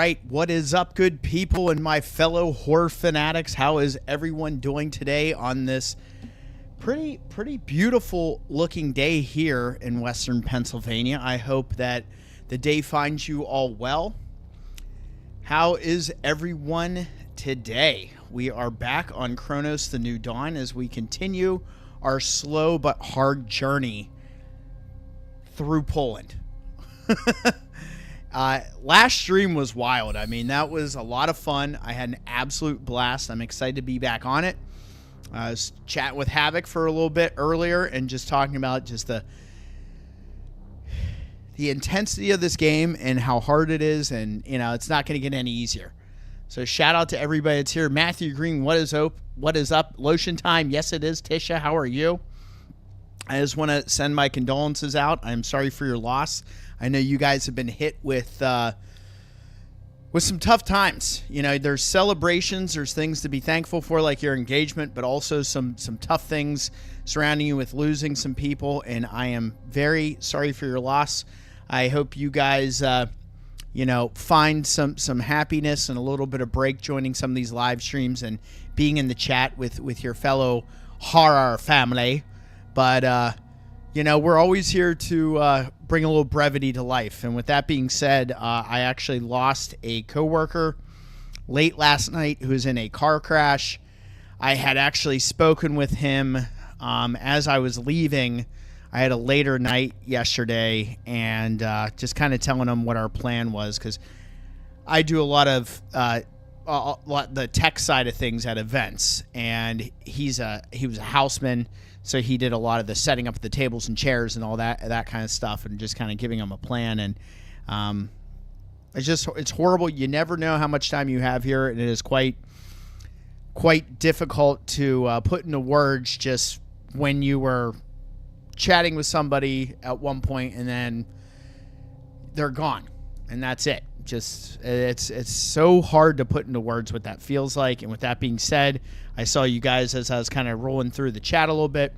right, what is up, good people and my fellow horror fanatics? How is everyone doing today on this pretty beautiful looking day here in Western Pennsylvania? I hope that the day finds you all well. How is everyone today? We are back on Cronos: The New Dawn as we continue our slow but hard journey through Poland. Last stream was wild. I mean, that was a lot of fun. I had an absolute blast. I'm excited to be back on it. I was chatting with Havoc for a little bit earlier and just talking about just the intensity of this game and how hard it is, and you know, it's not going to get any easier. So shout out to everybody that's here. Matthew Green, what is up? What is up? Lotion time. Yes, it is. Tisha, how are you? I just want to send my condolences out. I'm sorry for your loss. I know you guys have been hit with some tough times. You know, there's celebrations, there's things to be thankful for, like your engagement, but also some tough things surrounding you with losing some people. And I am very sorry for your loss. I hope you guys, find some happiness and a little bit of break joining some of these live streams and being in the chat with your fellow horror family. But, we're always here to bring a little brevity to life. And with that being said, I actually lost a coworker late last night who was in a car crash. I had actually spoken with him as I was leaving. I had a later night yesterday and just kind of telling him what our plan was, because I do a lot of the tech side of things at events, and he was a houseman. So he did a lot of the setting up the tables and chairs and all that kind of stuff, and just kind of giving him a plan. And it's horrible. You never know how much time you have here, and it is quite difficult to put into words just when you were chatting with somebody at one point and then they're gone, and that's it. Just it's so hard to put into words what that feels like. And with that being said, I saw you guys as I was kind of rolling through the chat a little bit,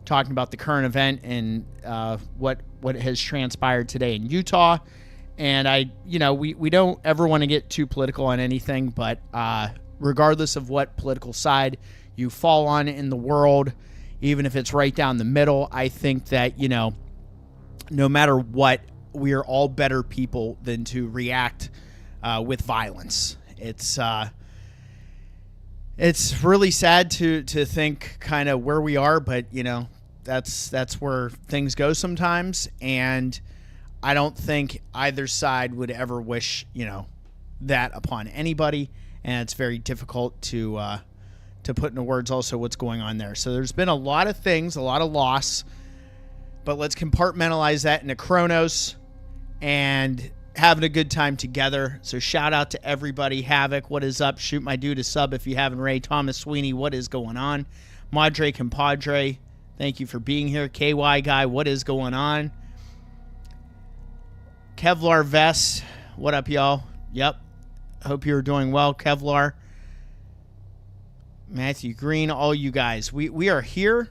talking about the current event and what has transpired today in Utah. And we don't ever want to get too political on anything, but regardless of what political side you fall on in the world, even if it's right down the middle, I think that, no matter what, we are all better people than to react with violence. It's really sad to think kind of where we are, but that's where things go sometimes. And I don't think either side would ever wish that upon anybody, and it's very difficult to put into words also what's going on there. So there's been a lot of things, a lot of loss, but let's compartmentalize that into Cronos and having a good time together. So shout out to everybody. Havoc, what is up? Shoot my dude a sub if you haven't. Ray Thomas Sweeney, what is going on? Madre Compadre, thank you for being here. KY Guy, what is going on? Kevlar Vest, what up, y'all? Yep, hope you're doing well, Kevlar. Matthew Green, all you guys, we are here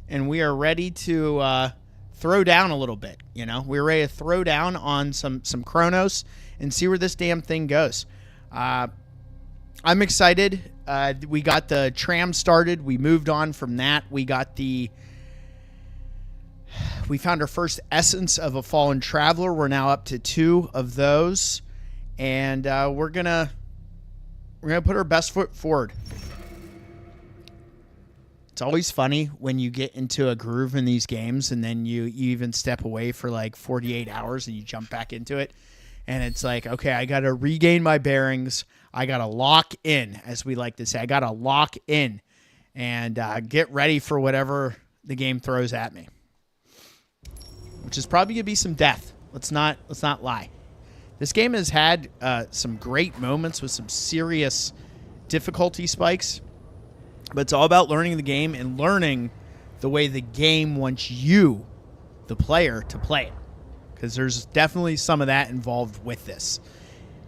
and we are ready to throw down a little bit. We're ready to throw down on some Cronos and see where this damn thing goes. I'm excited. We got the tram started. We moved on from that. We found our first essence of a fallen traveler. We're now up to 2 of those, and we're gonna put our best foot forward. It's always funny when you get into a groove in these games and then you even step away for like 48 hours and you jump back into it. And it's like, okay, I got to regain my bearings. I got to lock in, as we like to say. I got to lock in and get ready for whatever the game throws at me, which is probably going to be some death. Let's not lie. This game has had some great moments with some serious difficulty spikes. But it's all about learning the game and learning the way the game wants you, the player, to play it. Because there's definitely some of that involved with this.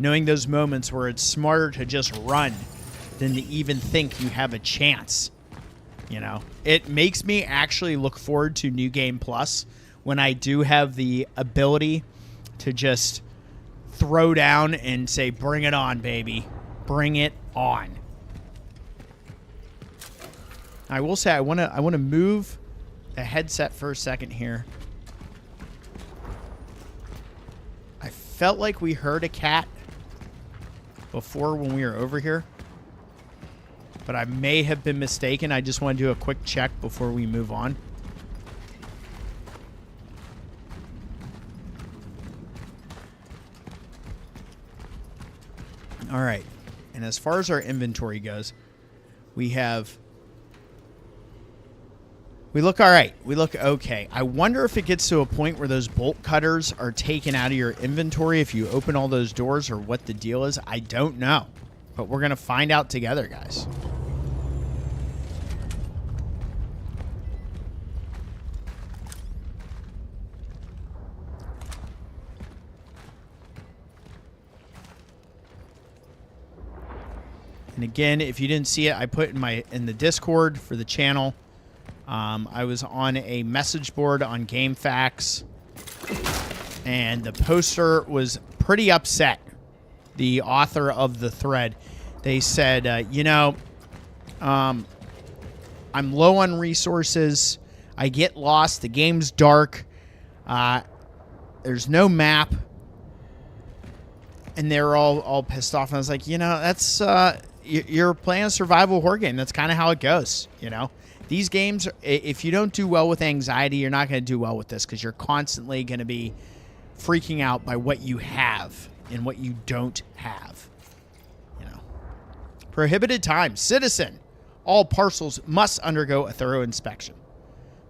Knowing those moments where it's smarter to just run than to even think you have a chance. It makes me actually look forward to New Game Plus when I do have the ability to just throw down and say, bring it on, baby. Bring it on. I will say I want to move the headset for a second here. I felt like we heard a cat before when we were over here, but I may have been mistaken. I just want to do a quick check before we move on. All right. And as far as our inventory goes, we look all right. We look okay. I wonder if it gets to a point where those bolt cutters are taken out of your inventory if you open all those doors, or what the deal is. I don't know. But we're going to find out together, guys. And again, if you didn't see it, I put in the Discord for the channel. I was on a message board on GameFAQs, and the poster was pretty upset. The author of the thread, they said, I'm low on resources. I get lost. The game's dark. There's no map. And they're all pissed off. And I was like, that's you're playing a survival horror game. That's kind of how it goes, These games, if you don't do well with anxiety, you're not going to do well with this, because you're constantly going to be freaking out by what you have and what you don't have. Prohibited time. Citizen. All parcels must undergo a thorough inspection.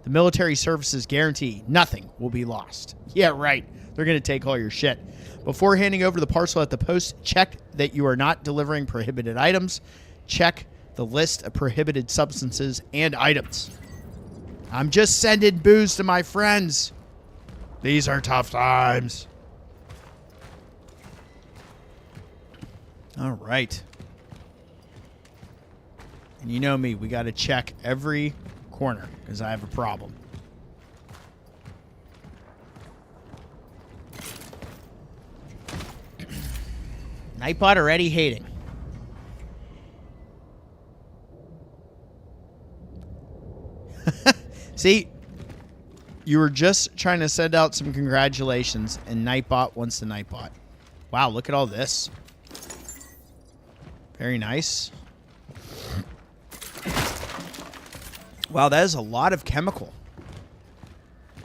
The military services guarantee nothing will be lost. Yeah, right. They're going to take all your shit. Before handing over the parcel at the post, check that you are not delivering prohibited items. Check the list of prohibited substances and items. I'm just sending booze to my friends. These are tough times. All right. And you know me, we got to check every corner because I have a problem. Nightbot already hating. See, you were just trying to send out some congratulations, and Nightbot wants the Nightbot. Wow, look at all this. Very nice. Wow, that is a lot of chemical.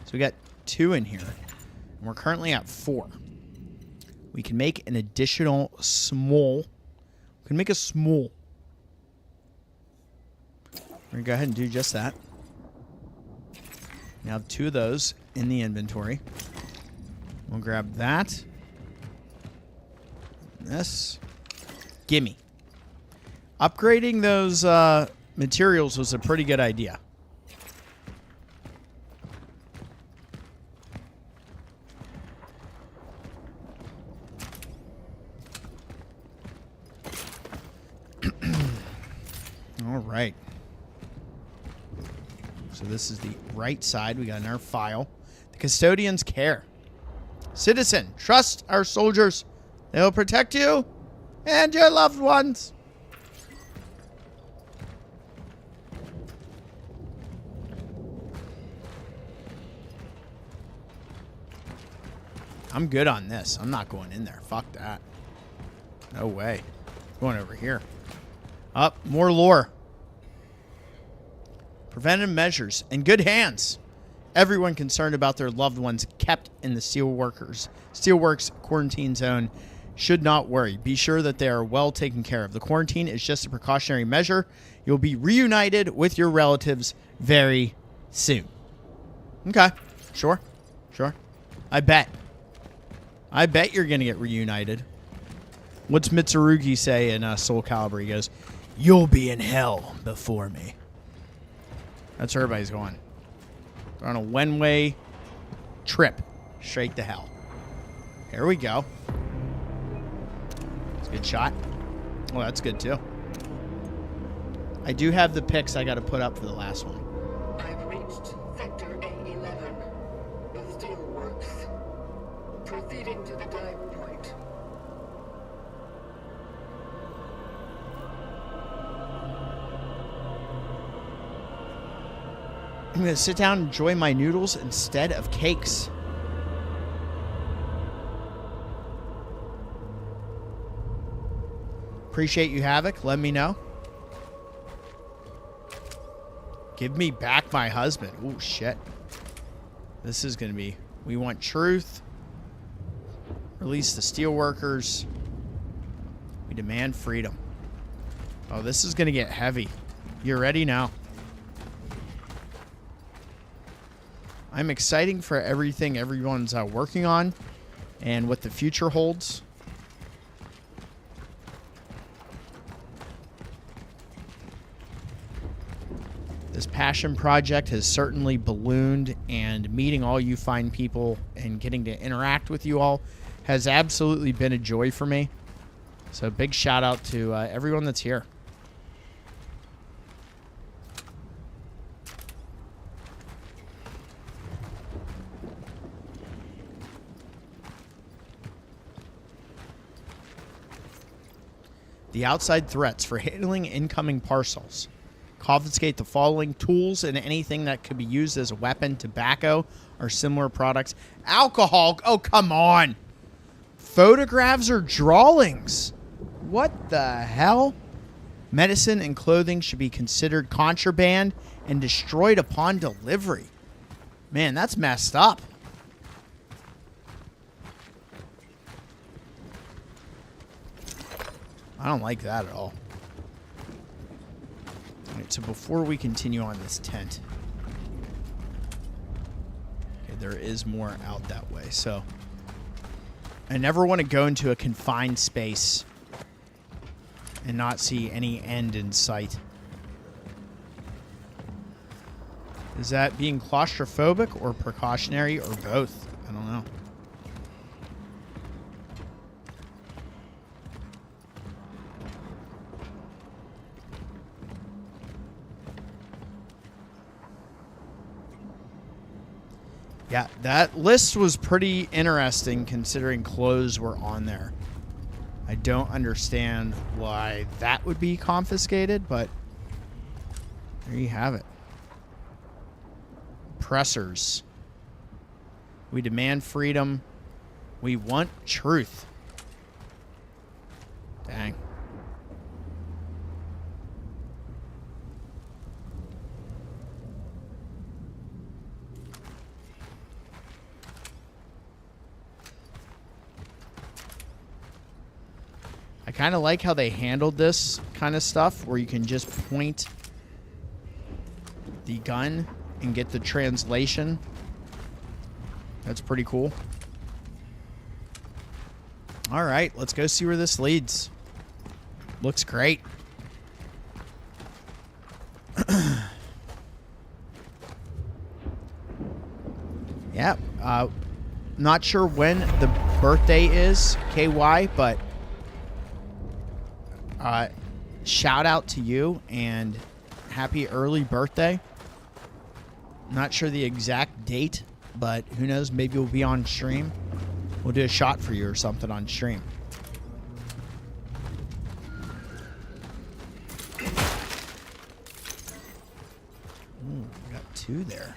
So we got 2 in here, and we're currently at 4. We can make an additional small. We can make a small. We're going to go ahead and do just that. We have 2 of those in the inventory. We'll grab that. This. Gimme. Upgrading those materials was a pretty good idea. All right. So this is the right side. We got in our file. The Custodians care. Citizen, trust our soldiers. They'll protect you and your loved ones. I'm good on this. I'm not going in there. Fuck that. No way. Going over here. Up, more lore. Preventive measures. In good hands. Everyone concerned about their loved ones kept in the Steelworks quarantine zone should not worry. Be sure that they are well taken care of. The quarantine is just a precautionary measure. You'll be reunited with your relatives very soon. Okay. Sure. Sure. I bet you're going to get reunited. What's Mitsurugi say in Soul Calibur? He goes, "You'll be in hell before me." That's where everybody's going. They're on a one-way trip straight to hell. Here we go. It's a good shot. Oh, that's good too. I do have the pics I got to put up for the last one. I've reached Sector A11, the Steelworks. Proceeding to the dive point. I'm going to sit down and enjoy my noodles instead of cakes. Appreciate you, Havoc. Let me know. Give me back my husband. Oh, shit. This is going to be... We want truth. Release the Steelworkers. We demand freedom. Oh, this is going to get heavy. You're ready now. I'm excited for everything everyone's working on and what the future holds. This passion project has certainly ballooned, and meeting all you fine people and getting to interact with you all has absolutely been a joy for me. So big shout out to everyone that's here. The outside threats for handling incoming parcels. Confiscate the following: tools and anything that could be used as a weapon, tobacco or similar products, alcohol. Oh, come on. Photographs or drawings. What the hell? Medicine and clothing should be considered contraband and destroyed upon delivery. Man, that's messed up. I don't like that at all. Alright, so before we continue on this tent... Okay, there is more out that way, so... I never want to go into a confined space and not see any end in sight. Is that being claustrophobic or precautionary or both? I don't know. Yeah, that list was pretty interesting considering clothes were on there. I don't understand why that would be confiscated, but there you have it. Oppressors. We demand freedom. We want truth. Dang. I kind of like how they handled this kind of stuff, where you can just point the gun and get the translation. That's pretty cool. All right, let's go see where this leads. Looks great. Yeah, not sure when the birthday is, KY, but shout out to you and happy early birthday. Not sure the exact date, but who knows, maybe we'll be on stream. We'll do a shot for you or something on stream. Ooh, we got two there.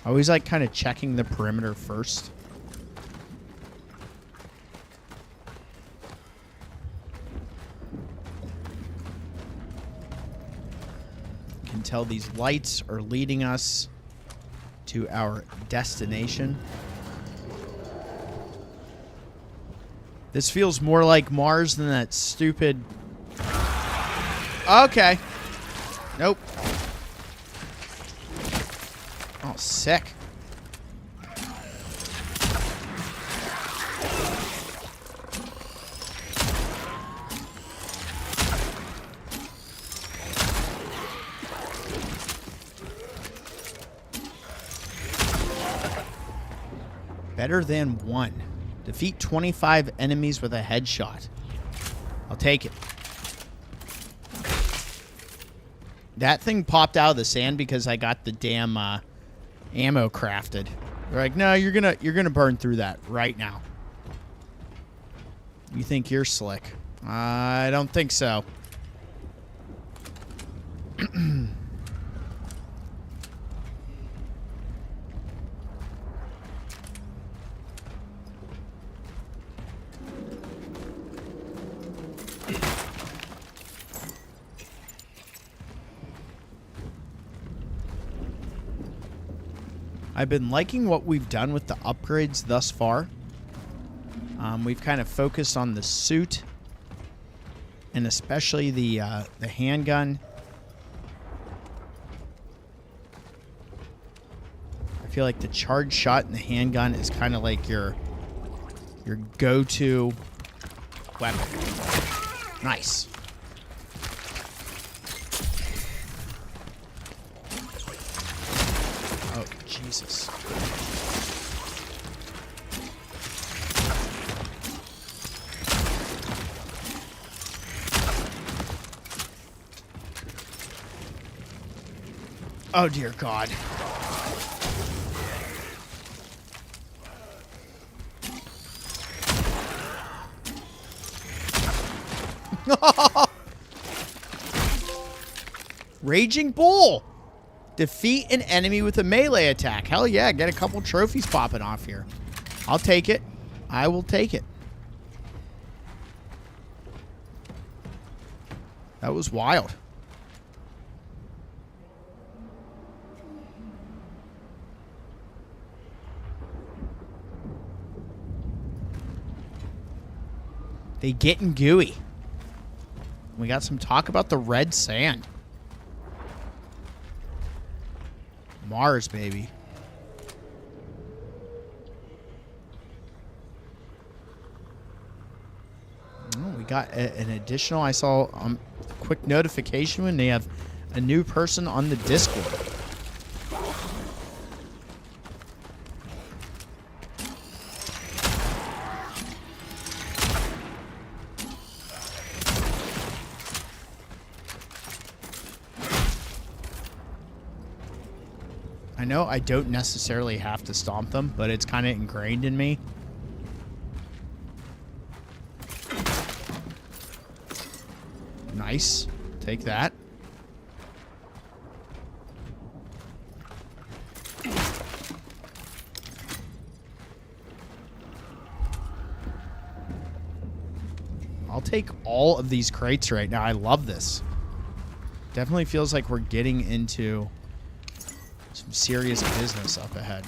I always like kind of checking the perimeter first. You can tell these lights are leading us to our destination. This feels more like Mars than that stupid... Okay. Nope. Oh, sick. Better than one. Defeat 25 enemies with a headshot. I'll take it. That thing popped out of the sand because I got the damn ammo crafted. They're like, no, you're gonna burn through that right now. You think you're slick? I don't think so. I've been liking what we've done with the upgrades thus far. We've kind of focused on the suit, and especially the handgun. I feel like the charge shot and the handgun is kind of like your go-to weapon. Nice. Oh, Jesus. Oh, dear God. Raging Bull. Defeat an enemy with a melee attack. Hell yeah, get a couple trophies popping off here. I'll take it. I will take it. That was wild. They getting gooey. We got some talk about the red sand. Mars, baby. Oh, we got an additional. I saw a quick notification when they have a new person on the Discord. I know I don't necessarily have to stomp them, but it's kind of ingrained in me. Nice. Take that. I'll take all of these crates right now. I love this. Definitely feels like we're getting into some serious business up ahead.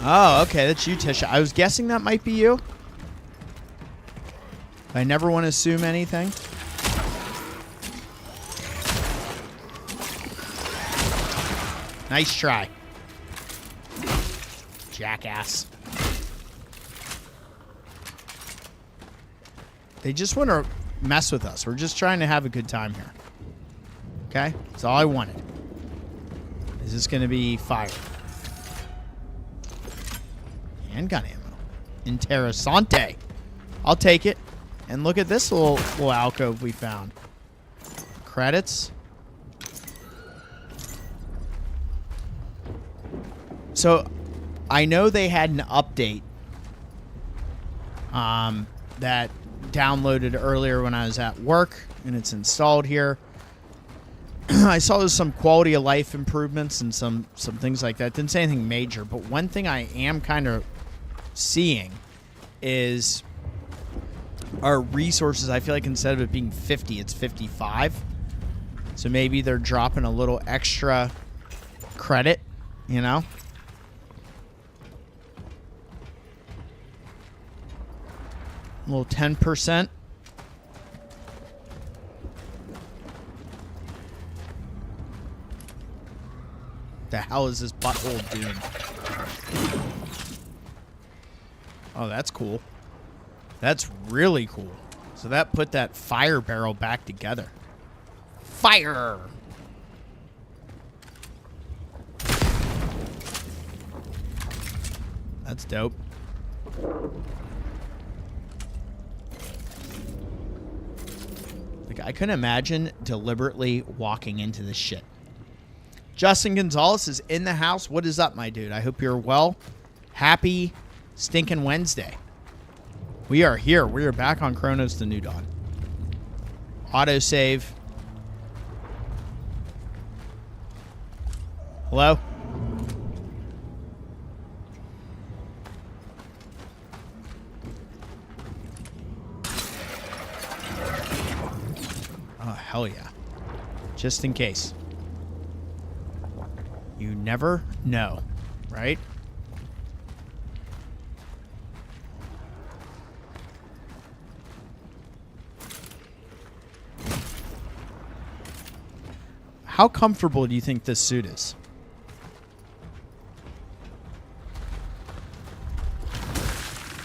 Oh, okay. That's you, Tisha. I was guessing that might be you. I never want to assume anything. Nice try. Jackass. They just want to mess with us. We're just trying to have a good time here. Okay? That's all I wanted. Is this going to be fire? Handgun ammo. Interessante. I'll take it. And look at this little alcove we found. Credits. So, I know they had an update that downloaded earlier when I was at work, and it's installed here. I saw there's some quality of life improvements and some things like that. Didn't say anything major, but one thing I am kind of seeing is our resources. I feel like instead of it being 50, it's 55. So maybe they're dropping a little extra credit, you know? A little 10%. The hell is this butthole doing? Oh, that's cool. That's really cool. So that put that fire barrel back together. Fire! That's dope. Like, I couldn't imagine deliberately walking into this shit. Justin Gonzalez is in the house. What is up, my dude? I hope you're well. Happy stinking Wednesday. We are here. We are back on Cronos the New Dawn. Autosave. Hello? Oh, hell yeah. Just in case. You never know, right? How comfortable do you think this suit is?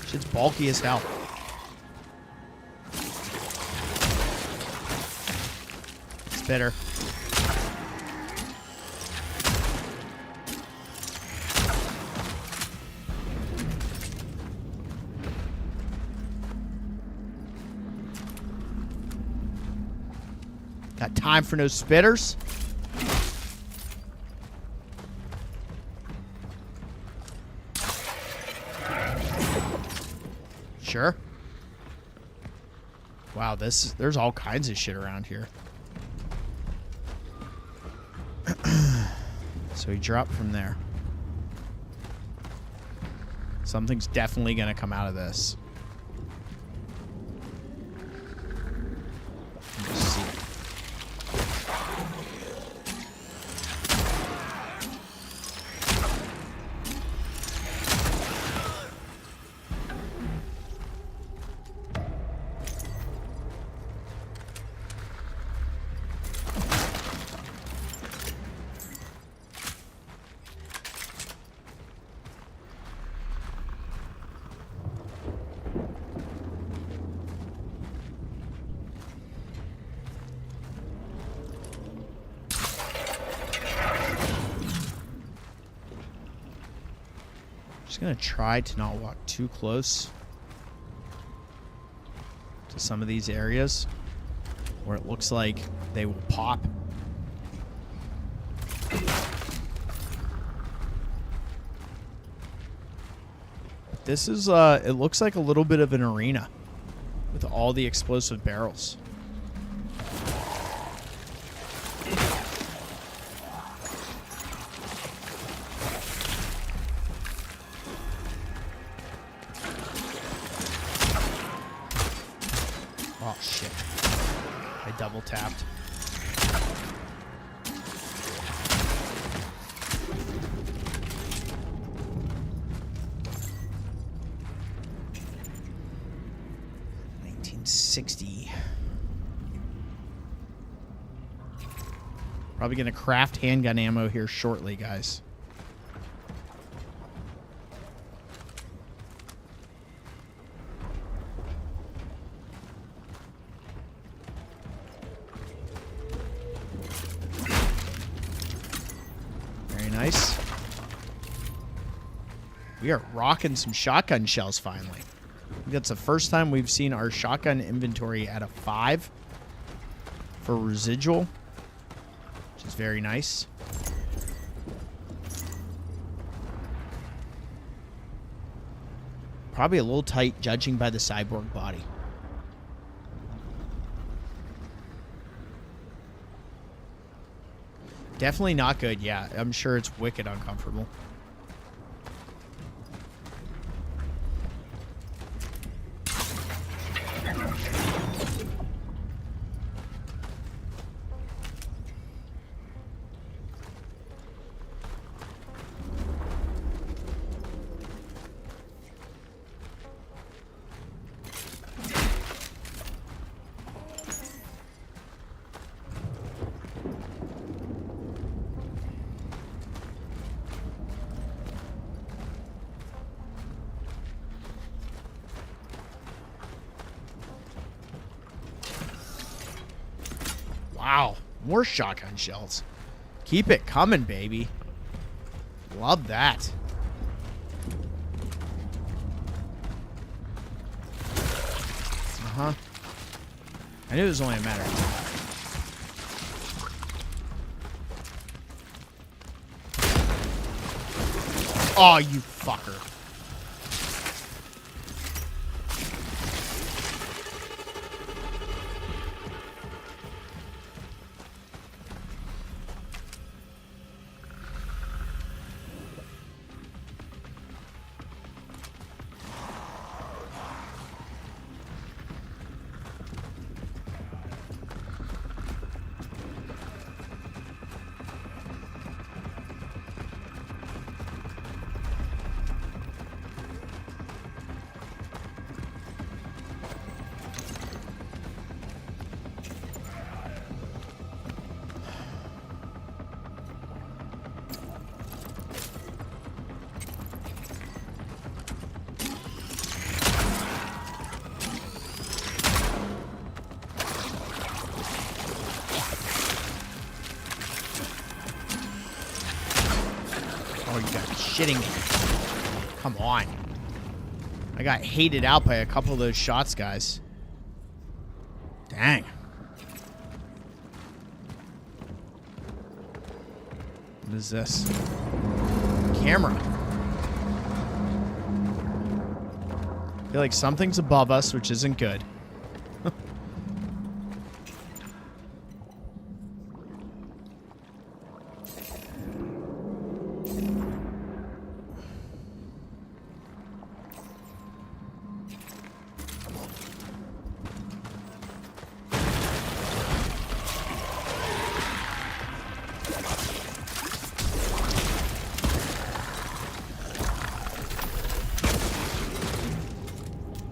Shit's bulky as hell. It's bitter. Got time for no spitters. Sure. Wow, there's all kinds of shit around here. So he dropped from there. Something's definitely gonna come out of this. Let's see. Just gonna try to not walk too close to some of these areas where it looks like they will pop. This is it looks like a little bit of an arena with all the explosive barrels. Oh, shit. I double tapped. $1960. Probably going to craft handgun ammo here shortly, guys. Nice. We are rocking some shotgun shells finally. I think that's the first time we've seen our shotgun inventory at a 5 for residual, which is very nice. Probably a little tight judging by the cyborg body. Definitely not good, yeah. I'm sure it's wicked uncomfortable. Wow, more shotgun shells. Keep it coming, baby. Love that. I knew it was only a matter of time. Oh, you fucker. Oh, you got shitting me. Come on. I got hated out by a couple of those shots, guys. Dang. What is this? Camera. I feel like something's above us, which isn't good.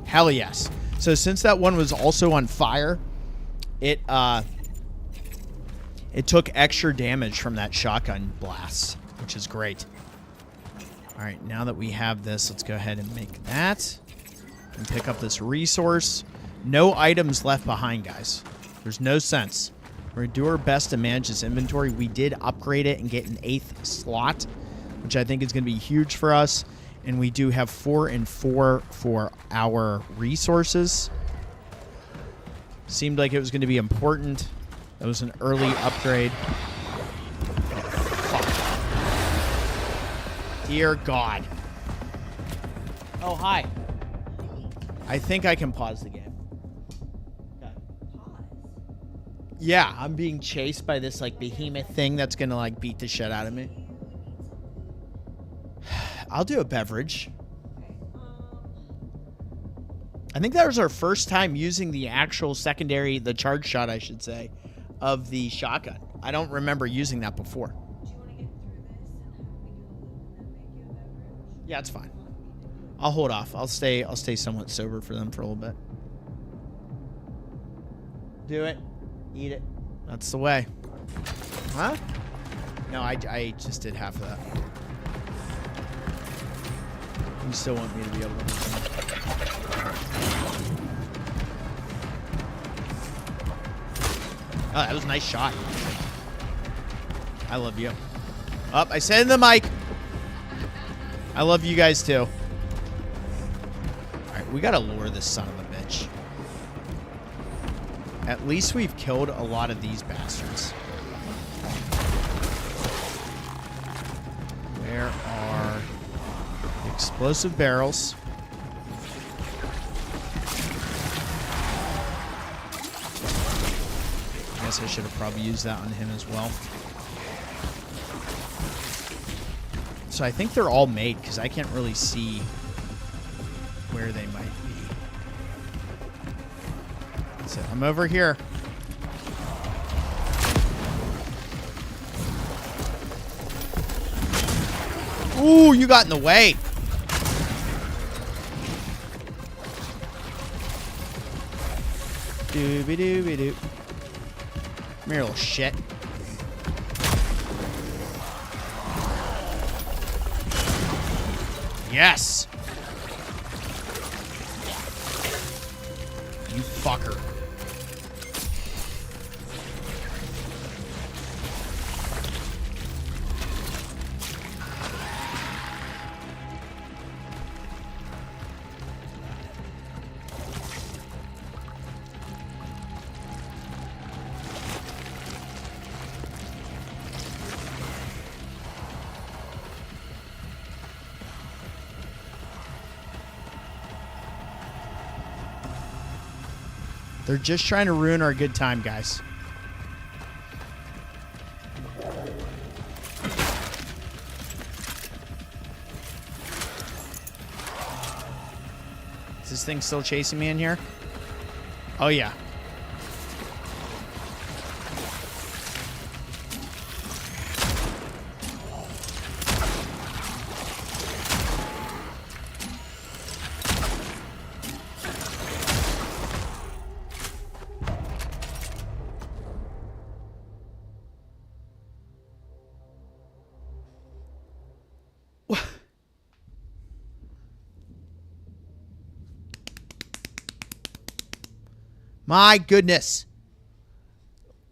Hell yes. So since that one was also on fire, it took extra damage from that shotgun blast, which is great. All right, now that we have this, let's go ahead and make that and pick up this resource. No items left behind, guys. There's no sense. We're gonna do our best to manage this inventory. We did upgrade it and get an 8th slot, which I think is gonna be huge for us. And we do have 4 and 4 for our resources. Seemed like it was going to be important. That was an early upgrade. Fuck. Dear God. Oh, hi. I think I can pause the game. Yeah, I'm being chased by this, like, behemoth thing that's going to, like, beat the shit out of me. I'll do a beverage. I think that was our first time using the actual secondary, the charge shot, I should say, of the shotgun. I don't remember using that before. Do you want to get through this and have me go and then make you a beverage? Yeah, it's fine. I'll hold off. I'll stay somewhat sober for them for a little bit. Do it. Eat it. That's the way. Huh? No, I just did half of that. You still want me to be able to... Oh, that was a nice shot. I love you. Oh, I said in the mic. I love you guys too. Alright, we gotta lure this son of a bitch. At least we've killed a lot of these bastards. Where are... explosive barrels. I guess I should have probably used that on him as well. So I think they're all made because I can't really see where they might be. That's it. I'm over here. Ooh, you got in the way. Dooby-dooby-doo. Come here, little shit. Yes! You fucker. They're just trying to ruin our good time, guys. Is this thing still chasing me in here? Oh, yeah. My goodness.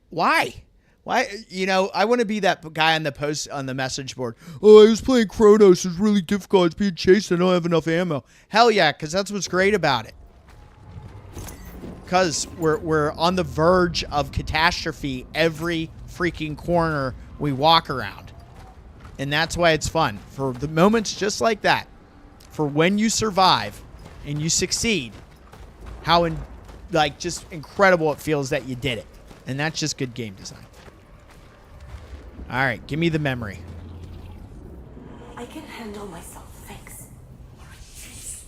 Why? Why? You know, I want to be that guy on the post on the message board. Oh, I was playing Cronos. It's really difficult. It's being chased. I don't have enough ammo. Hell yeah, because that's what's great about it. Because we're on the verge of catastrophe every freaking corner we walk around. And that's why it's fun. For the moments just like that. For when you survive and you succeed. How just incredible it feels that you did it. And that's just good game design. All right, give me the memory. I can handle myself, thanks. Jeez.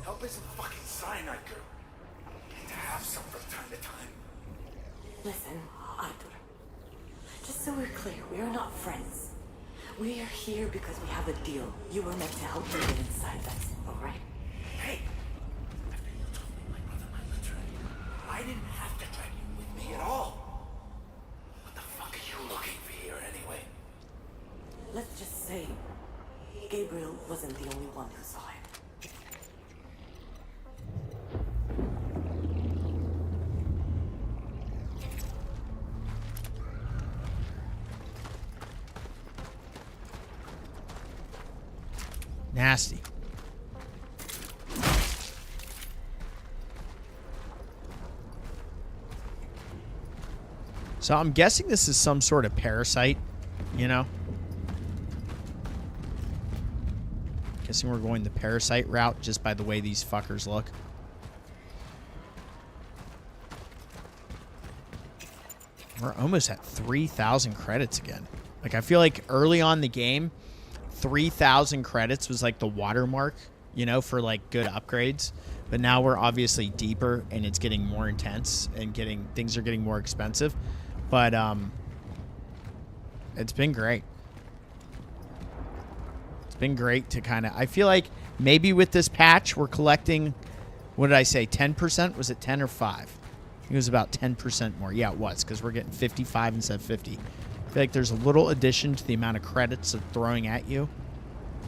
Help isn't fucking cyanide, girl. You need to have some from time to time. Listen, Arthur. Just so we're clear, we are not friends. We are here because we have a deal. You were meant to help me get inside, that's all right? Hey! After you told me my brother might return, I didn't have to drag you with me at all. What the fuck are you looking for here anyway? Let's just say Gabriel wasn't the only one who saw it. Nasty. So I'm guessing this is some sort of parasite, you know? Guessing we're going the parasite route just by the way these fuckers look. We're almost at 3,000 credits again. Like, I feel like early on in the game, 3,000 credits was like the watermark, you know, for like good upgrades. But now we're obviously deeper and it's getting more intense and things are getting more expensive. But it's been great. It's been great to kind of, I feel like maybe with this patch we're collecting, what did I say, 10%? Was it 10 or 5? I think it was about 10% more. Yeah, it was, because we're getting 55 instead of 50. I feel like there's a little addition to the amount of credits they're throwing at you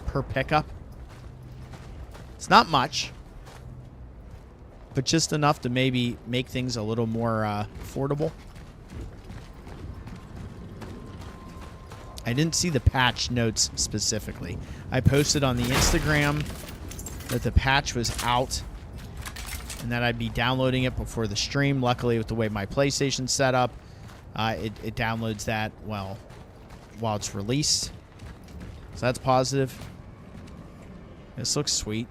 per pickup. It's not much, but just enough to maybe make things a little more affordable. I didn't see the patch notes specifically. I posted on the Instagram that the patch was out and that I'd be downloading it before the stream. Luckily, with the way my PlayStation's set up, it downloads that, well, while it's released. So that's positive. This looks sweet.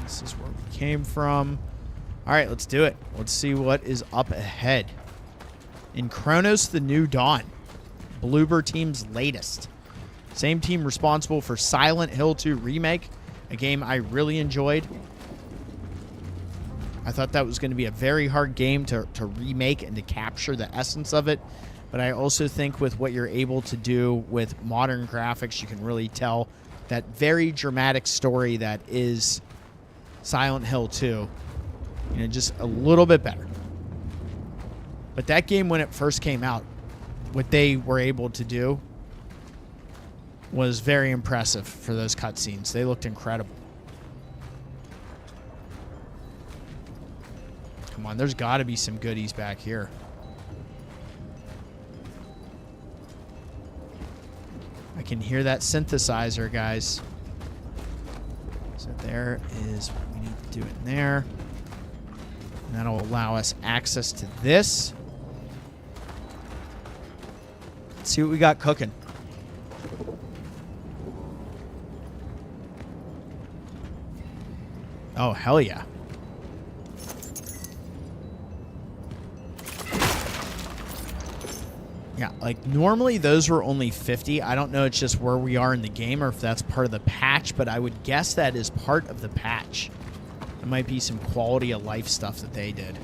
This is where we came from. All right, let's do it. Let's see what is up ahead. In Cronos, the New Dawn. Bloober Team's latest. Same team responsible for Silent Hill 2 Remake, a game I really enjoyed. I thought that was going to be a very hard game to remake and to capture the essence of it. But I also think with what you're able to do with modern graphics, you can really tell that very dramatic story that is Silent Hill 2. You know, just a little bit better. But that game, when it first came out, what they were able to do was very impressive for those cutscenes. They looked incredible. Come on, there's got to be some goodies back here. I can hear that synthesizer, guys. So there is what we need to do in there. And that'll allow us access to this. Let's see what we got cooking. Oh, hell yeah. Yeah, like normally those were only 50. I don't know, it's just where we are in the game or if that's part of the patch, but I would guess that is part of the patch. It might be some quality of life stuff that they did.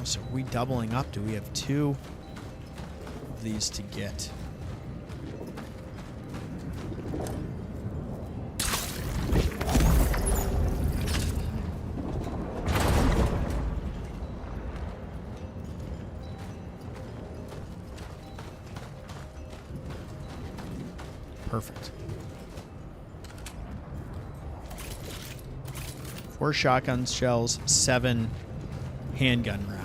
So are we doubling up? Do we have 2 of these to get? Perfect. 4 shotgun shells, 7 handgun rounds.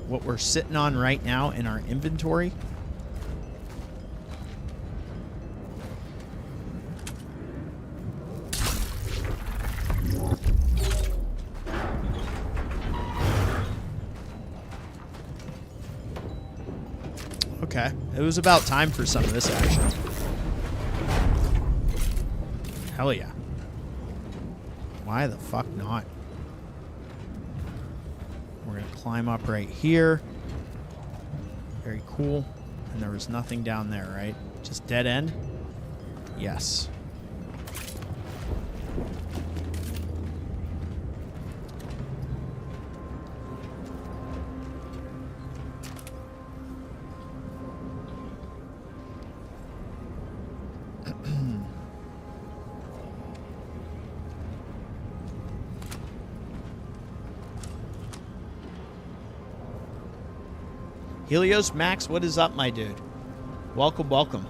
What we're sitting on right now in our inventory. Okay, it was about time for some of this action. Hell yeah. Why the fuck not? We're going to climb up right here. Very cool. And there was nothing down there, right? Just dead end? Yes. Helios, Max, what is up, my dude? Welcome, welcome.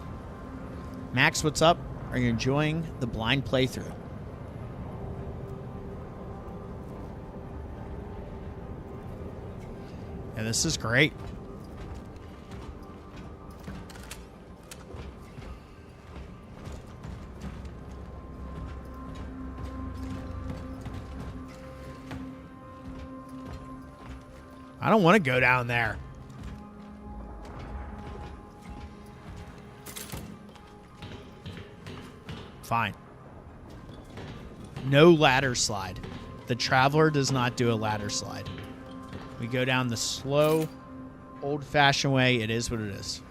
Max, what's up? Are you enjoying the blind playthrough? Yeah, this is great. I don't want to go down there. Fine. No ladder slide. The Traveler does not do a ladder slide. We go down the slow, old-fashioned way. It is what it is.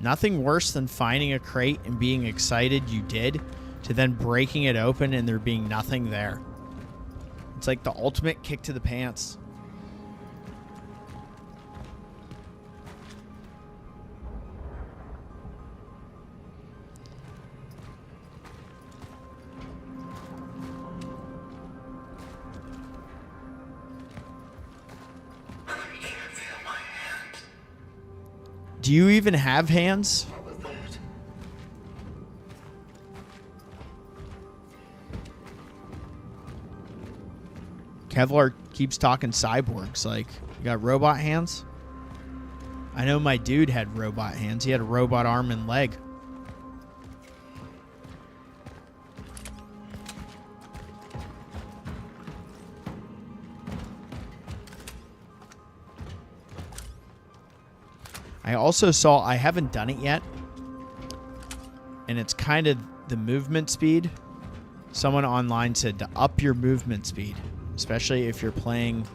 Nothing worse than finding a crate and being excited you did, to then breaking it open and there being nothing there. It's like the ultimate kick to the pants. I can't feel my hands. Do you even have hands? What was that? Kevlar keeps talking cyborgs. Like, you got robot hands? I know my dude had robot hands. He had a robot arm and leg. I also saw, I haven't done it yet, and it's kind of the movement speed. Someone online said to up your movement speed, especially if you're playing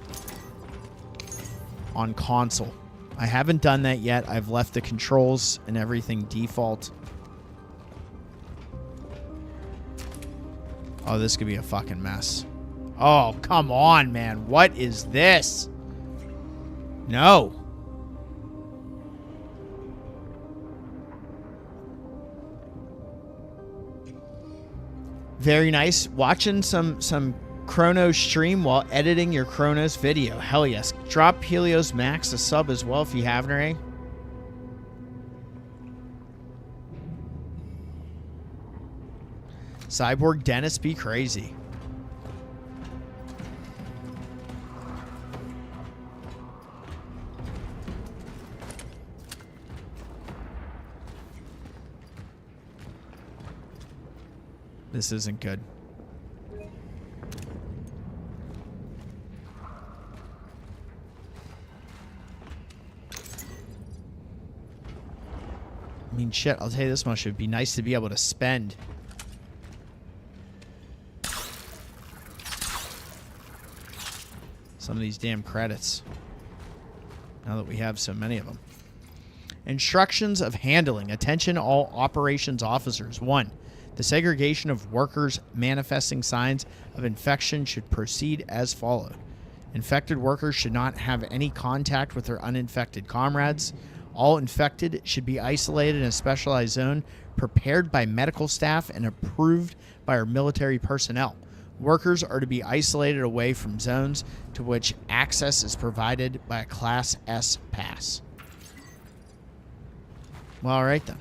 on console. I haven't done that yet. I've left the controls and everything default. Oh, this could be a fucking mess. Oh, come on, man. What is this? No. Very nice. Watching some Cronos stream while editing your Cronos video. Hell yes. Drop Helios Max a sub as well if you haven't already. Cyborg dentists be crazy. This isn't good. I mean, shit, I'll tell you this much. It'd be nice to be able to spend some of these damn credits now that we have so many of them. Instructions of handling. Attention all operations officers. 1. The segregation of workers manifesting signs of infection should proceed as follows. Infected workers should not have any contact with their uninfected comrades. All infected should be isolated in a specialized zone prepared by medical staff and approved by our military personnel. Workers are to be isolated away from zones to which access is provided by a Class S pass. Well, all right then.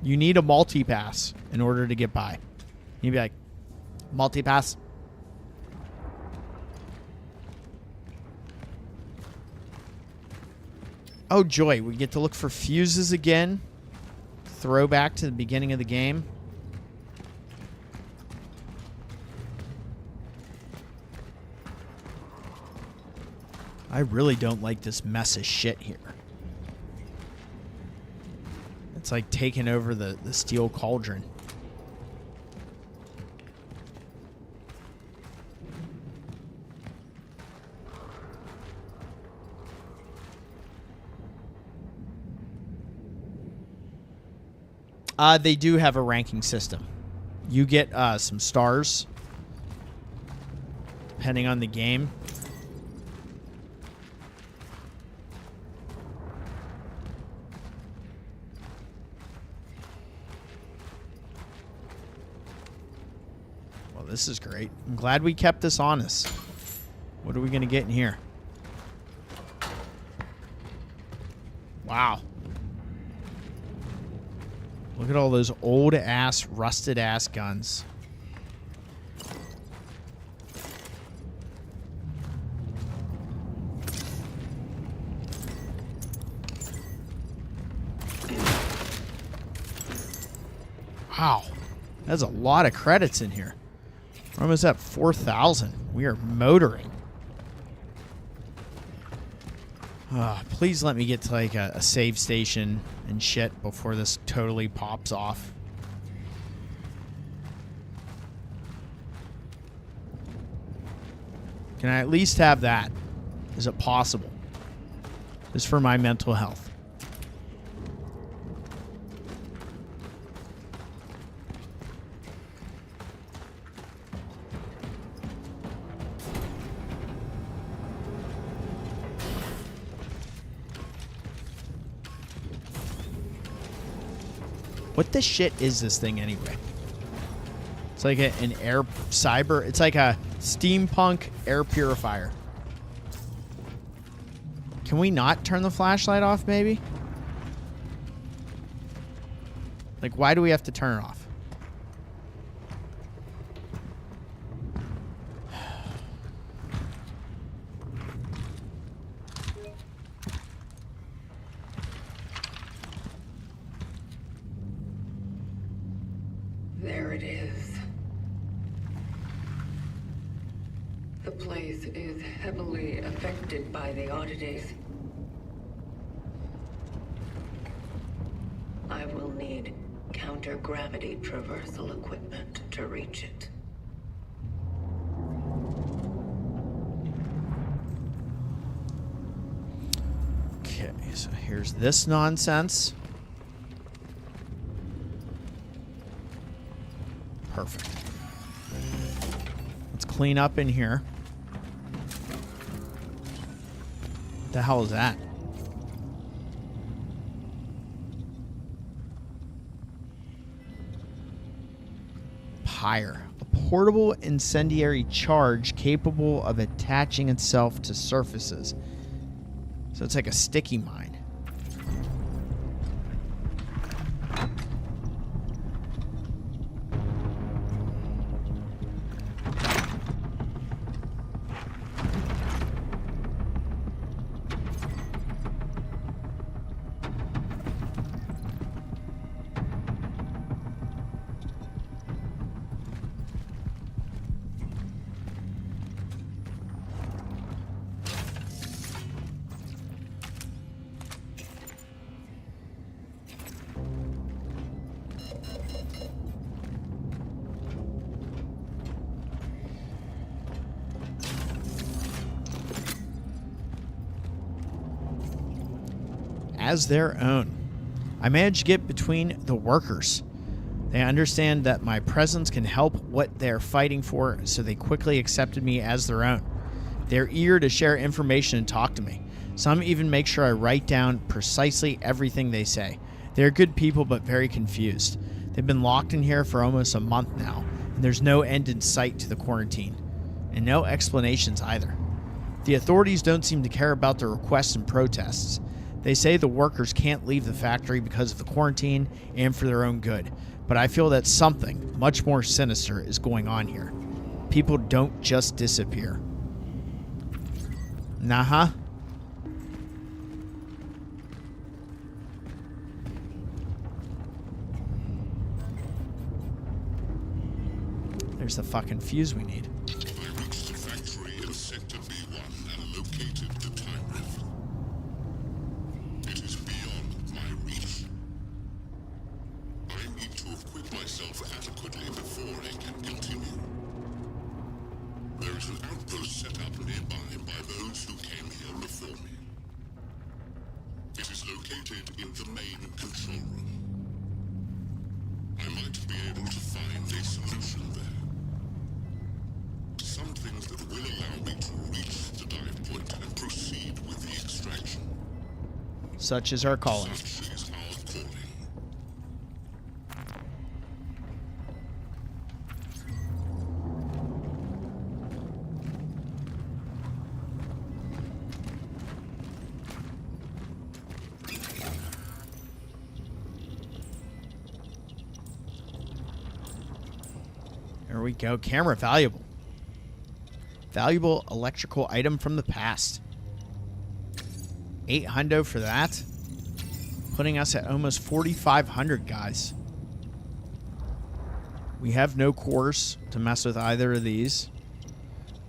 You need a multi-pass in order to get by. You'd be like, multi-pass? Oh, joy. We get to look for fuses again. Throwback to the beginning of the game. I really don't like this mess of shit here. It's like taking over the steel cauldron. They do have a ranking system. You get some stars, depending on the game. Well, this is great. I'm glad we kept this on us. What are we going to get in here? Wow. Look at all those old-ass, rusted-ass guns. Wow. That's a lot of credits in here. We're almost at 4,000. We are motoring. Please let me get to like a save station and shit before this totally pops off. Can I at least have that? Is it possible? Just for my mental health. What the shit is this thing anyway? It's like an air cyber. It's like a steampunk air purifier. Can we not turn the flashlight off, maybe? Like, why do we have to turn it off? There it is. The place is heavily affected by the oddities. I will need counter-gravity traversal equipment to reach it. Okay, so here's this nonsense. Perfect. Let's clean up in here. What the hell is that? Pyre. A portable incendiary charge capable of attaching itself to surfaces. So it's like a sticky mine. as their own. I managed to get between the workers. They understand that my presence can help what they're fighting for, so they quickly accepted me as their own. They're eager to share information and talk to me. Some even make sure I write down precisely everything they say. They're good people, but very confused. They've been locked in here for almost a month now, and there's no end in sight to the quarantine. And no explanations either. The authorities don't seem to care about their requests and protests. They say the workers can't leave the factory because of the quarantine and for their own good. But I feel that something much more sinister is going on here. People don't just disappear. Nah-huh. There's the fucking fuse we need. I reached the factory in Sector B1 and located the time rift. It is beyond my reach. I need to equip myself adequately before I can continue. There is an outpost set up nearby by those who came here before me. It is located in the main control room. I might be able to find a solution there. Some things that will allow me to reach the dive point and proceed with the extraction. Such is our calling. Such is our calling. There we go. Camera valuable. Valuable electrical item from the past. 8 hundo for that. Putting us at almost 4,500, guys. We have no cores to mess with either of these.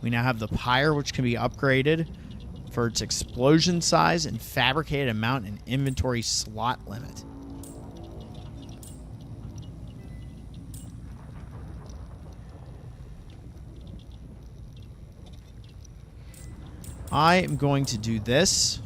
We now have the Pyre, which can be upgraded for its explosion size and fabricated amount and inventory slot limit. I am going to do this.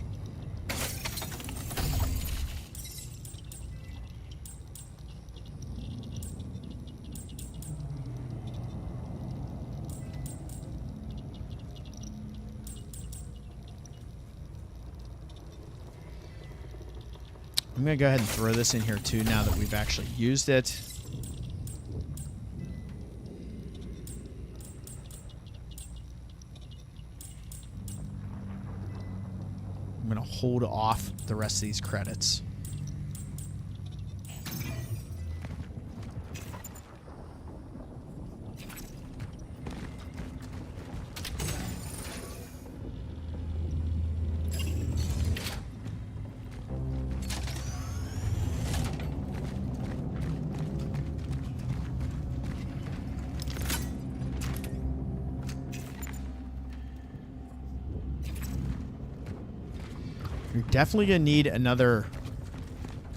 I'm going to go ahead and throw this in here too now that we've actually used it. I'm going to hold off the rest of these credits. You're definitely going to need another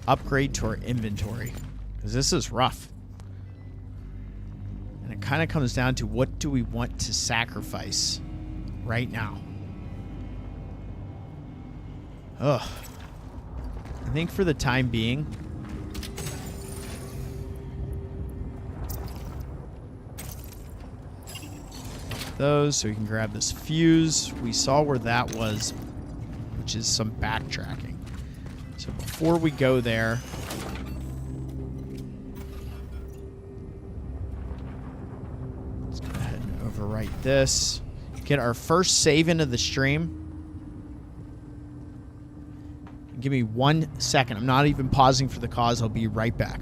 upgrade to our inventory, because this is rough. And it kind of comes down to what do we want to sacrifice right now. Ugh. I think for the time being, those, so we can grab this fuse. We saw where that was, which is some backtracking. So before we go there, let's go ahead and overwrite this. Get our first save into the stream. Give me 1 second. I'm not even pausing for the cause. I'll be right back.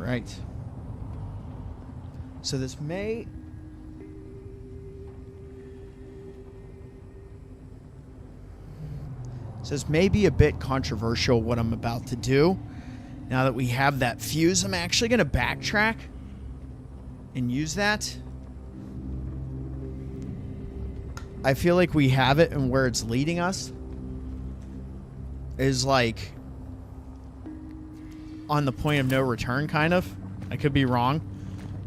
right. So this may... So this may be a bit controversial, what I'm about to do. Now that we have that fuse, I'm actually going to backtrack and use that. I feel like we have it, and where it's leading us is like on the point of no return, kind of. I could be wrong.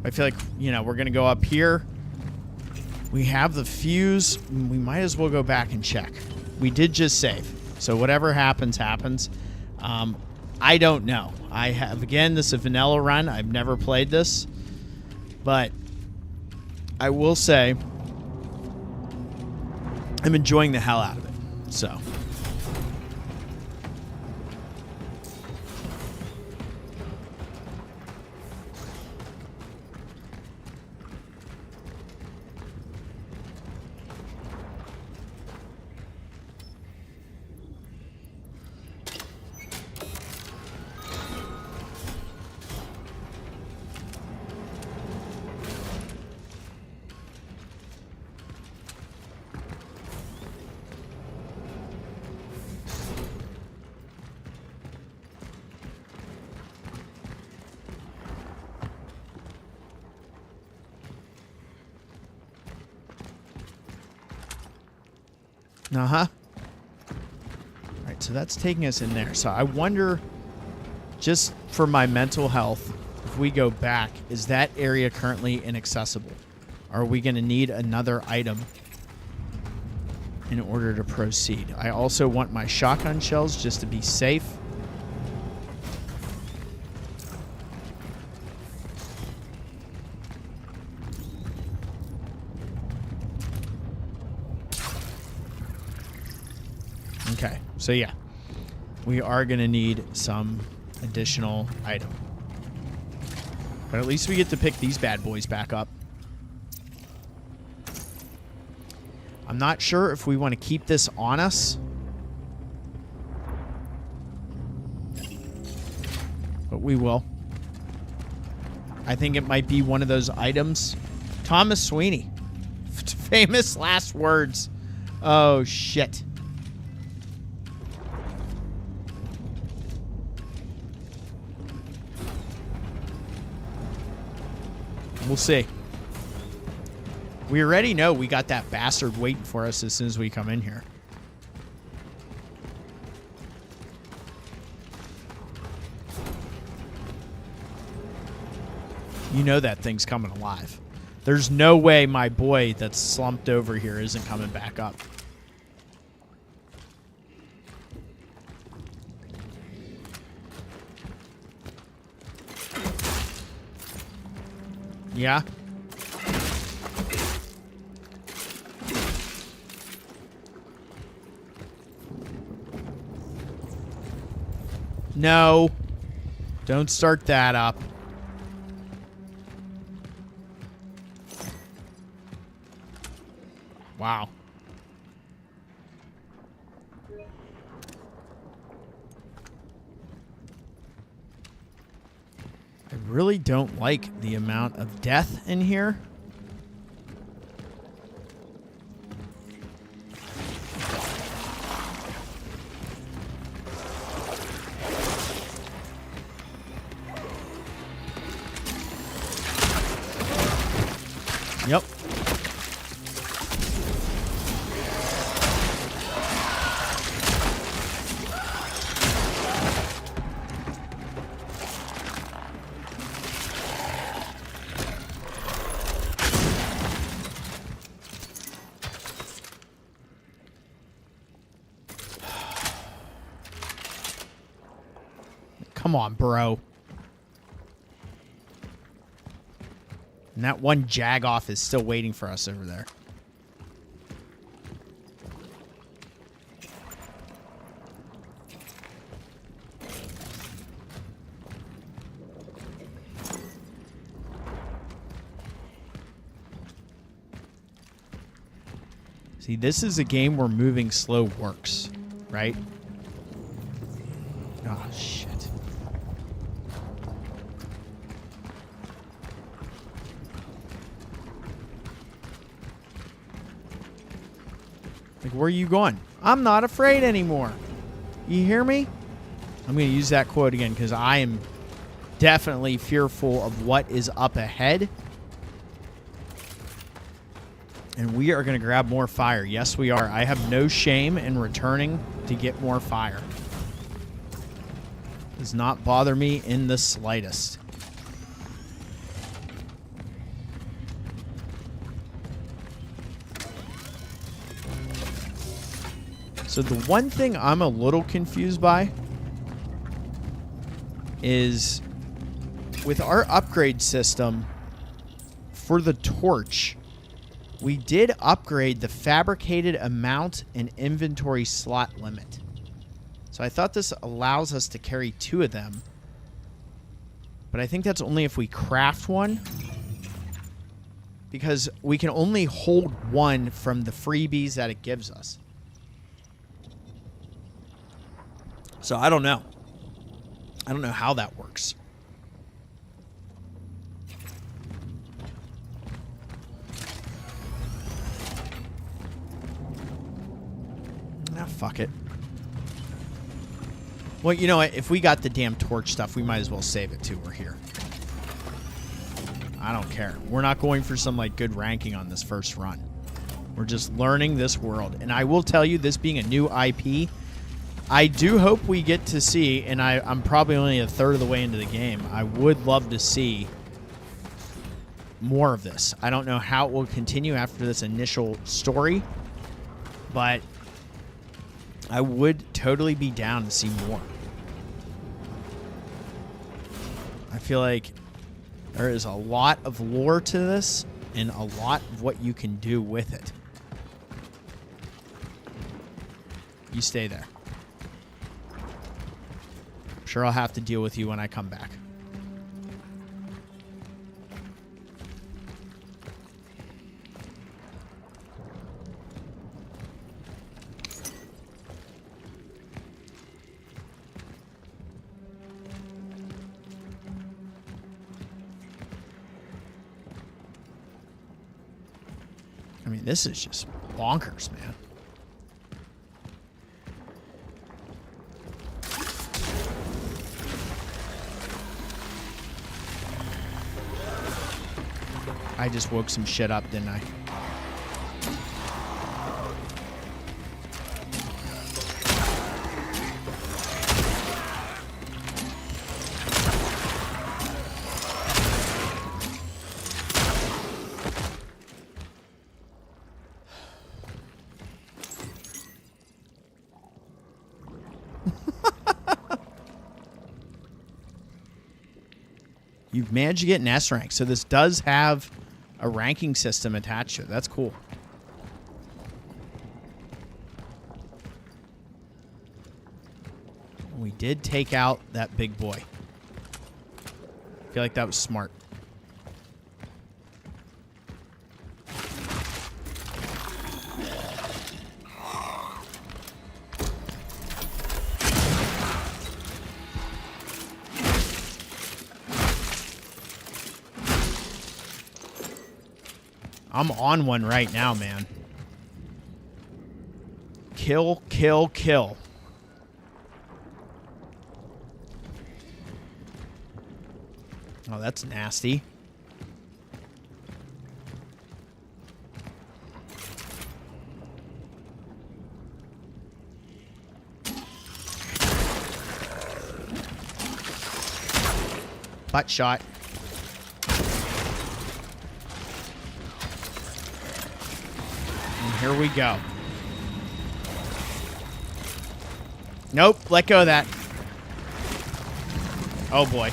I feel like, you know, we're going to go up here. We have the fuse. We might as well go back and check. We did just save. So whatever happens, happens. I don't know. I have, again, this is a vanilla run. I've never played this. But I will say I'm enjoying the hell out of it. So... Uh-huh. All right, so that's taking us in there. So I wonder, just for my mental health, if we go back, is that area currently inaccessible? Are we going to need another item in order to proceed? I also want my shotgun shells just to be safe. Okay, so yeah, we are going to need some additional item. But at least we get to pick these bad boys back up. I'm not sure if we want to keep this on us. But we will. I think it might be one of those items. Thomas Sweeney. Famous last words. Oh, shit. We'll see. We already know we got that bastard waiting for us as soon as we come in here. You know that thing's coming alive. There's no way my boy that's slumped over here isn't coming back up. Yeah. No. Don't start that up. Wow. I really don't like the amount of death in here. Yep. Come on, bro. And that one jag-off is still waiting for us over there. See, this is a game where moving slow works, right? Oh, shit. Like, where are you going? I'm not afraid anymore. You hear me? I'm going to use that quote again because I am definitely fearful of what is up ahead. And we are going to grab more fire. Yes, we are. I have no shame in returning to get more fire. Does not bother me in the slightest. So the one thing I'm a little confused by is with our upgrade system for the torch, we did upgrade the fabricated amount and inventory slot limit. So I thought this allows us to carry 2 of them. But I think that's only if we craft one. Because we can only hold 1 from the freebies that it gives us. So I don't know. I don't know how that works. Ah, fuck it. Well, you know what? If we got the damn torch stuff, we might as well save it too. We're here. I don't care. We're not going for some like good ranking on this first run. We're just learning this world. And I will tell you, this being a new IP, I do hope we get to see, and I'm probably only a third of the way into the game, I would love to see more of this. I don't know how it will continue after this initial story, but I would totally be down to see more. I feel like there is a lot of lore to this and a lot of what you can do with it. You stay there. I'm sure I'll have to deal with you when I come back. I mean, this is just bonkers, man. I just woke some shit up, didn't I? You've managed to get an S rank, so this does have a ranking system attached to it. That's cool. We did take out that big boy. I feel like that was smart. I'm on one right now, man. Kill, kill, kill. Oh, that's nasty. Butt shot. Here we go. Nope, let go of that. Oh boy.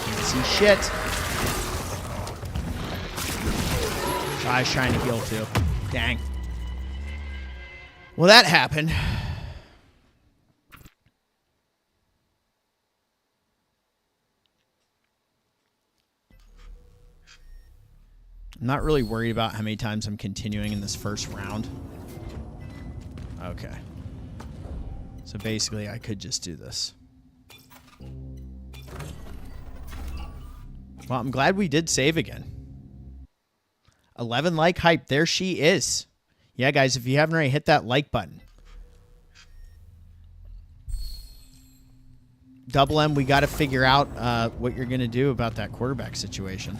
Can't see shit. I was trying to heal too. Dang. Well, that happened. I'm not really worried about how many times I'm continuing in this first round. Okay. So basically, I could just do this. Well, I'm glad we did save again. 11 like hype. There she is. Yeah, guys, if you haven't already, hit that like button. Double M, we got to figure out what you're going to do about that quarterback situation.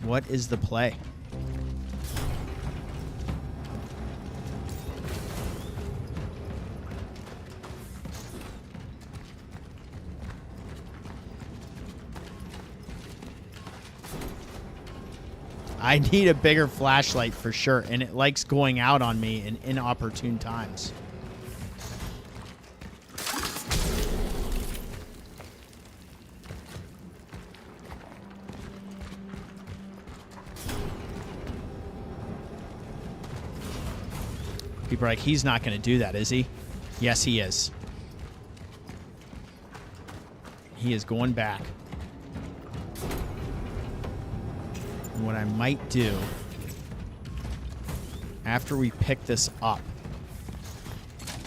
What is the play? I need a bigger flashlight for sure, and it likes going out on me in inopportune times. People are like, he's not going to do that, is he? Yes, he is. He is going back. And what I might do after we pick this up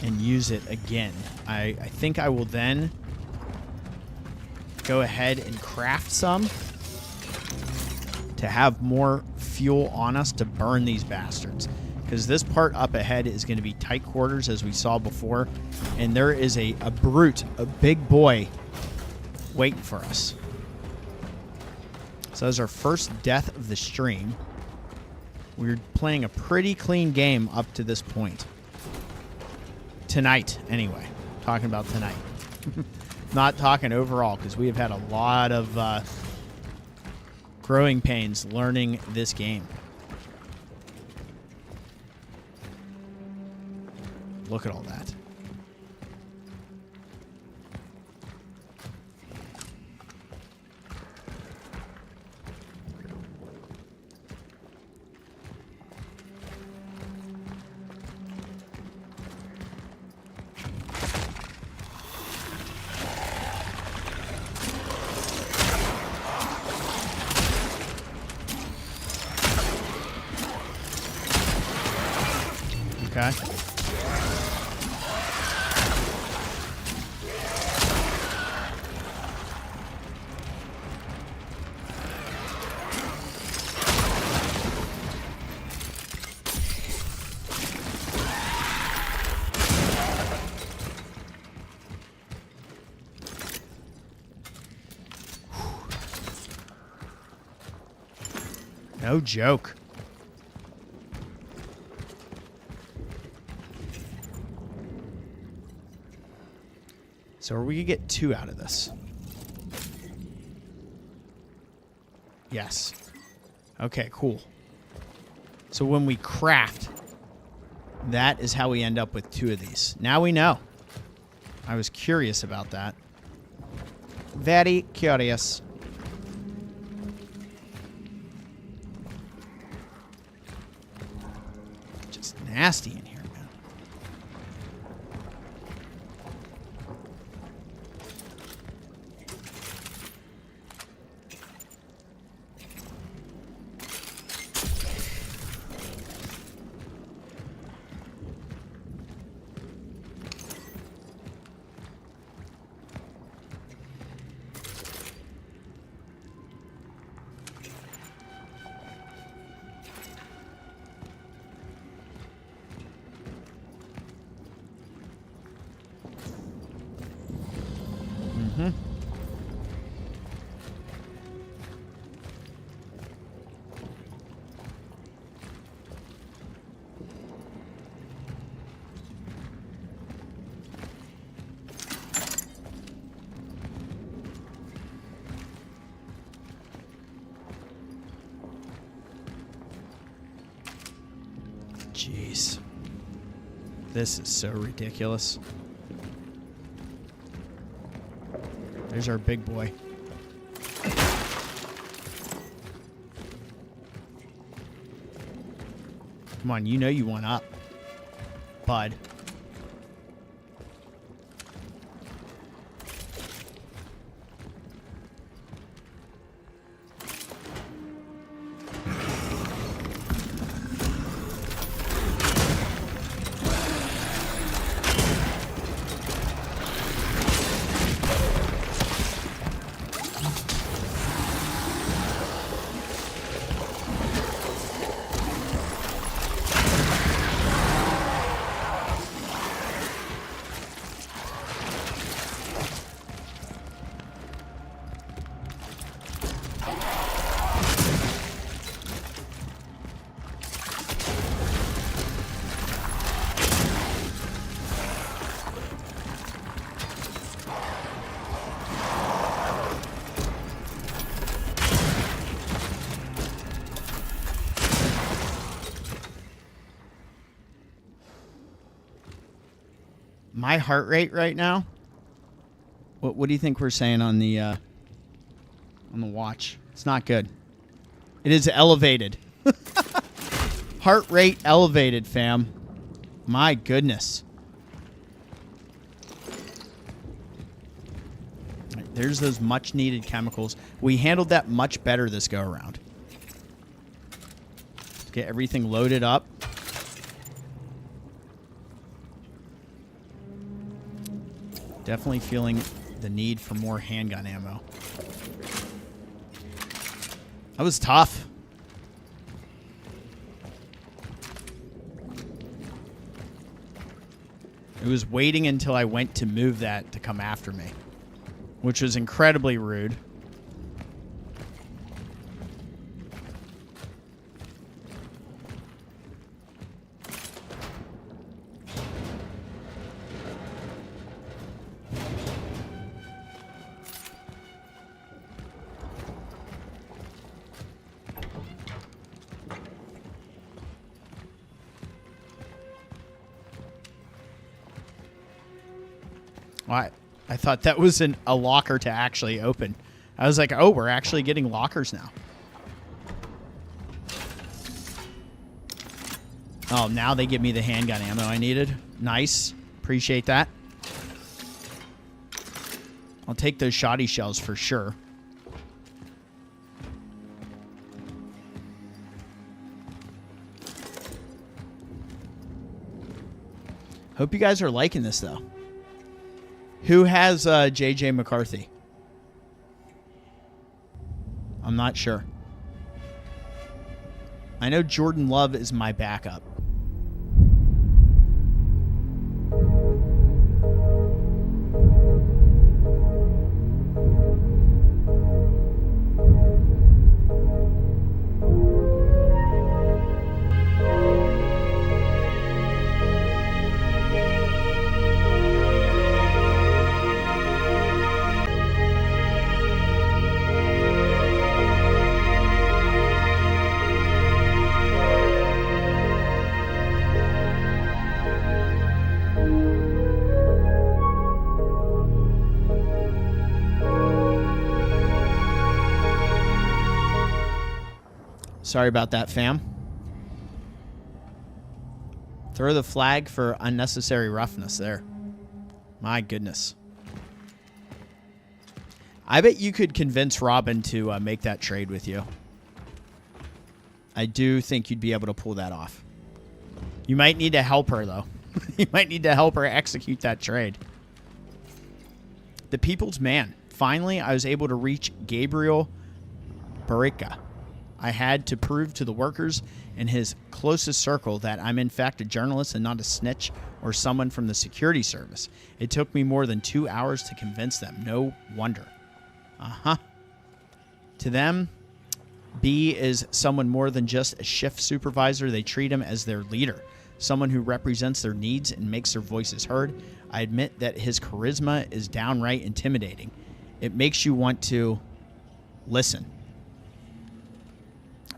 and use it again, I think I will then go ahead and craft some to have more fuel on us to burn these bastards. Because this part up ahead is going to be tight quarters, as we saw before. And there is a brute, a big boy, waiting for us. So that's our first death of the stream. We're playing a pretty clean game up to this point. Tonight, anyway. Talking about tonight. Not talking overall, because we have had a lot of growing pains learning this game. Look at all that. Okay. No joke. So are we gonna get 2 out of this? Yes. Okay, cool. So when we craft, that is how we end up with 2 of these. Now we know. I was curious about that. Very curious. Just nasty in here, man. Jeez. This is so ridiculous. There's our big boy. Come on, you know you want up, bud. My heart rate right now. What do you think we're saying on the watch? It's not good. It is elevated. Heart rate elevated, fam. My goodness. There's those much needed chemicals. We handled that much better this go around. Let's get everything loaded up. Definitely feeling the need for more handgun ammo. That was tough. It was waiting until I went to move that to come after me, which was incredibly rude. I thought that was a locker to actually open. I was like, oh, we're actually getting lockers now. Oh, now they give me the handgun ammo I needed. Nice. Appreciate that. I'll take those shoddy shells for sure. Hope you guys are liking this, though. Who has J.J. McCarthy? I'm not sure. I know Jordan Love is my backup. Sorry about that, fam. Throw the flag for unnecessary roughness there. My goodness. I bet you could convince Robin to make that trade with you. I do think you'd be able to pull that off. You might need to help her, though. You might need to help her execute that trade. The People's Man. Finally, I was able to reach Gabriel Barica. I had to prove to the workers in his closest circle that I'm in fact a journalist and not a snitch or someone from the security service. It took me more than 2 hours to convince them. No wonder. To them, B is someone more than just a shift supervisor. They treat him as their leader, someone who represents their needs and makes their voices heard. I admit that his charisma is downright intimidating. It makes you want to listen.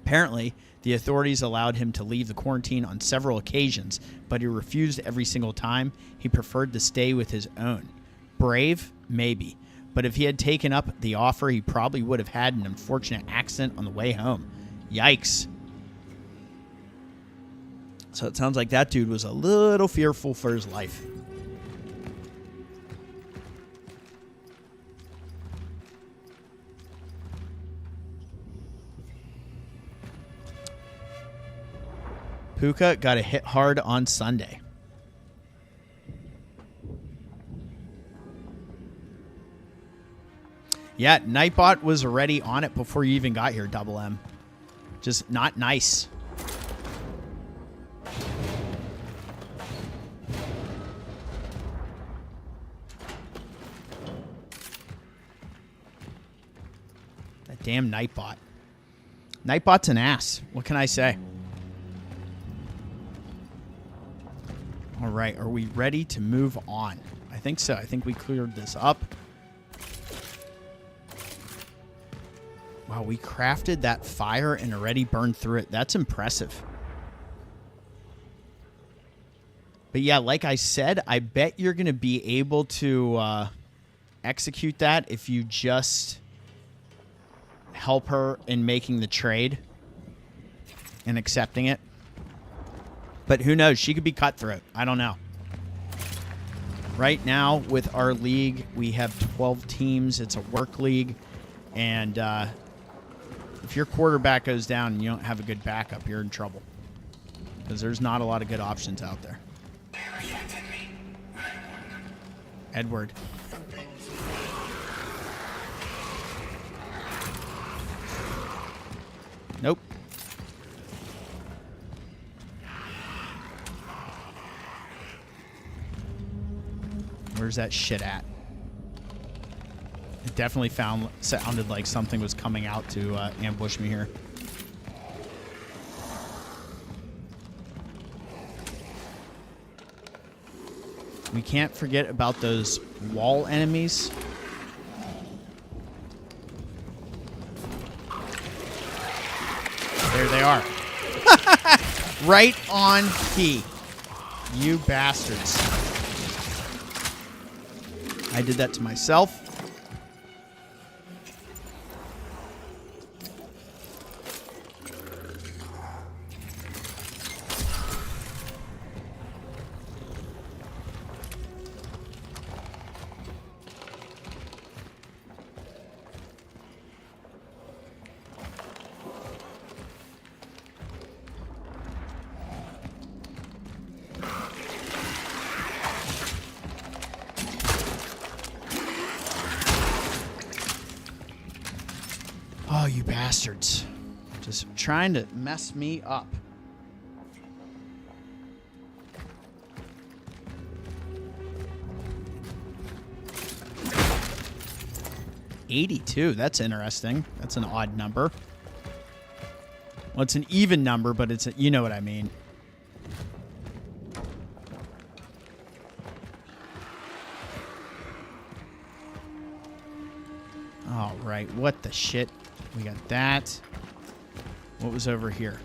Apparently, the authorities allowed him to leave the quarantine on several occasions, but he refused every single time. He preferred to stay with his own. Brave? Maybe. But if he had taken up the offer, he probably would have had an unfortunate accident on the way home. Yikes. So it sounds like that dude was a little fearful for his life. Puka got a hit hard on Sunday. Yeah, Nightbot was already on it before you even got here, Double M. Just not nice. That damn Nightbot. Nightbot's an ass. What can I say? All right, are we ready to move on? I think so. I think we cleared this up. Wow, we crafted that fire and already burned through it. That's impressive. But yeah, like I said, I bet you're going to be able to execute that if you just help her in making the trade and accepting it. But who knows? She could be cutthroat. I don't know. Right now, with our league, we have 12 teams. It's a work league. And if your quarterback goes down and you don't have a good backup, you're in trouble. Because there's not a lot of good options out there. Edward. Nope. Where's that shit at? It definitely sounded like something was coming out to ambush me here. We can't forget about those wall enemies. There they are. Right on key. You bastards. I did that to myself. Oh, you bastards. Just trying to mess me up. $82. That's interesting. That's an odd number. Well, it's an even number, but it's you know what I mean. All right. What the shit? We got that. What was over here?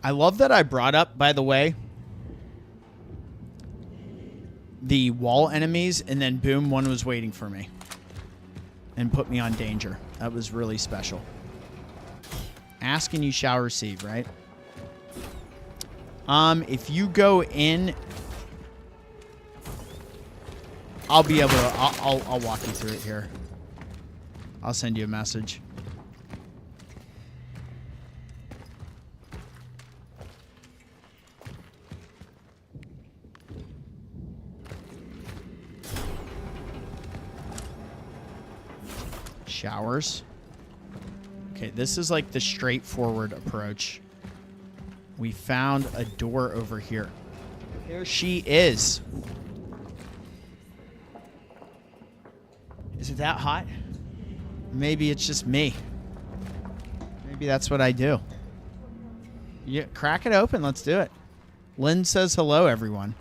I love that I brought up, by the way, the wall enemies, and then boom, one was waiting for me and put me on danger. That was really special. Ask and you shall receive, right? If you go in, I'll be able to, I'll walk you through it here. I'll send you a message. Showers. Okay, this is like the straightforward approach. We found a door over here. There she is. Is it that hot? Maybe it's just me. Maybe that's what I do. Yeah, crack it open. Let's do it. Lynn says hello, everyone.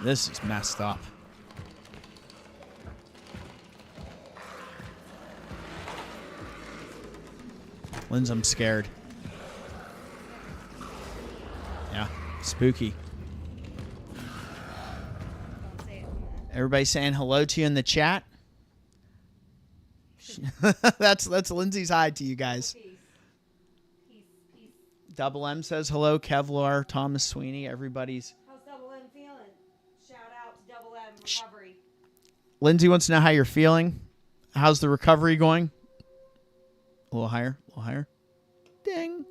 This is messed up. Linz, I'm scared. Yeah, spooky. Everybody saying hello to you in the chat. that's Lindsay's hi to you guys. Peace. Double M says hello. Kevlar, Thomas Sweeney, everybody's. How's Double M feeling? Shout out to Double M recovery. Lindsay wants to know how you're feeling. How's the recovery going? A little higher. A little higher. Ding.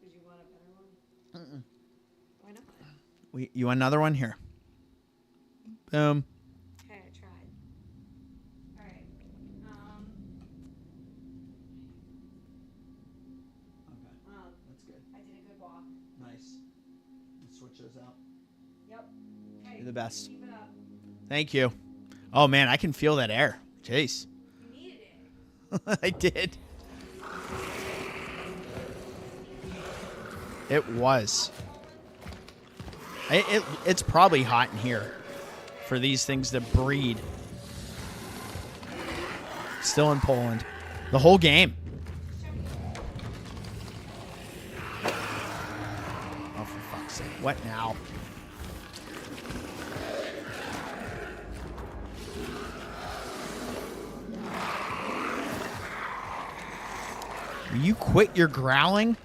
Did you want a better one? Why not? You want another one? Here. Boom. Okay, I tried. All right. Okay. That's good. I did a good walk. Nice. Let's switch those out. Yep. Okay. You're the best. Keep it up. Thank you. Oh, man, I can feel that air. Jeez. You needed it. I did. It was. It's probably hot in here for these things to breed. Still in Poland. The whole game. Oh, for fuck's sake. What now? Will you quit your growling?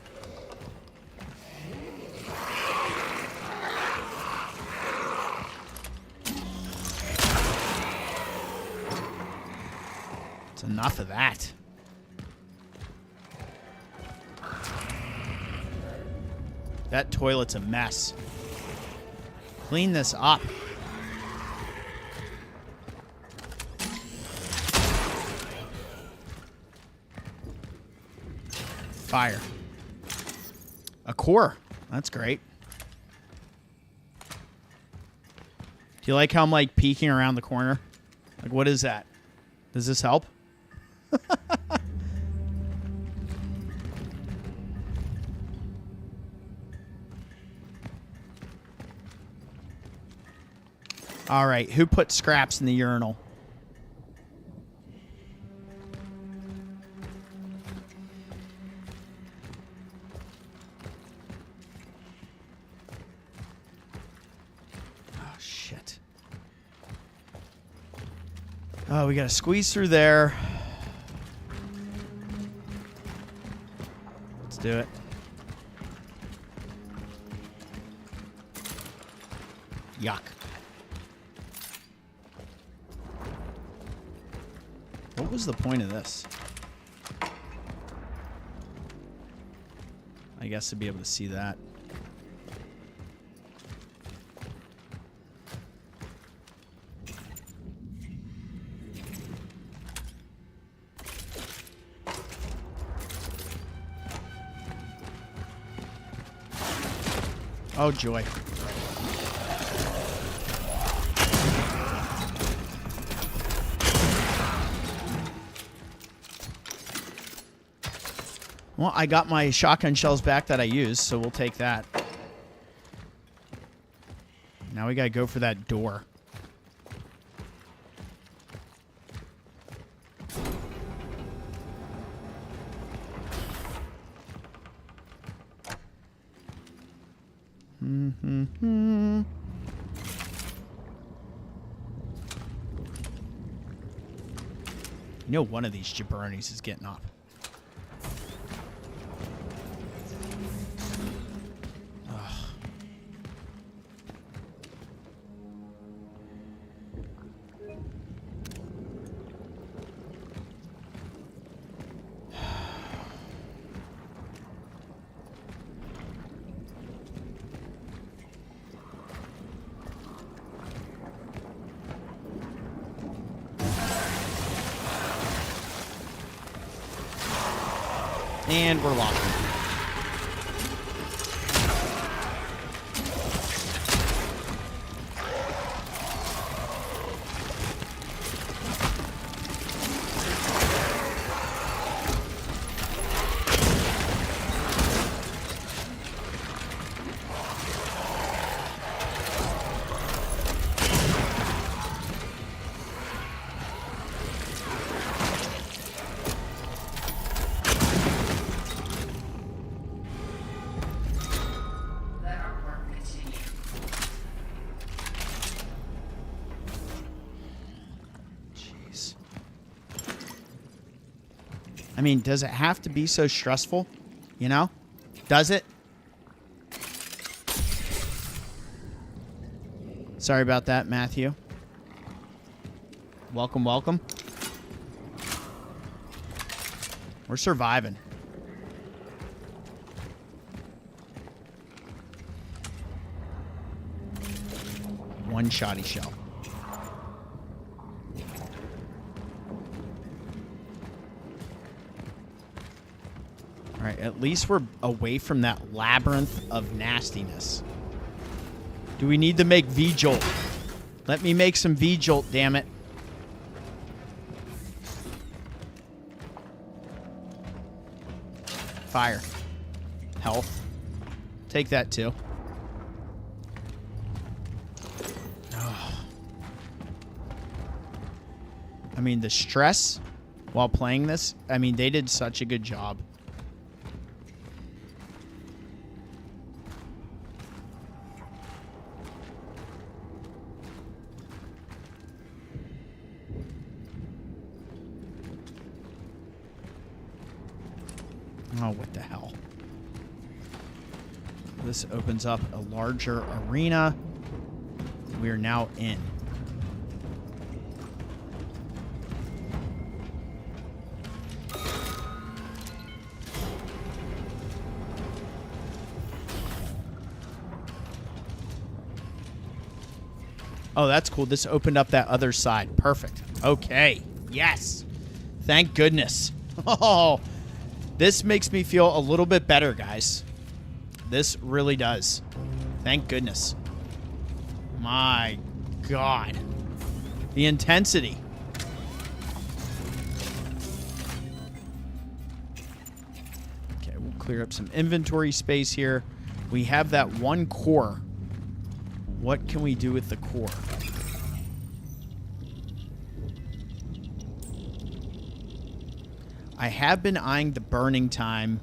It's enough of that. That toilet's a mess. Clean this up. Fire. A core. That's great. Do you like how I'm like peeking around the corner? Like, what is that? Does this help? All right, who put scraps in the urinal? Oh, shit. Oh, we got to squeeze through there. Let's do it. Yuck. What was the point of this? I guess to be able to see that. Oh, joy. Well, I got my shotgun shells back that I used, so we'll take that. Now we gotta go for that door. You know one of these jabronis is getting up. And we're locked. I mean, does it have to be so stressful? You know? Does it? Sorry about that, Matthew. Welcome, welcome. We're surviving. One shoddy shell. All right, at least we're away from that labyrinth of nastiness. Do we need to make V-Jolt? Let me make some V-Jolt, damn it. Fire. Health. Take that too. Oh. I mean, the stress while playing this, I mean, they did such a good job. Oh, what the hell. This opens up a larger arena. We are now in. Oh, that's cool. This opened up that other side. Perfect. Okay. Yes. Thank goodness. Oh, this makes me feel a little bit better, guys. This really does. Thank goodness. My God. The intensity. Okay, we'll clear up some inventory space here. We have that one core. What can we do with the core? I have been eyeing the burning time.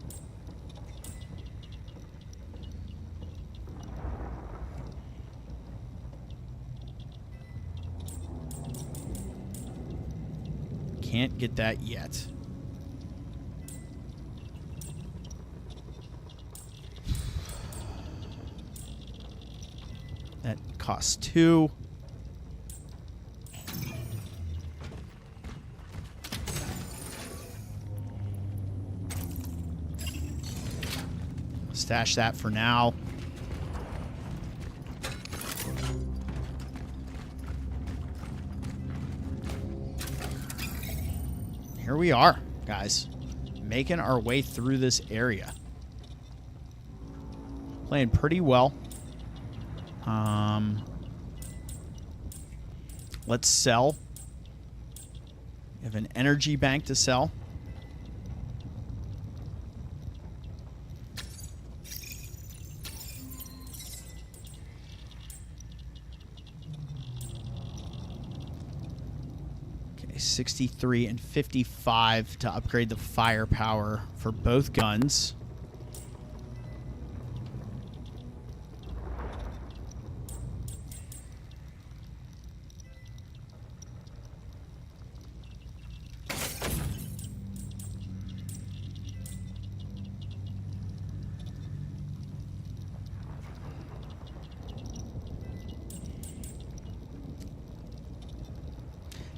Can't get that yet. That costs 2. Stash that for now. Here we are, guys. Making our way through this area. Playing pretty well. Let's sell. We have an energy bank to sell. Okay, 63 and 55 to upgrade the firepower for both guns.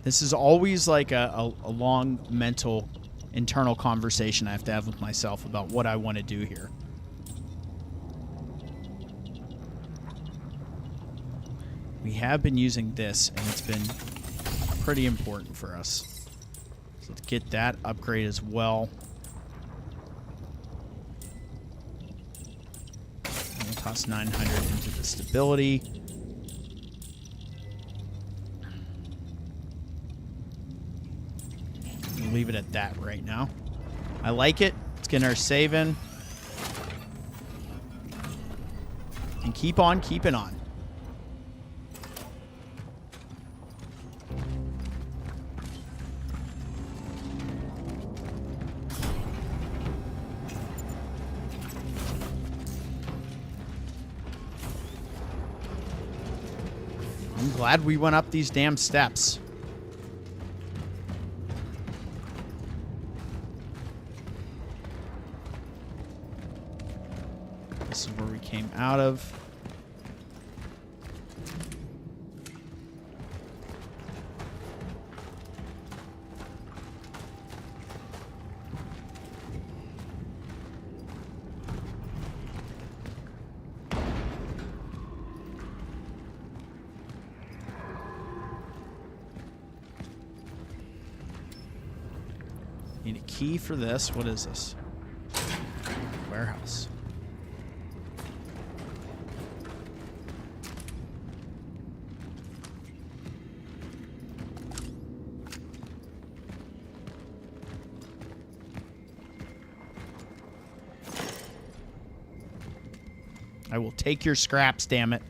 This is always like a long mental, internal conversation I have to have with myself about what I want to do here. We have been using this, and it's been pretty important for us. So to get that upgrade as well. We'll toss 900 into the stability. Leave it at that right now. I like it. Let's get our save in. And keep on keeping on. I'm glad we went up these damn steps. This is where we came out of. Need a key for this. What is this? Warehouse. will take your scraps, damn it.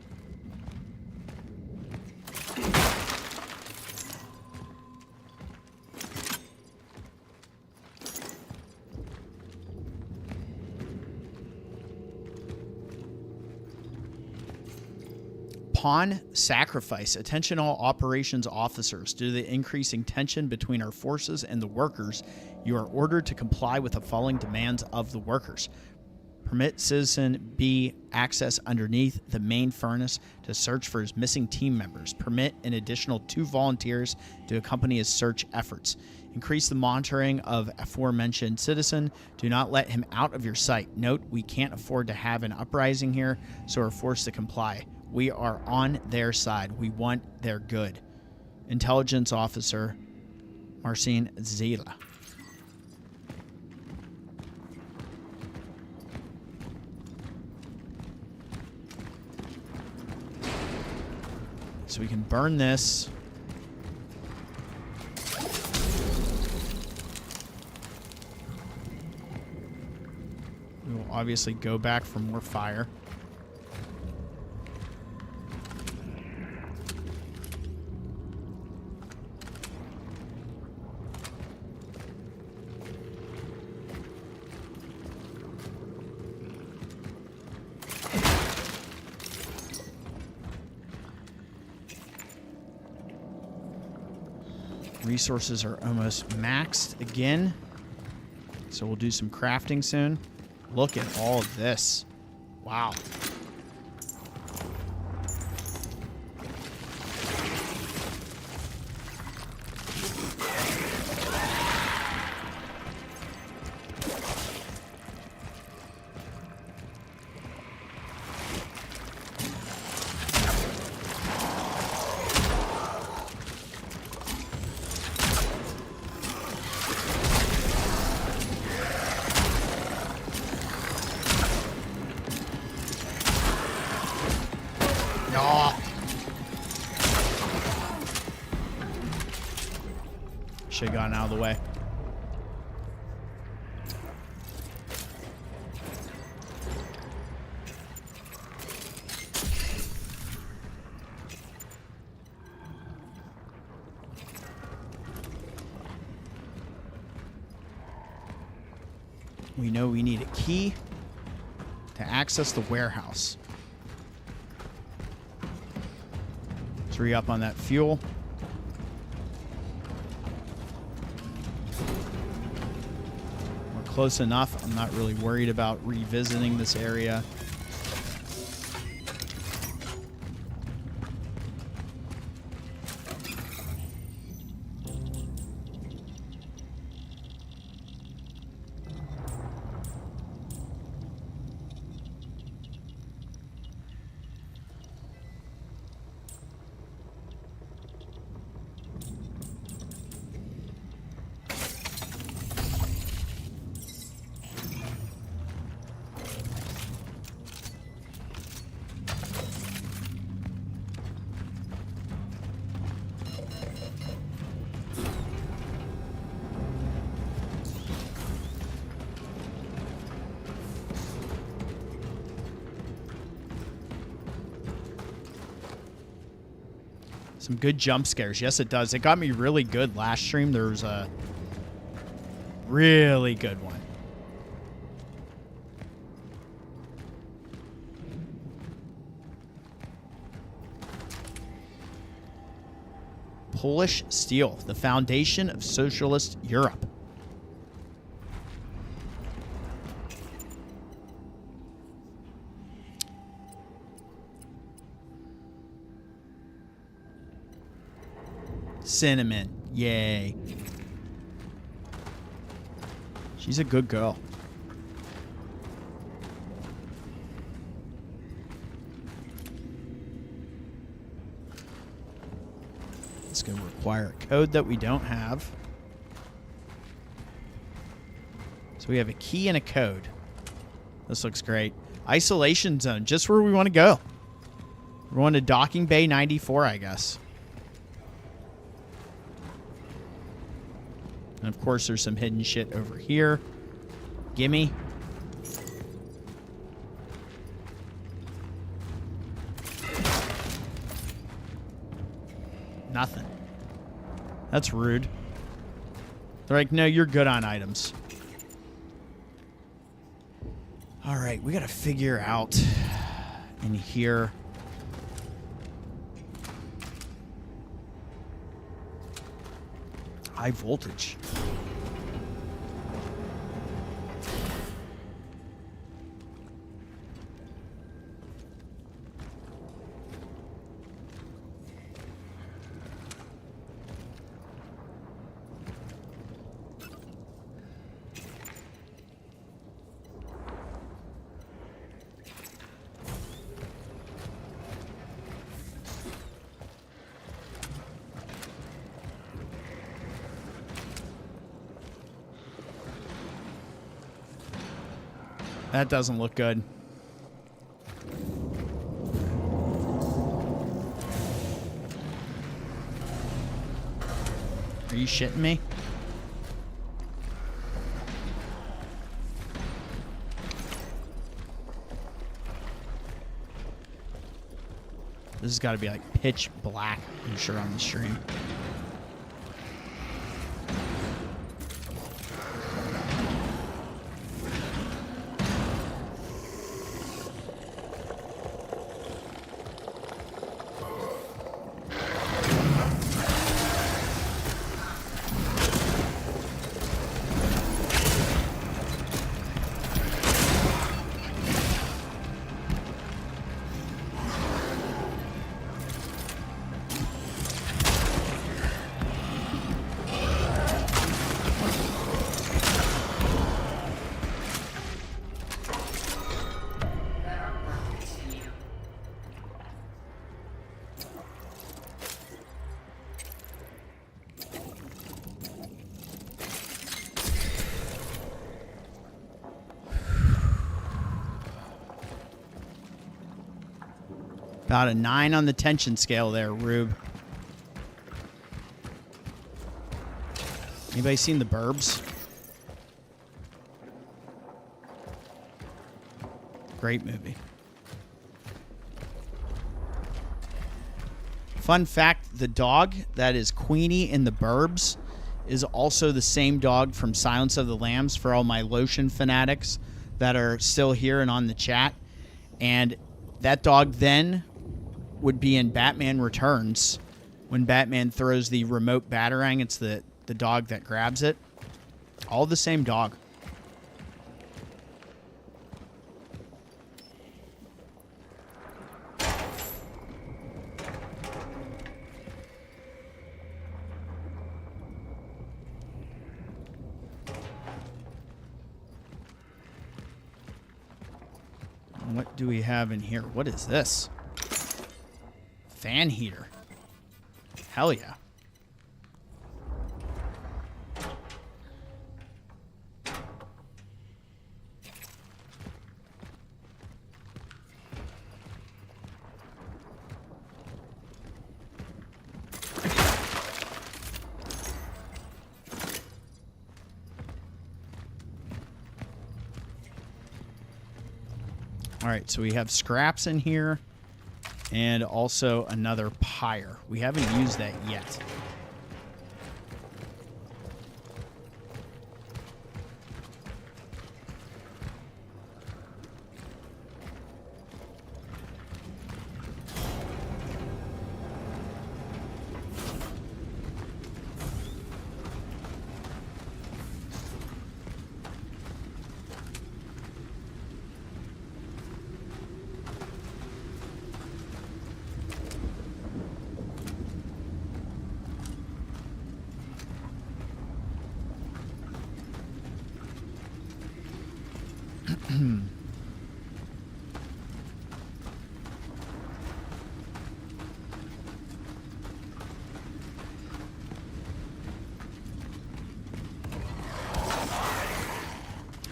Upon sacrifice, attention all operations officers. Due to the increasing tension between our forces and the workers, you are ordered to comply with the following demands of the workers. Permit Citizen B access underneath the main furnace to search for his missing team members. Permit an additional 2 volunteers to accompany his search efforts. Increase the monitoring of aforementioned citizen. Do not let him out of your sight. Note, we can't afford to have an uprising here, so are forced to comply. We are on their side. We want their good. Intelligence Officer Marcin Zila. So we can burn this. We will obviously go back for more fire. Resources are almost maxed again, so we'll do some crafting soon. Look at all of this. Wow. Should have gotten out of the way. We know we need a key to access the warehouse. Let's re-up on that fuel. Close enough. I'm not really worried about revisiting this area. Some good jump scares. Yes, it does. It got me really good last stream. There was a really good one. Polish steel, the foundation of socialist Europe. Cinnamon. Yay. She's a good girl. It's going to require a code that we don't have. So we have a key and a code. This looks great. Isolation zone, just where we want to go. We're going to Docking Bay 94, I guess. And of course, there's some hidden shit over here. Gimme. Nothing. That's rude. They're like, no, you're good on items. All right, we got to figure out in here. High voltage. That doesn't look good. Are you shitting me? This has got to be like pitch black, I'm sure, on the stream. About a 9 on the tension scale there, Rube. Anybody seen The Burbs? Great movie. Fun fact, the dog that is Queenie in The Burbs is also the same dog from Silence of the Lambs, for all my lotion fanatics that are still here and on the chat. And that dog then would be in Batman Returns when Batman throws the remote batarang. It's the dog that grabs it. All the same dog. What do we have in here? What is this? Fan heater. Hell yeah. All right, so we have scraps in here. And also another pyre. We haven't used that yet.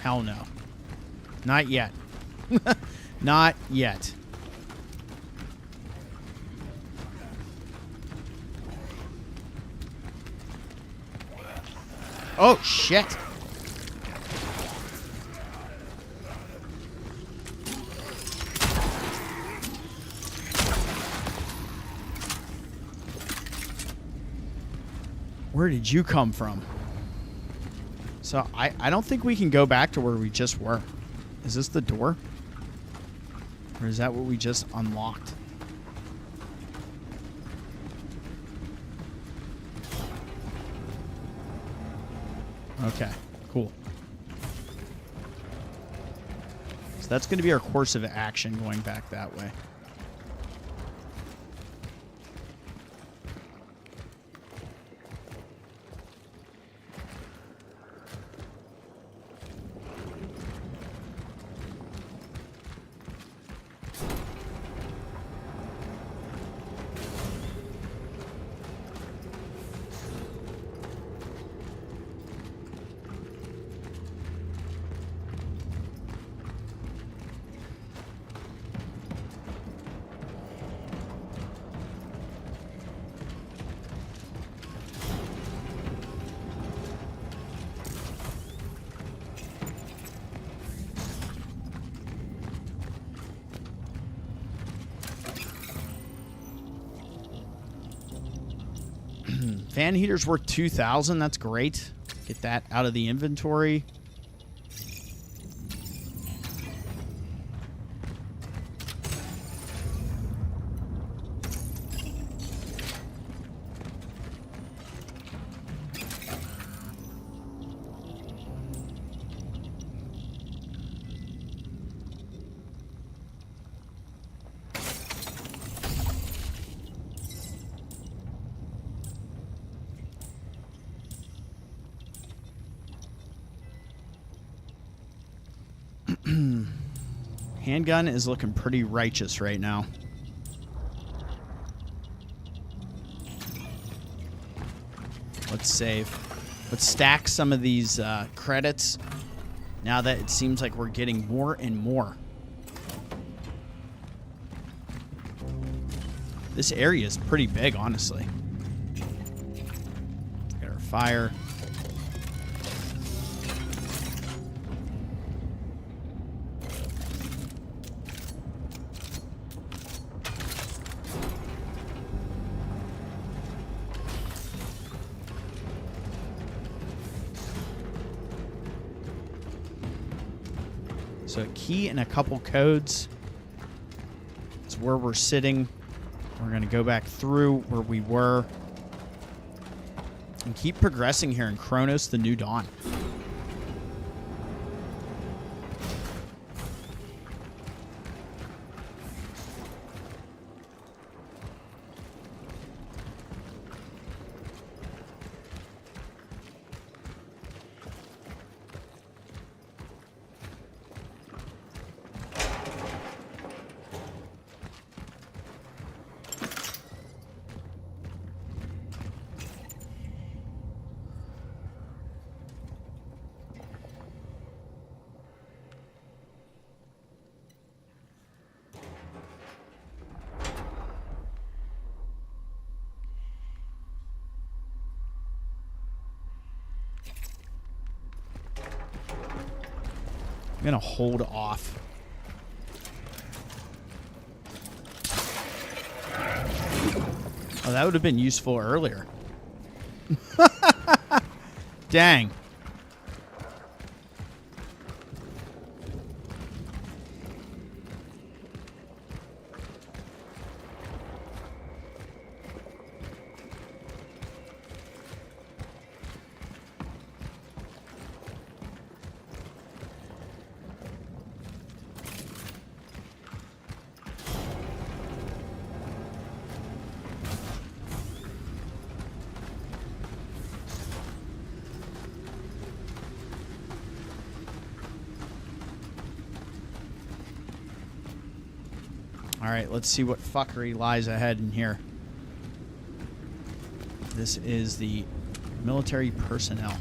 Hell no. Not yet. Not yet. Oh, shit. Where did you come from? So I don't think we can go back to where we just were. Is this the door? Or is that what we just unlocked? Okay, cool. So that's going to be our course of action going back that way. Fan heater's worth 2,000. That's great. Get that out of the inventory. Handgun is looking pretty righteous right now. Let's save. Let's stack some of these credits now that it seems like we're getting more and more. This area is pretty big, honestly. Got our fire. So a key and a couple codes is where we're sitting. We're going to go back through where we were and keep progressing here in Cronos, the New Dawn. I'm going to hold off. Oh, that would have been useful earlier. Dang. All right, let's see what fuckery lies ahead in here. This is the military personnel.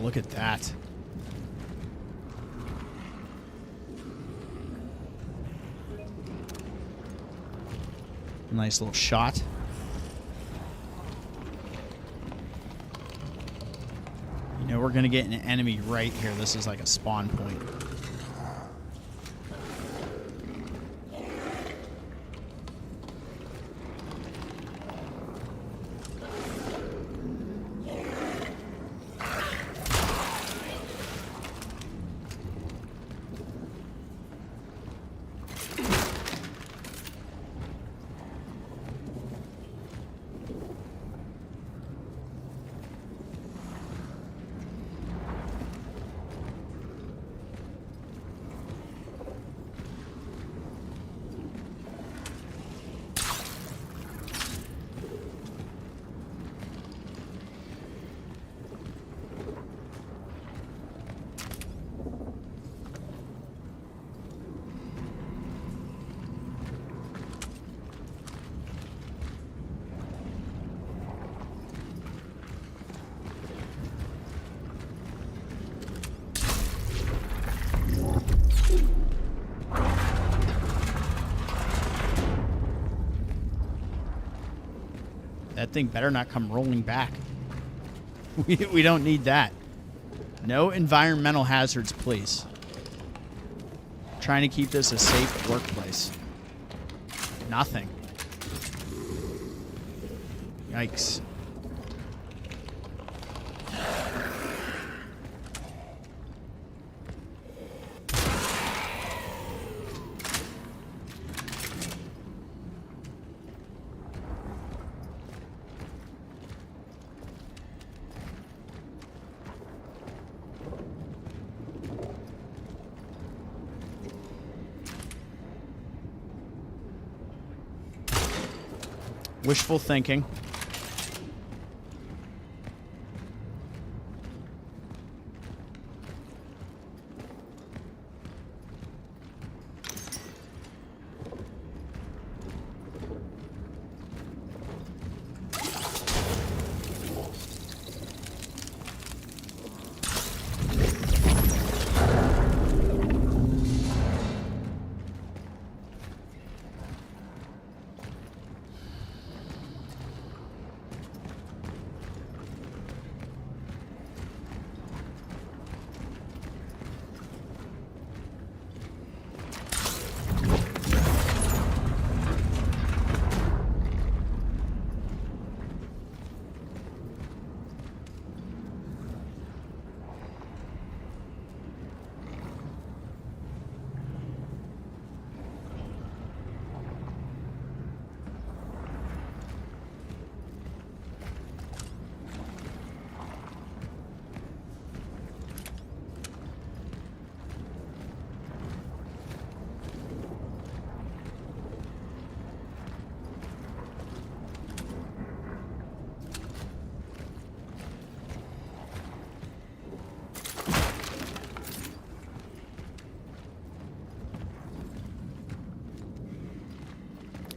look at that. Nice little shot. You know, we're going to get an enemy right here. This is like a spawn point. That thing better not come rolling back. We don't need that. No environmental hazards, please. Trying to keep this a safe workplace. Nothing. Yikes. Wishful thinking.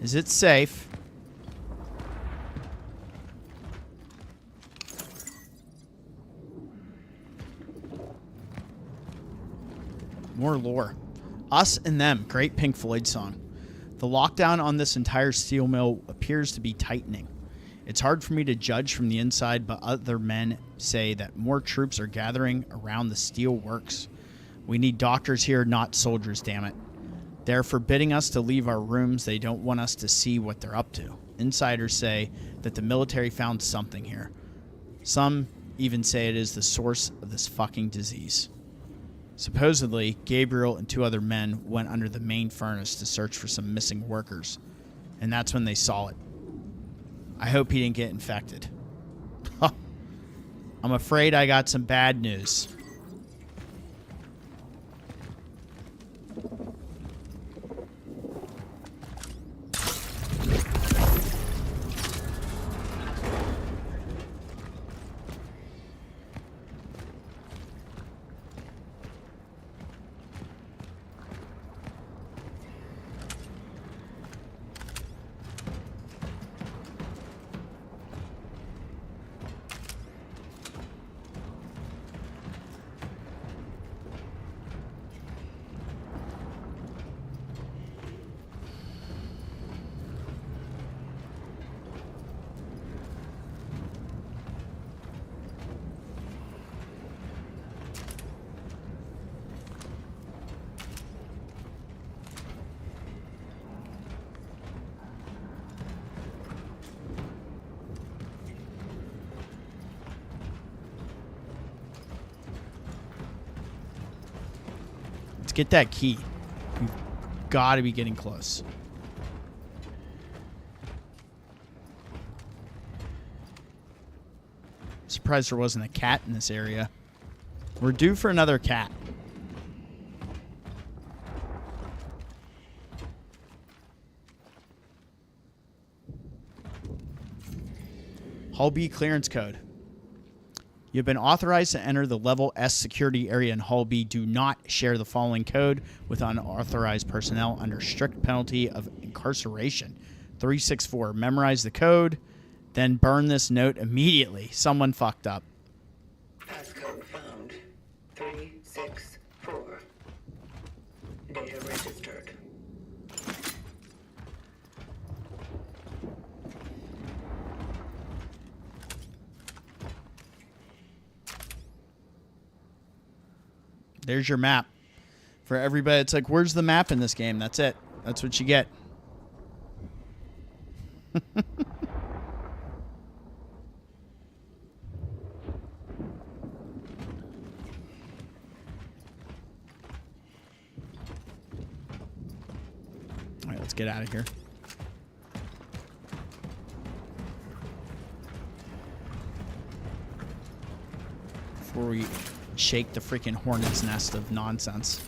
Is it safe? More lore. Us and Them, great Pink Floyd song. The lockdown on this entire steel mill appears to be tightening. It's hard for me to judge from the inside, but other men say that more troops are gathering around the Steelworks. We need doctors here, not soldiers, damn it. They're forbidding us to leave our rooms. They don't want us to see what they're up to. Insiders say that the military found something here. Some even say it is the source of this fucking disease. Supposedly, Gabriel and 2 other men went under the main furnace to search for some missing workers, and that's when they saw it. I hope he didn't get infected. I'm afraid I got some bad news. get that key. We've got to be getting close. Surprised there wasn't a cat in this area. We're due for another cat. Hull B clearance code. You've been authorized to enter the Level S security area in Hull B. Do not share the following code with unauthorized personnel under strict penalty of incarceration. 364. Memorize the code, then burn this note immediately. Someone fucked up. Passcode found. 364. Data registered. There's your map. For everybody, it's like, where's the map in this game? That's it. That's what you get. All right, let's get out of here. Before we shake the freaking hornet's nest of nonsense.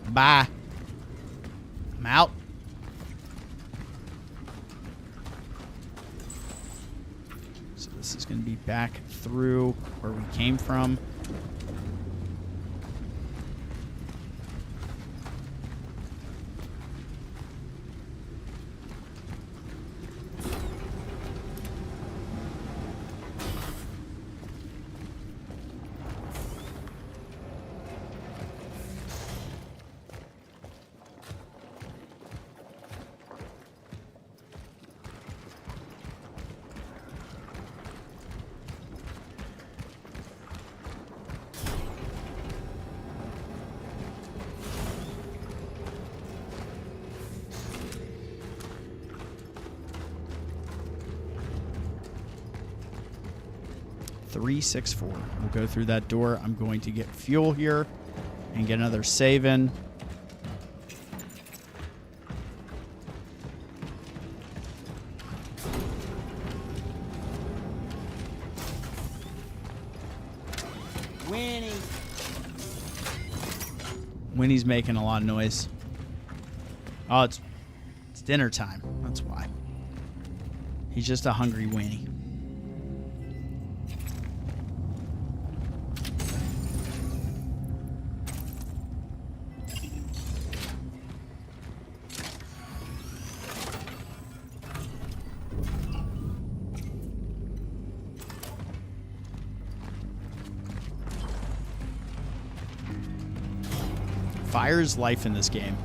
Bye. I'm out. So this is going to be back through where we came from. .364. We'll go through that door. I'm going to get fuel here and get another save in. Winnie. Winnie's making a lot of noise. Oh, it's dinner time. That's why. He's just a hungry Winnie. Fire's life in this game.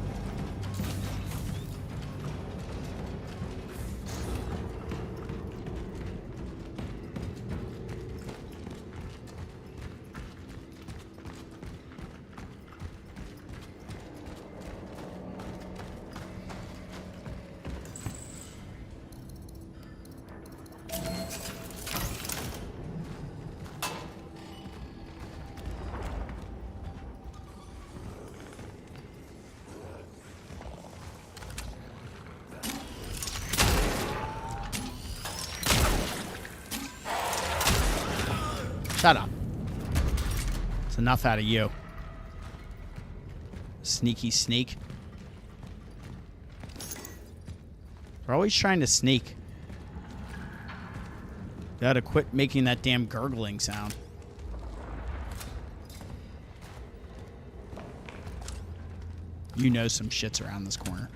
Shut up. It's enough out of you. Sneaky sneak. We're always trying to sneak. Gotta quit making that damn gurgling sound. You know some shit's around this corner.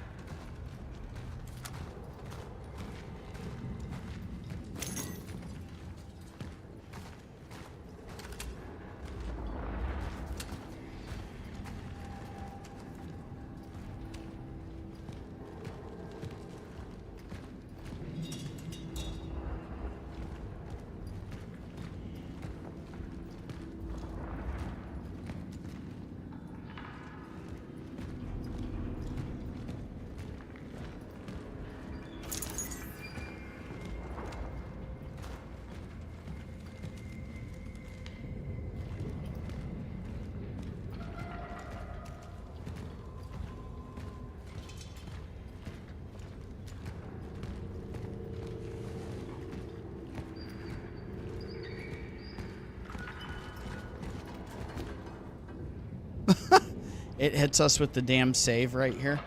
It hits us with the damn save right here.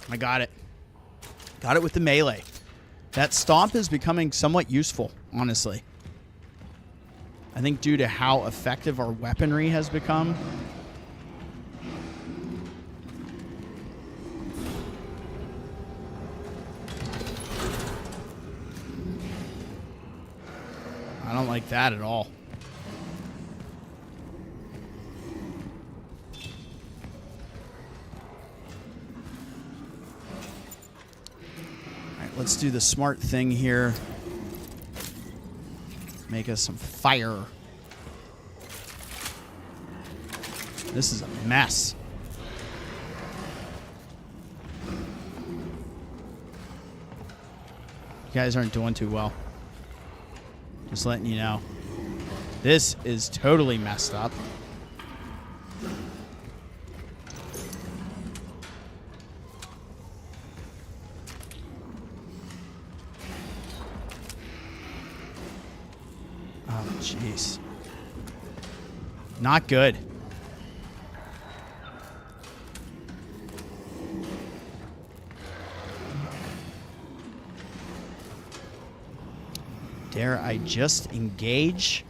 I got it. Got it with the melee. That stomp is becoming somewhat useful, honestly. I think due to how effective our weaponry has become. I don't like that at all. Let's do the smart thing here. Make us some fire. This is a mess. You guys aren't doing too well. Just letting you know. This is totally messed up. Jeez. Not good. Dare I just engage?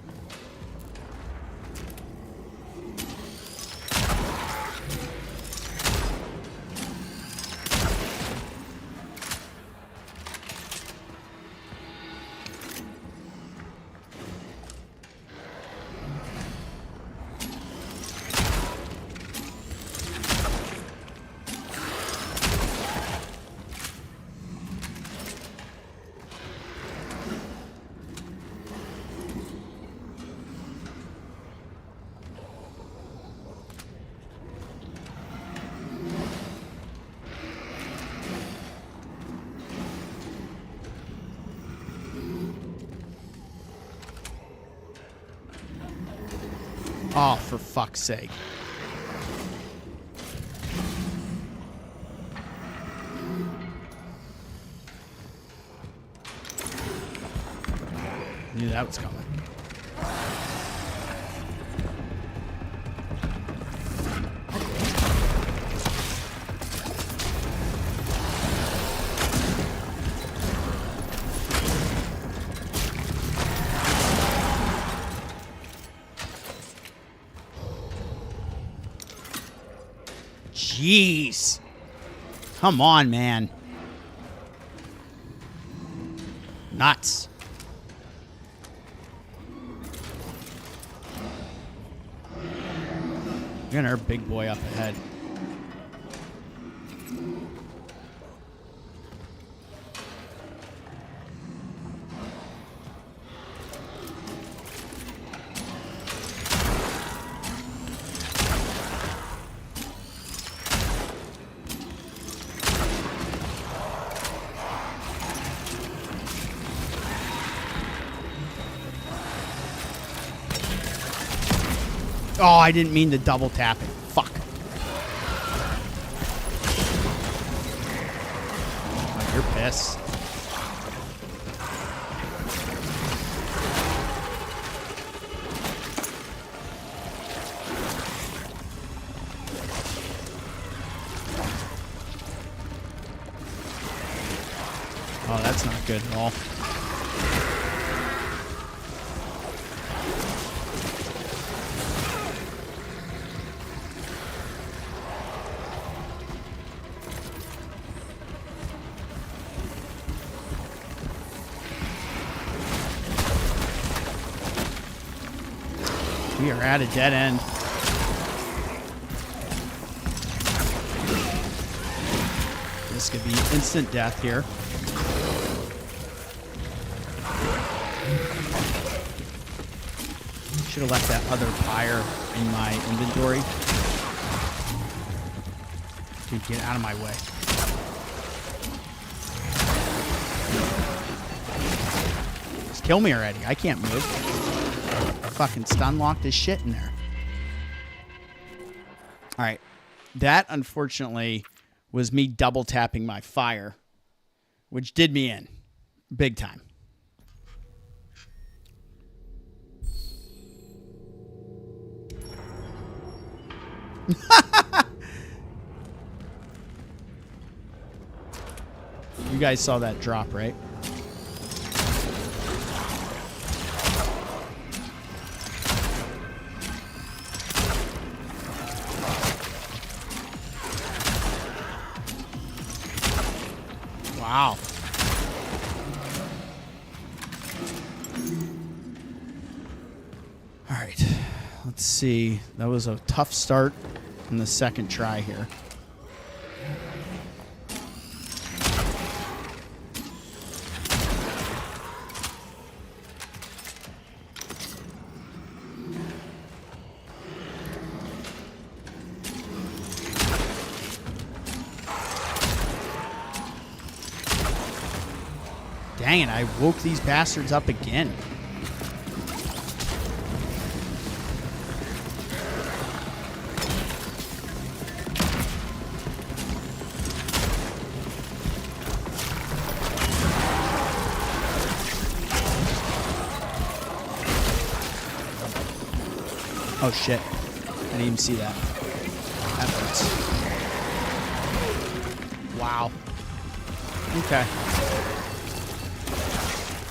Oh, for fuck's sake. Knew that was coming. Jeez. Come on, man. Nuts. We're gonna our big boy up ahead. Oh, I didn't mean to double tap it. Fuck. Oh, you're pissed. Oh, that's not good at all. We are at a dead end. This could be instant death here. Should have left that other Pyre in my inventory. Dude, get out of my way. kill me already. I can't move. Fucking stun locked his shit in there. All right. That, unfortunately, was me double tapping my fire, which did me in. Big time. You guys saw that drop, right? Wow. All right. Let's see. That was a tough start in the second try here. Dang it, I woke these bastards up again. Oh shit. I didn't even see that. That hurts. Wow. Okay.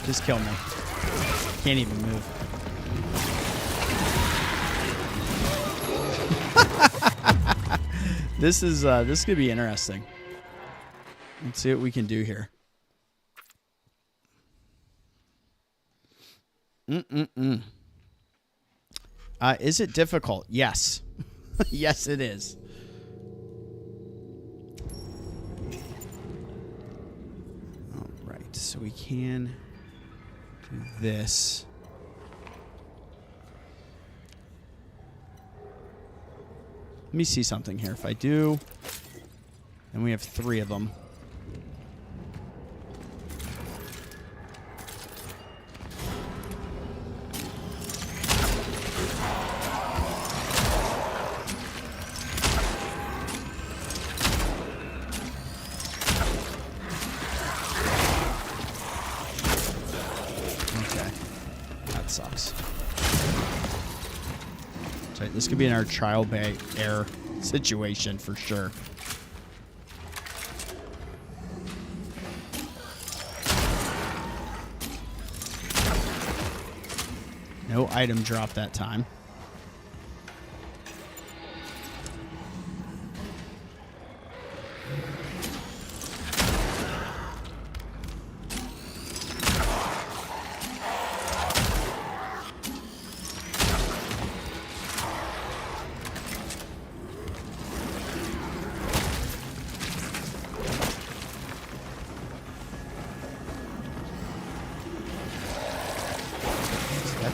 Just kill me. Can't even move. This could be interesting. Let's see what we can do here. Is it difficult? Yes. Yes, it is. All right, so we can do this. Let me see something here. If I do, then we have 3 of them. Sucks. So this could be in our trial by error situation for sure. No item drop that time.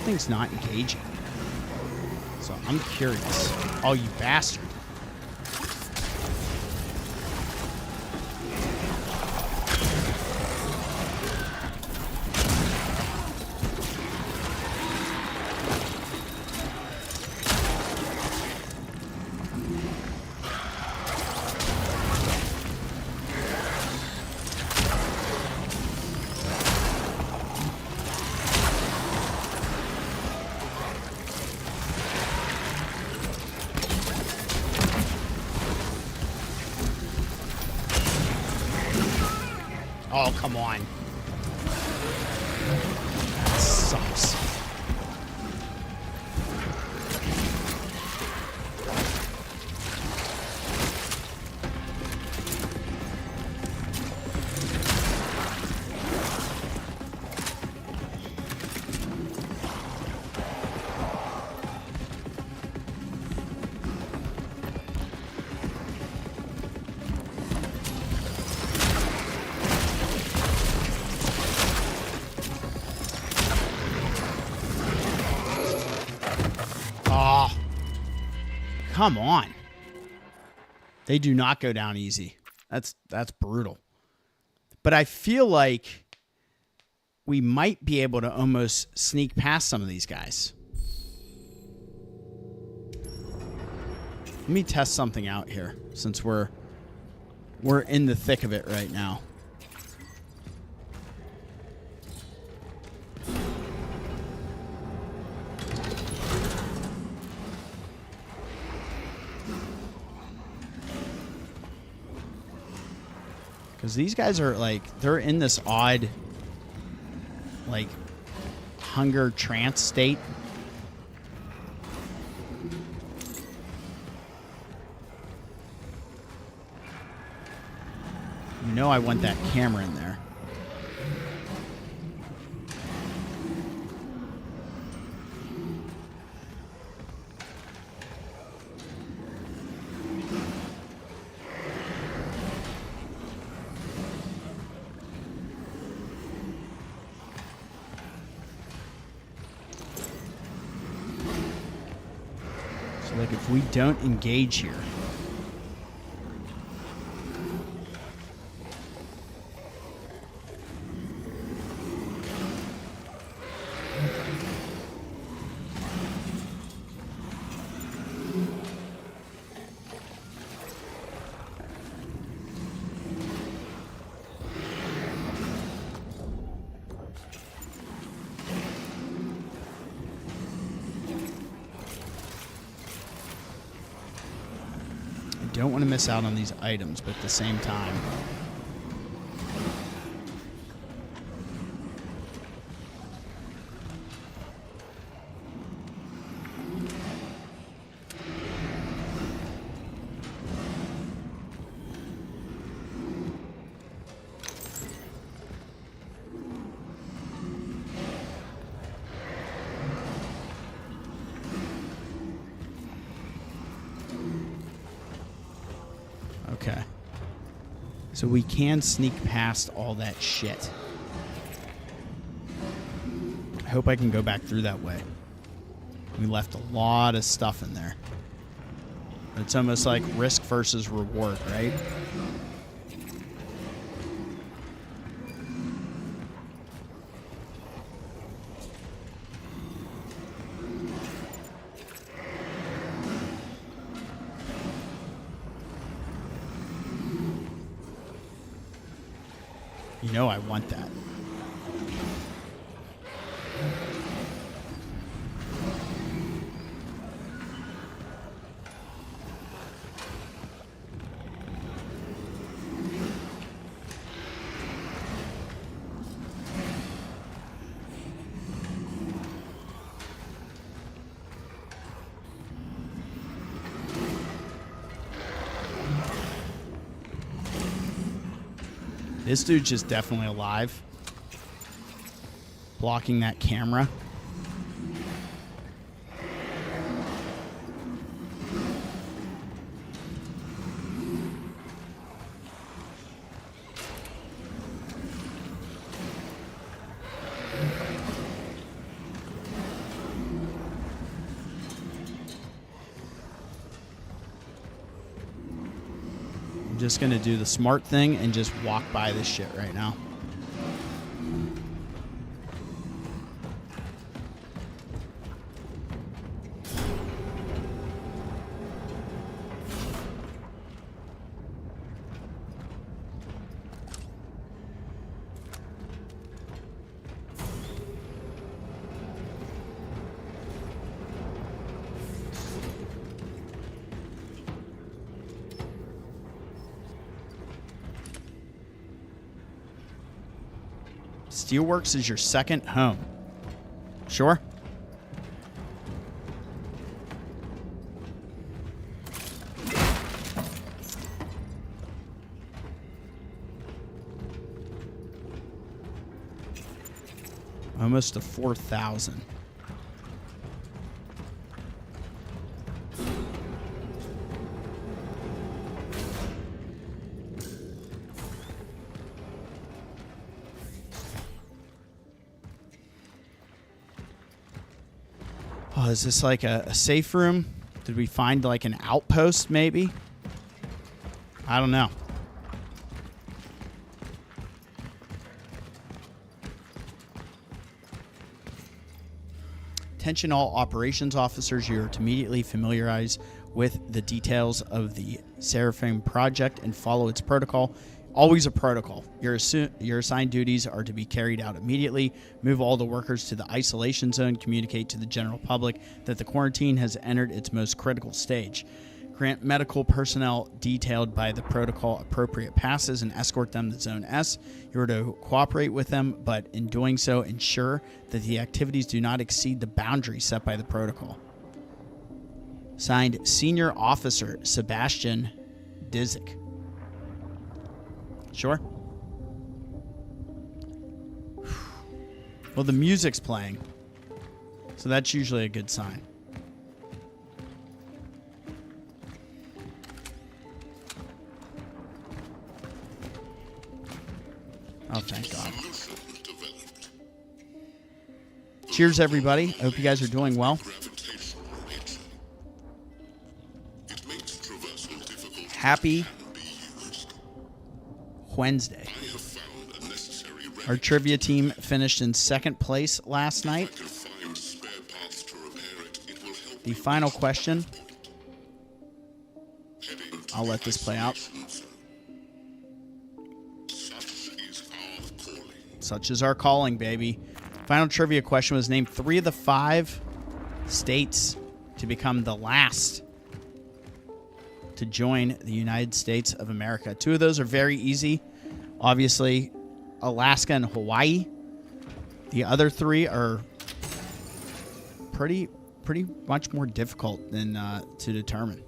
Thing's not engaging. So I'm curious. Oh, you bastard. Oh, come on. That sucks. Come on. They do not go down easy. That's brutal. But I feel like we might be able to almost sneak past some of these guys. Let me test something out here since we're in the thick of it right now. Because these guys are like, they're in this odd, like, hunger trance state. You know I want that camera in there. So, like, if we don't engage here, don't want to miss out on these items, but at the same time, okay. So we can sneak past all that shit. I hope I can go back through that way. We left a lot of stuff in there. It's almost like risk versus reward, right? You know I want that. This dude's just definitely alive. Blocking that camera. Just gonna do the smart thing and just walk by this shit right now. Steelworks is your second home. Sure? Almost to 4,000. Oh, is this like a safe room? Did we find like an outpost maybe? I don't know. Attention all operations officers, you are to immediately familiarize with the details of the Seraphim project and follow its protocol. Always a protocol. Your assigned duties are to be carried out immediately. Move all the workers to the isolation zone. Communicate to the general public that the quarantine has entered its most critical stage. Grant medical personnel detailed by the protocol appropriate passes and escort them to Zone S. You are to cooperate with them, but in doing so, ensure that the activities do not exceed the boundaries set by the protocol. Signed, Senior Officer Sebastian Dzik. Sure. Well, the music's playing, so that's usually a good sign. Oh, thank God. Cheers, everybody. I hope you guys are doing well. Happy Wednesday. Our trivia team finished in second place last night. The final question. I'll let this play out. Such is our calling, baby. Final trivia question was: name 3 of the 5 states to become the last to join the United States of America. 2 of those are very easy. Obviously, Alaska and Hawaii. The other 3 are pretty much more difficult than to determine.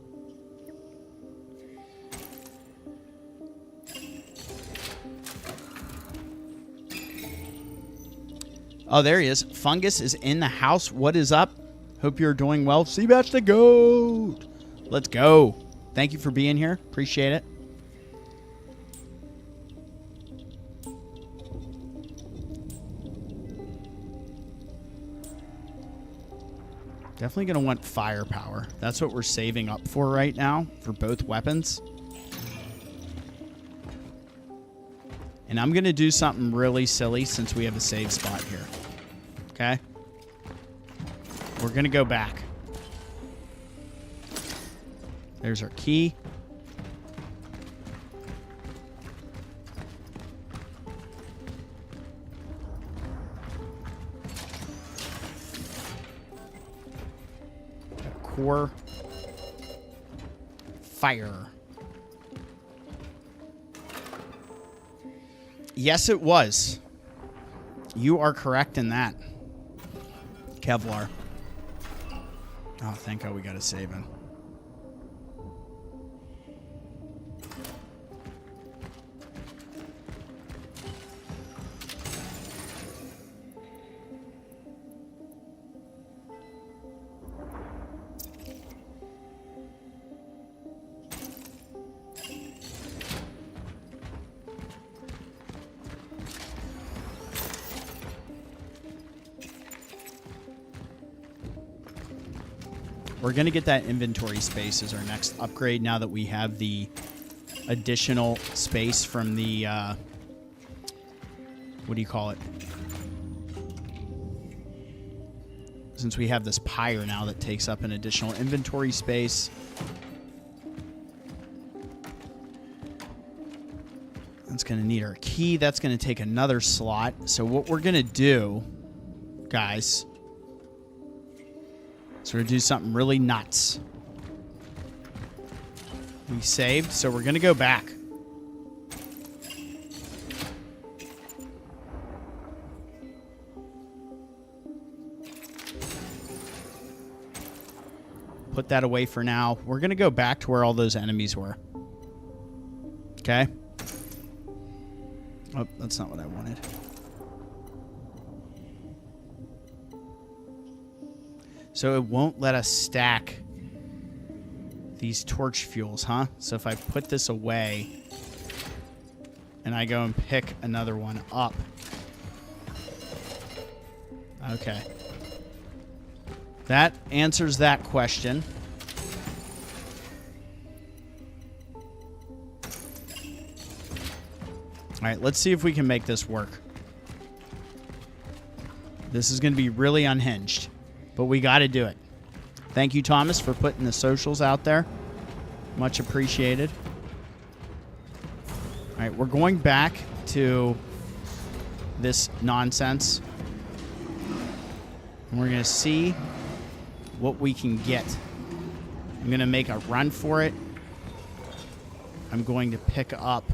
Oh, there he is. Fungus is in the house. What is up? Hope you're doing well. Seabatch the GOAT. Let's go. Thank you for being here. Appreciate it. Definitely going to want firepower. That's what we're saving up for right now for both weapons. And I'm going to do something really silly since we have a save spot here. Okay? We're going to go back. There's our key. Core. Fire. Yes, it was. You are correct in that. Kevlar. Oh, thank God we got a save in. We're going to get that inventory space as our next upgrade now that we have the additional space from the, what do you call it? Since we have this Pyre now that takes up an additional inventory space. That's going to need our key. That's going to take another slot. So what we're going to do, guys... So we're going to do something really nuts. We saved, so we're going to go back. Put that away for now. We're going to go back to where all those enemies were. Okay? Oh, that's not what I wanted. So it won't let us stack these torch fuels, huh? So if I put this away and I go and pick another one up. Okay. That answers that question. All right, let's see if we can make this work. This is going to be really unhinged. But we got to do it. Thank you, Thomas, for putting the socials out there. Much appreciated. All right, we're going back to this nonsense. And we're going to see what we can get. I'm going to make a run for it. I'm going to pick up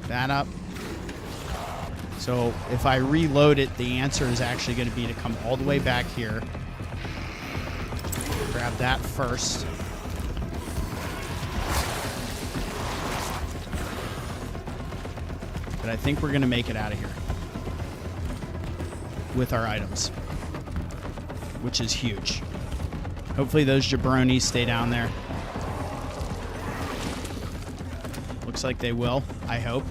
that up. So if I reload it, the answer is actually going to be to come all the way back here. Grab that first. But I think we're going to make it out of here with our items, which is huge. Hopefully those jabronis stay down there. Looks like they will, I hope.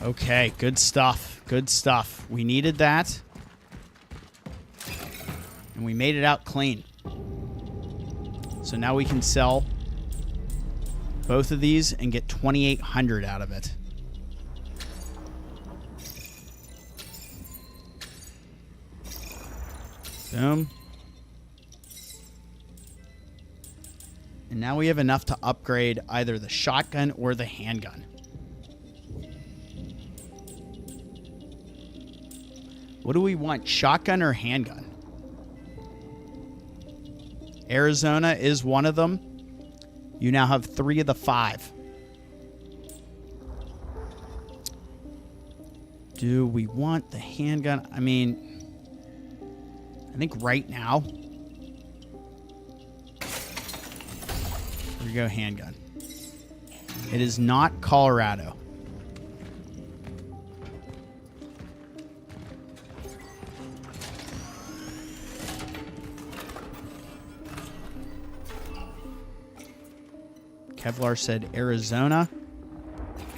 Okay, good stuff. Good stuff. We needed that. And we made it out clean. So now we can sell both of these and get 2,800 out of it. Boom. And now we have enough to upgrade either the shotgun or the handgun. What do we want? Shotgun or handgun? Arizona is one of them. You now have 3 of the 5. Do we want the handgun? I mean, I think right now, here we go, handgun. It is not Colorado. Kevlar said Arizona.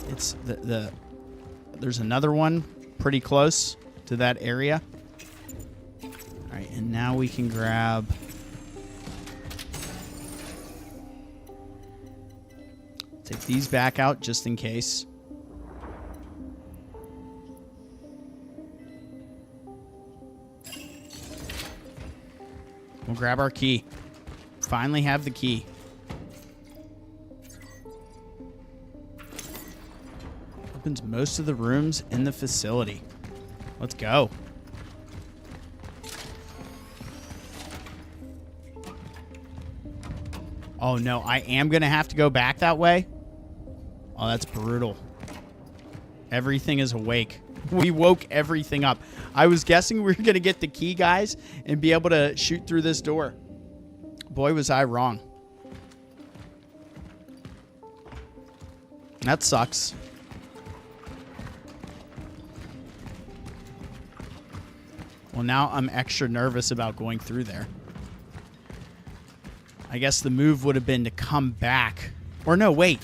It's there's another one pretty close to that area. All right, and now we can grab take these back out just in case. We'll grab our key. Finally have the key. Opens most of the rooms in the facility. Let's go. Oh no, I am gonna have to go back that way. Oh, that's brutal. Everything is awake. We woke everything up. I was guessing we were gonna get the key, guys, and be able to shoot through this door. Boy, was I wrong. That sucks. Well, now I'm extra nervous about going through there. I guess the move would have been to come back. Or no, wait.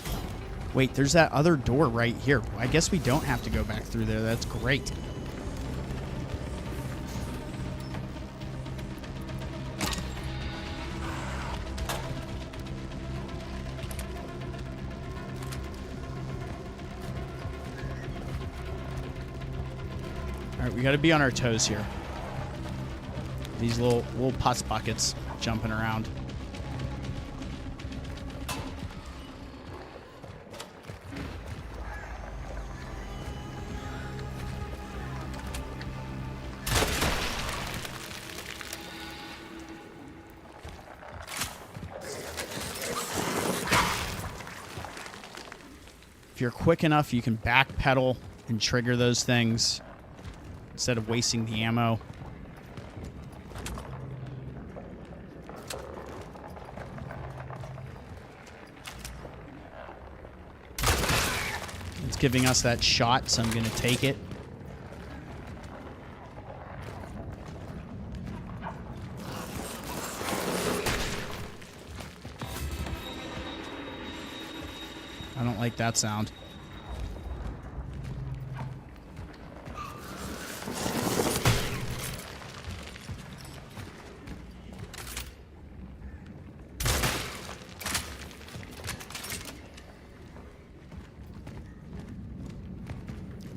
Wait, there's that other door right here. I guess we don't have to go back through there. That's great. All right, we got to be on our toes here. These little putz buckets jumping around. If you're quick enough, you can backpedal and trigger those things instead of wasting the ammo. It's giving us that shot, so I'm going to take it. I don't like that sound.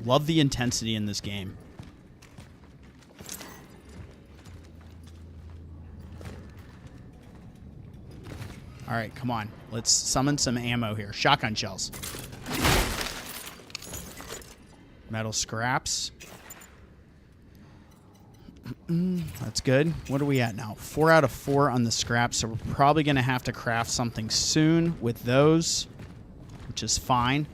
Love the intensity in this game. All right, come on. Let's summon some ammo here. Shotgun shells. Metal scraps. That's good. What are we at now? 4 out of 4 on the scraps, so we're probably going to have to craft something soon with those, which is fine.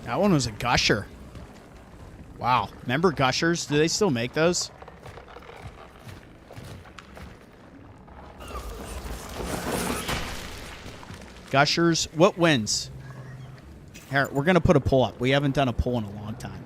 That one was a gusher. Wow. Remember gushers? Do they still make those? Gushers. What wins? Here, we're going to put a pull up. We haven't done a pull in a long time.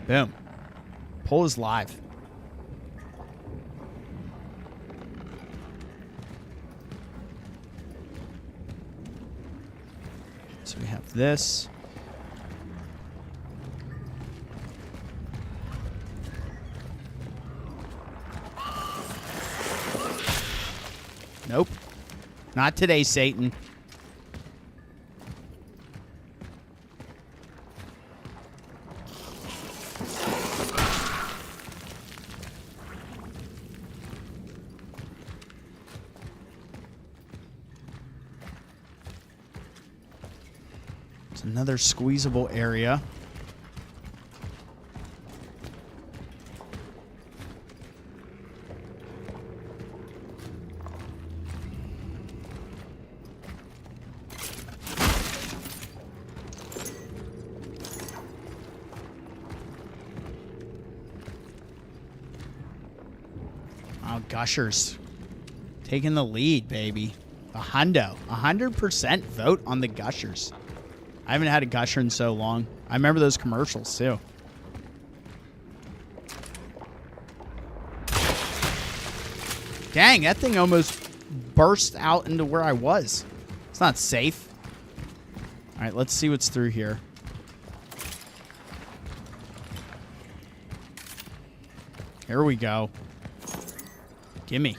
Boom. Pull is live. So we have this. Nope. Not today, Satan. Another squeezable area. Wow, Gushers taking the lead, baby. A hundo. 100% vote on the Gushers. I haven't had a gusher in so long. I remember those commercials, too. Dang, that thing almost burst out into where I was. It's not safe. All right, let's see what's through here. Here we go. Gimme.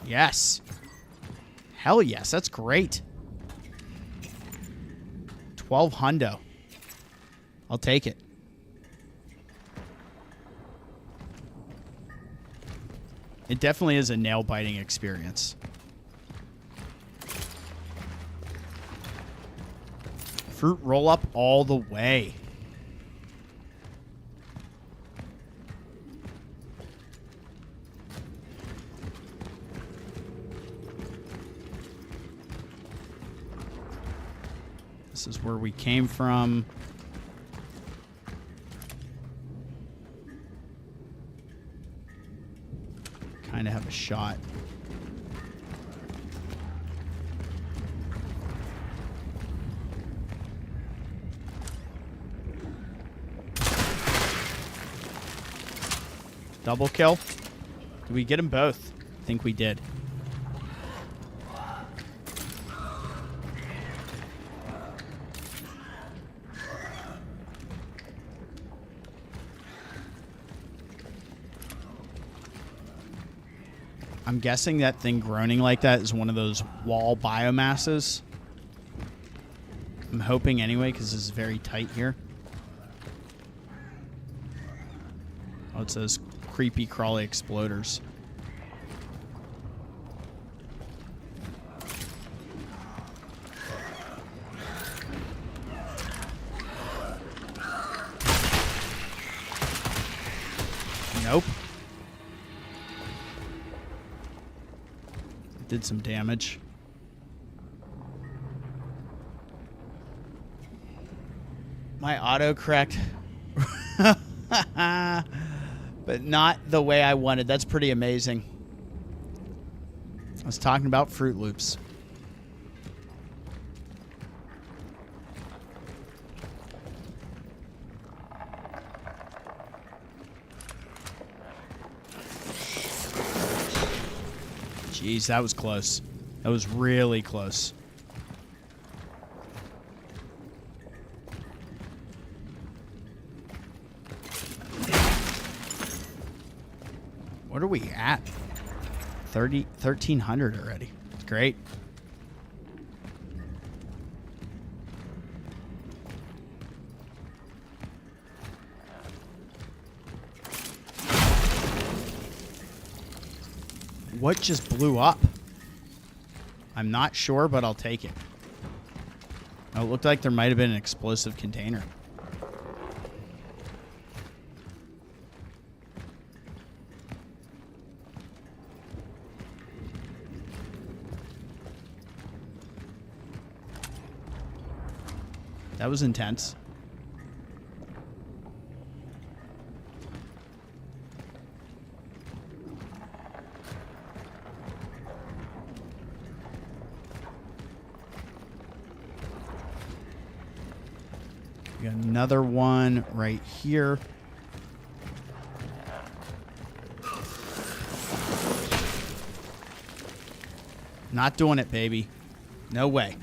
Yes. Hell yes, that's great. 12 hundo. I'll take it. It definitely is a nail-biting experience. Fruit roll-up all the way. This is where we came from. Kind of have a shot. Double kill. Did we get them both? I think we did. I'm guessing that thing groaning like that is one of those wall biomasses. I'm hoping anyway, because this is very tight here. Oh, it's those creepy, crawly exploders. Nope. Did some damage. My autocorrect. But not the way I wanted. That's pretty amazing. I was talking about Fruit Loops. Jeez, that was close. That was really close. What are we at? 1,300 already. It's great. What just blew up? I'm not sure, but I'll take it. Oh, it looked like there might have been an explosive container. That was intense. We got another one right here. Not doing it, baby. No way.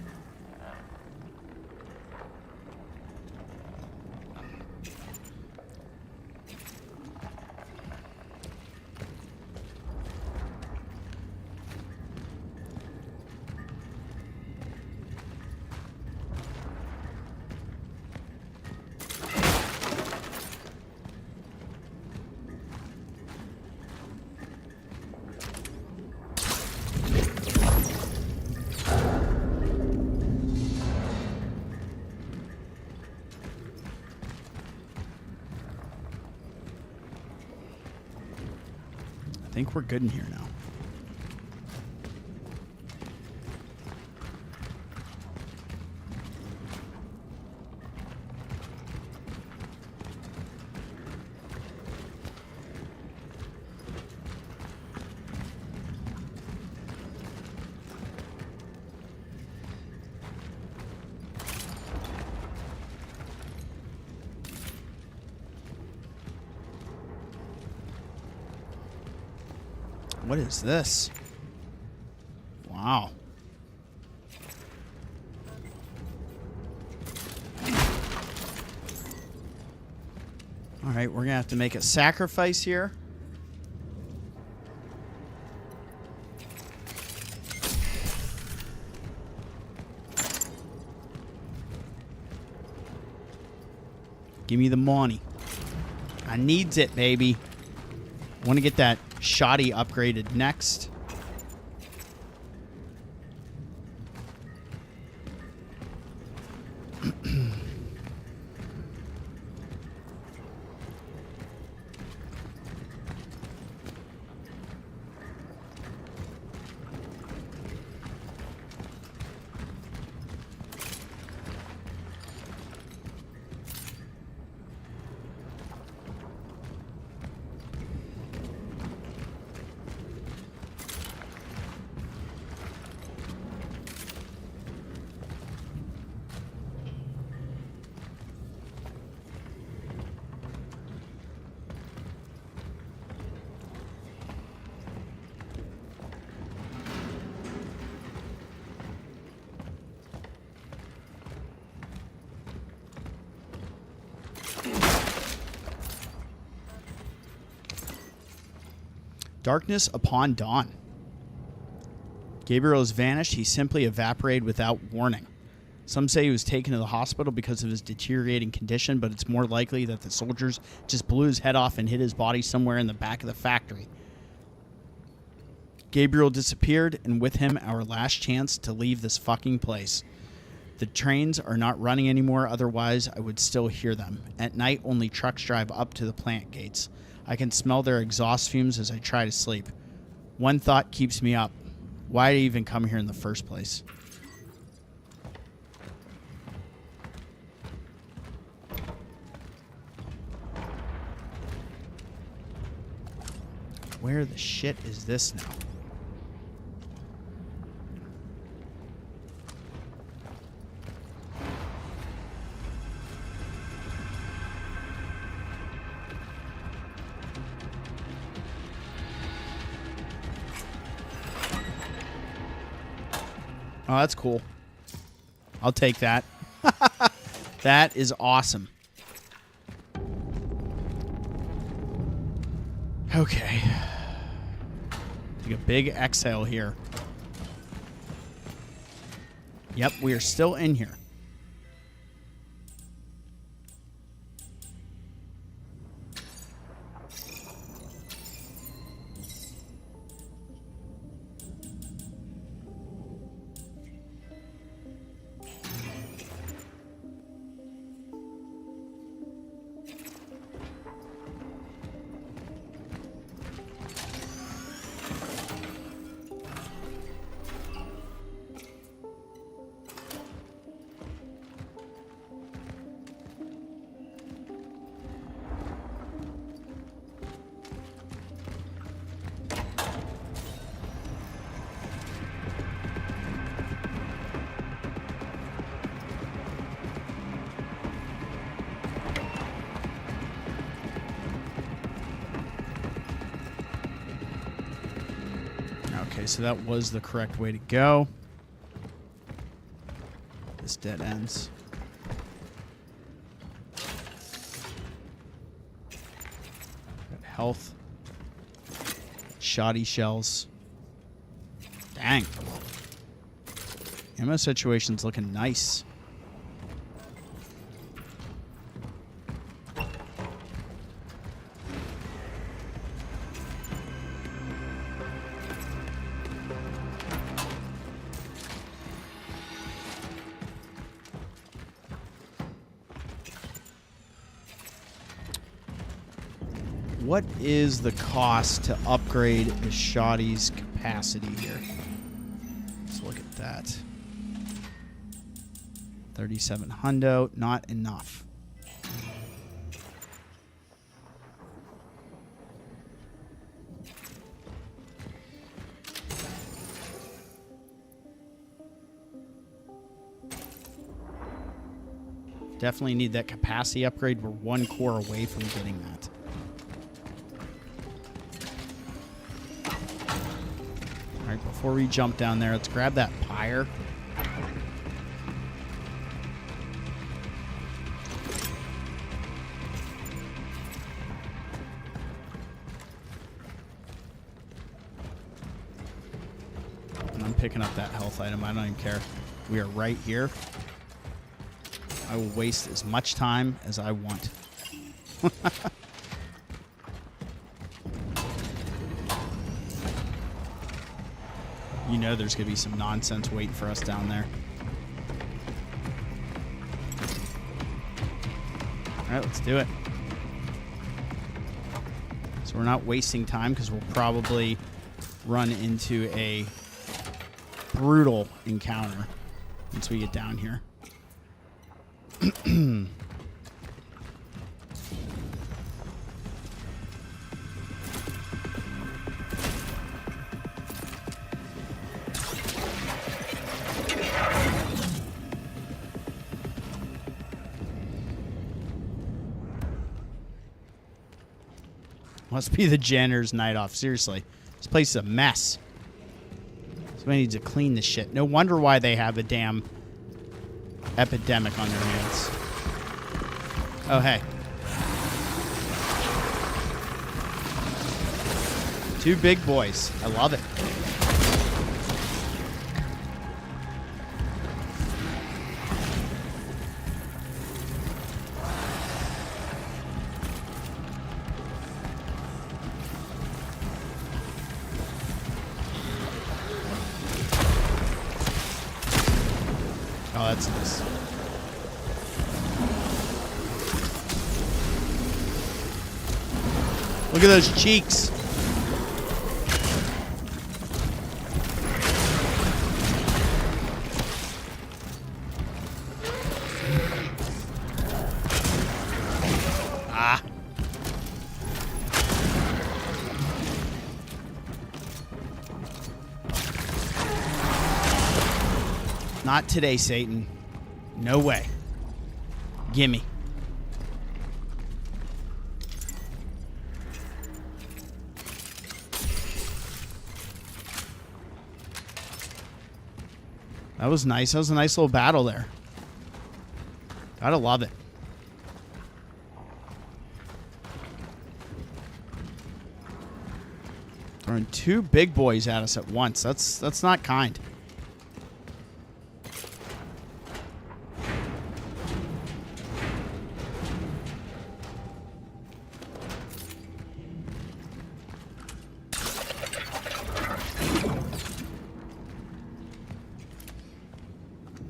I think we're good in here now. What is this? Wow. All right, we're going to have to make a sacrifice here. Give me the money. I needs it, baby. Want to get that shoddy upgraded next. Darkness upon dawn. Gabriel has vanished. He simply evaporated without warning. Some say he was taken to the hospital because of his deteriorating condition, but it's more likely that the soldiers just blew his head off and hid his body somewhere in the back of the factory. Gabriel disappeared, and with him, our last chance to leave this fucking place. The trains are not running anymore, otherwise I would still hear them. At night, only trucks drive up to the plant gates. I can smell their exhaust fumes as I try to sleep. One thought keeps me up. Why did I even come here in the first place? Where the shit is this now? Oh, that's cool. I'll take that. That is awesome. Okay. Take a big exhale here. Yep, we are still in here. Okay, so that was the correct way to go. This dead ends. Got health. Shoddy shells. Dang. Ammo situation's looking nice. What is the cost to upgrade the shoddy's capacity here? Let's look at that. 37 hundo, not enough. Definitely need that capacity upgrade. We're one core away from getting that. Alright, before we jump down there, let's grab that pyre. And I'm picking up that health item. I don't even care. We are right here. I will waste as much time as I want. You know there's going to be some nonsense waiting for us down there. Alright, let's do it. So we're not wasting time because we'll probably run into a brutal encounter once we get down here. Must be the janitor's night off. Seriously. This place is a mess. Somebody needs to clean this shit. No wonder why they have a damn epidemic on their hands. Oh, hey. Two big boys. I love it. that's nice. Look at those cheeks. Ah. Not today, Satan. No way. Gimme. That was nice. That was a nice little battle there. Gotta love it. Throwing two big boys at us at once. That's not kind.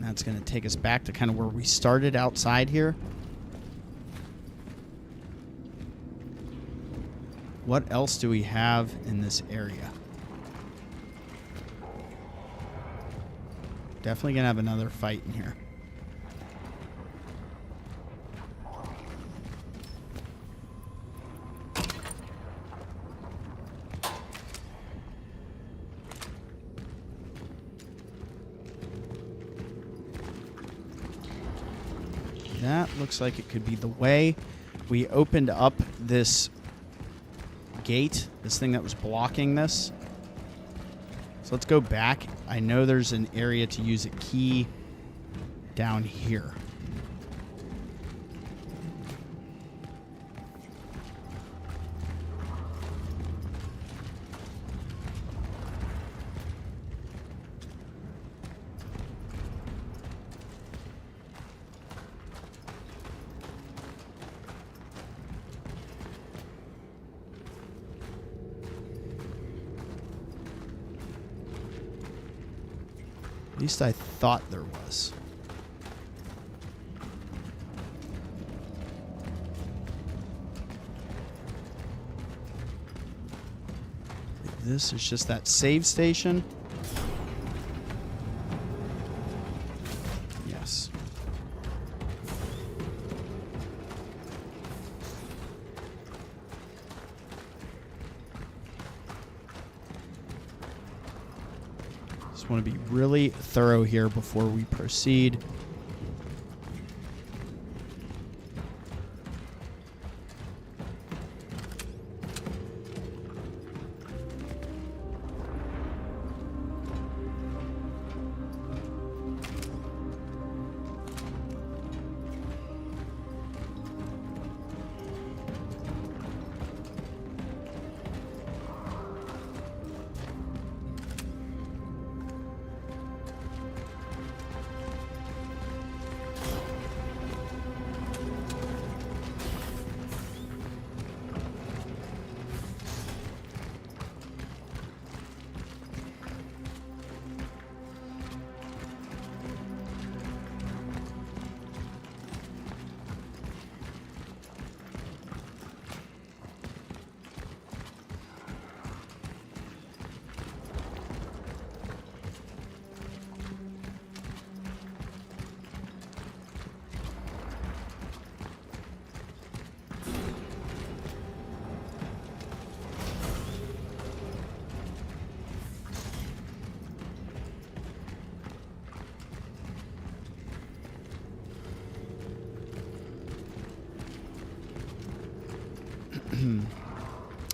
That's going to take us back to kind of where we started outside here. What else do we have in this area? Definitely going to have another fight in here. That looks like it could be the way. We opened up this gate, this thing that was blocking this. So let's go back. I know there's an area to use a key down here. At least I thought there was. This is just that save station. Yes. Want to be really thorough here before we proceed.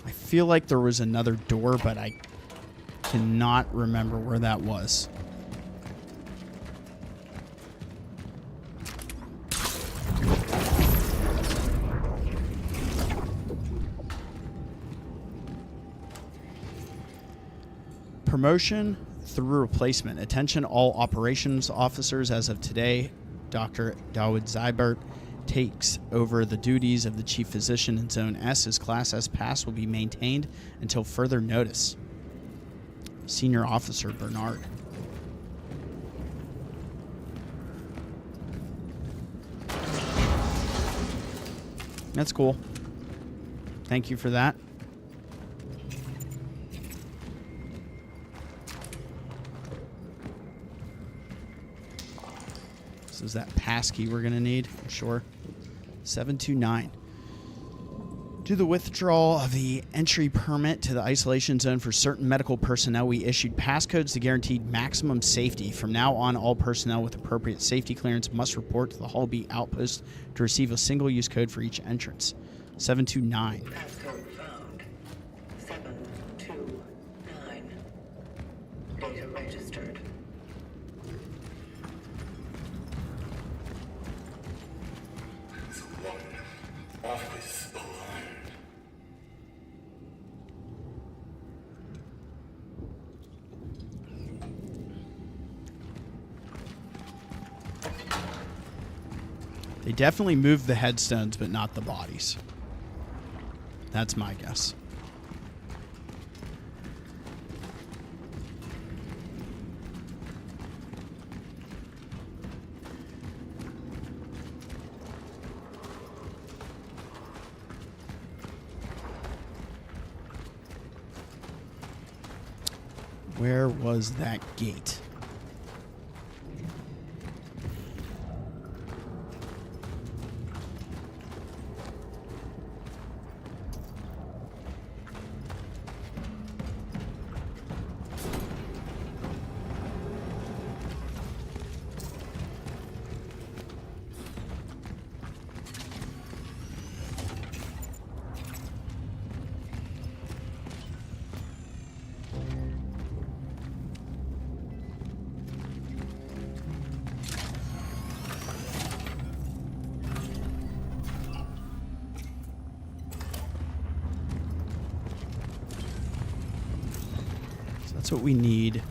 I feel like there was another door, but I cannot remember where that was. Promotion through replacement. Attention all operations officers as of today. Dr. Dawood Zybert takes over the duties of the chief physician in Zone S. His Class S pass will be maintained until further notice. Senior Officer Bernard. That's cool. Thank you for that. This is that passkey we're going to need, I'm sure. 729. Due to the withdrawal of the entry permit to the isolation zone for certain medical personnel, we issued passcodes to guarantee maximum safety. From now on, all personnel with appropriate safety clearance must report to the Hall B outpost to receive a single-use code for each entrance. 729. Passcode found. 729. Data registered. Office alone. They definitely moved the headstones, but not the bodies. That's my guess. Where was that gate? That's what we need.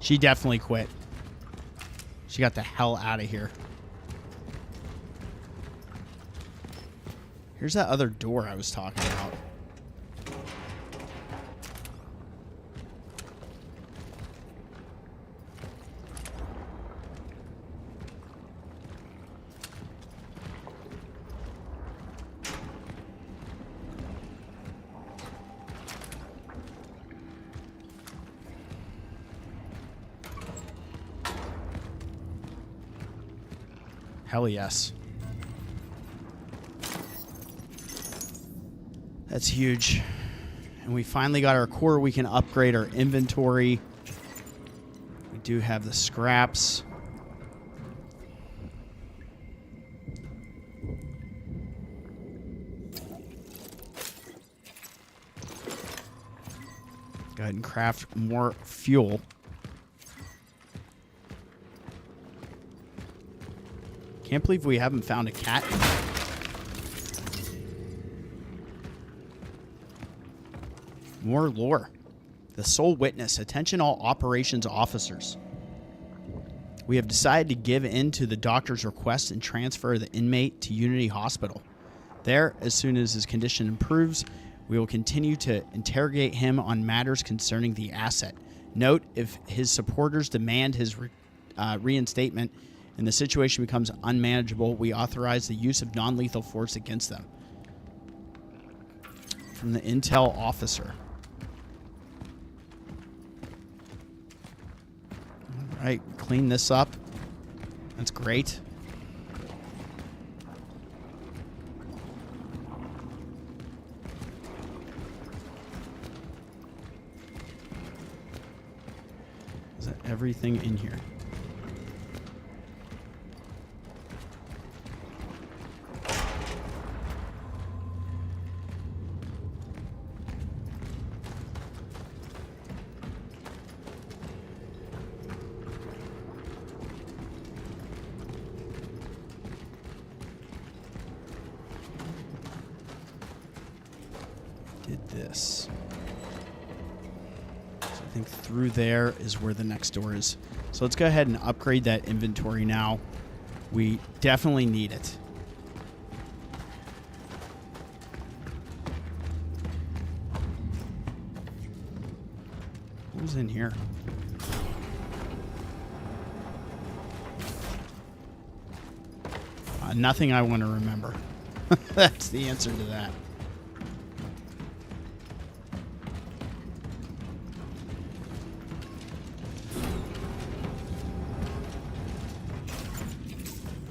She definitely quit. She got the hell out of here. Here's that other door I was talking about. Hell yes. That's huge. And we finally got our core. We can upgrade our inventory. We do have the scraps. Go ahead and craft more fuel. Can't believe we haven't found a cat. More lore. The sole witness. Attention all operations officers. We have decided to give in to the doctor's request and transfer the inmate to Unity Hospital. There, as soon as his condition improves, we will continue to interrogate him on matters concerning the asset. Note, if his supporters demand his reinstatement and the situation becomes unmanageable, we authorize the use of non-lethal force against them. From the intel officer. All right, clean this up. That's great. Is that everything in here? this. So I think through there is where the next door is. So let's go ahead and upgrade that inventory now. We definitely need it. What was in here? Nothing I want to remember. That's the answer to that.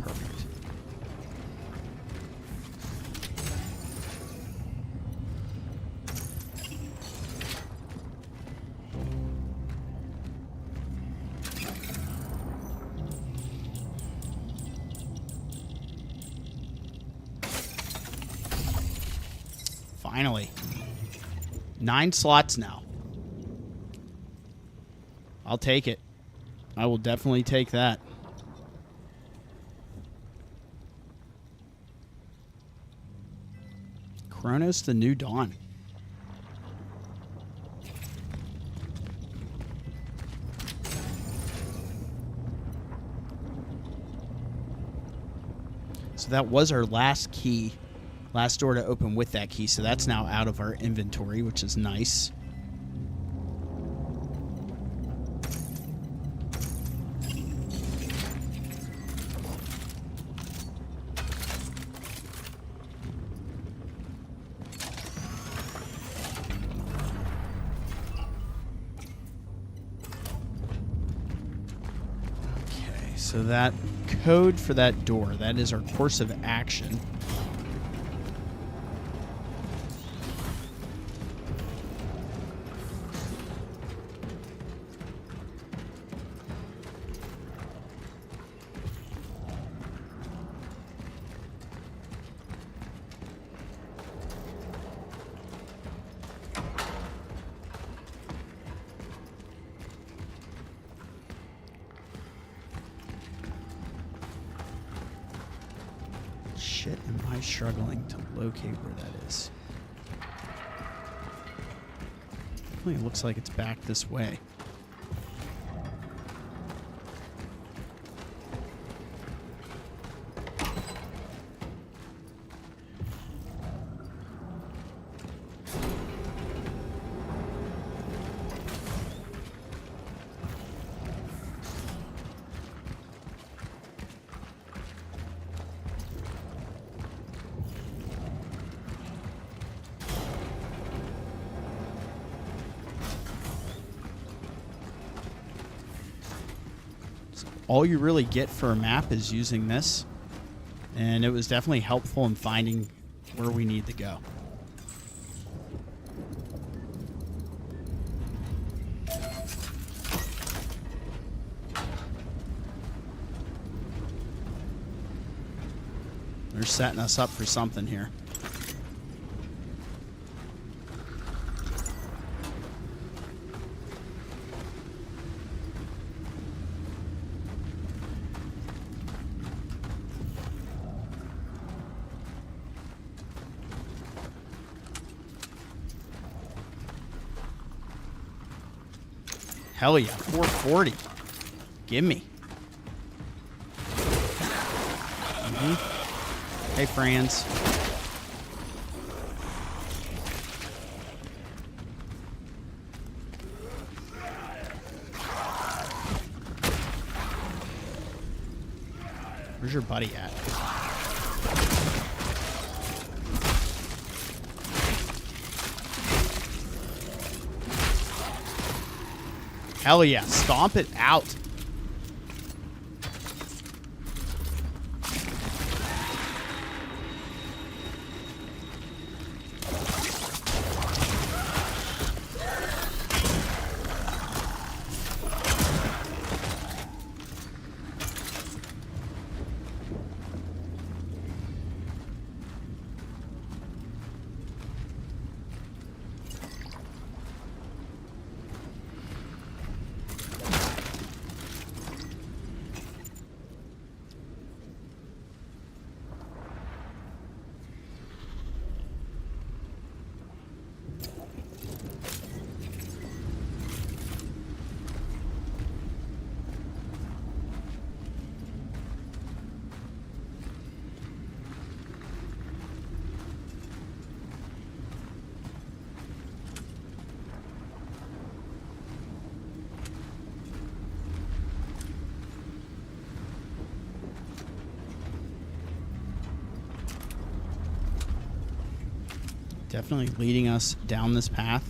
Perfect. Finally. 9 slots now. I'll take it. I will definitely take that. Cronos, the New Dawn. So that was our last key. Last door to open with that key, so that's now out of our inventory, which is nice. Okay, so that code for that door, that is our course of action. Shit, am I struggling to locate where that is? It looks like it's back this way. All you really get for a map is using this, and it was definitely helpful in finding where we need to go. They're setting us up for something here. Hell yeah, 440. Give me. Hey, friends. Where's your buddy at? Hell yeah, stomp it out. Definitely leading us down this path.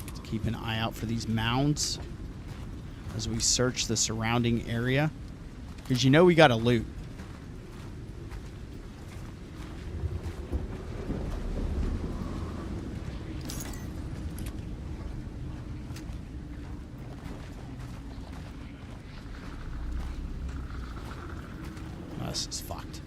Let's keep an eye out for these mounds as we search the surrounding area. Because you know we got to loot. Oh, this is fucked.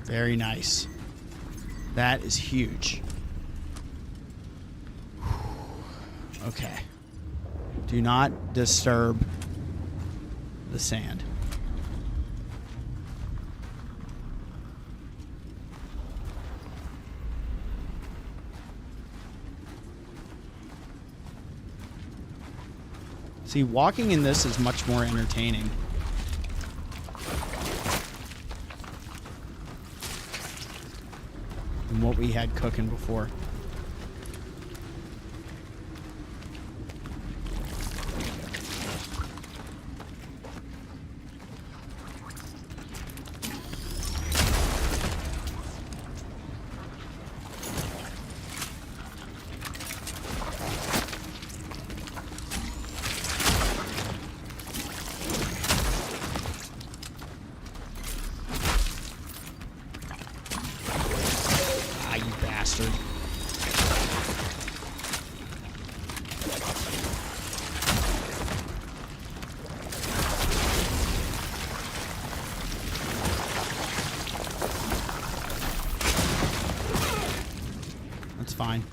Very nice. That is huge. Okay. Do not disturb the sand. See, walking in this is much more entertaining. Than what we had cooking before. That's fine.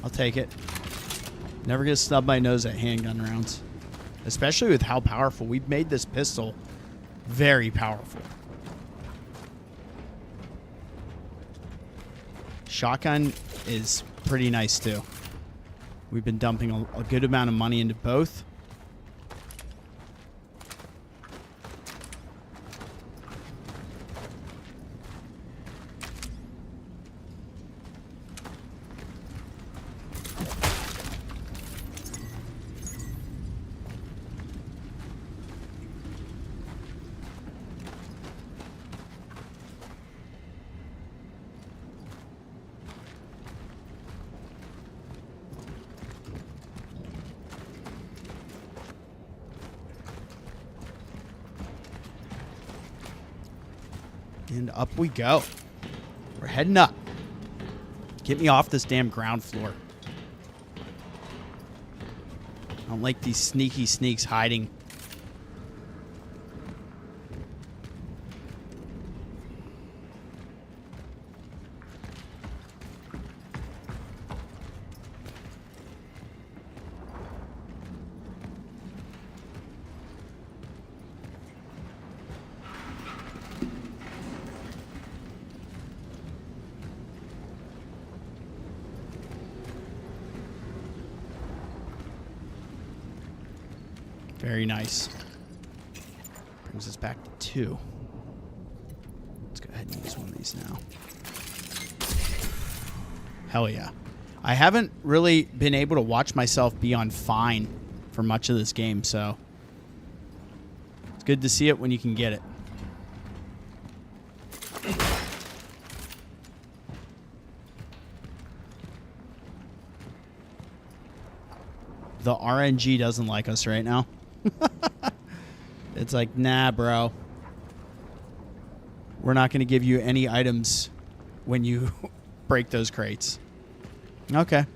I'll take it. Never gonna snub my nose at handgun rounds. Especially with how powerful. We've made this pistol very powerful. Shotgun is pretty nice too. We've been dumping a good amount of money into both. And up we go. We're heading up. Get me off this damn ground floor. I don't like these sneaky sneaks hiding. Very nice. Brings us back to 2. Let's go ahead and use one of these now. Hell yeah. I haven't really been able to watch myself be on fine for much of this game, so it's good to see it when you can get it. The RNG doesn't like us right now. It's like, nah, bro. We're not going to give you any items when you break those crates. Okay.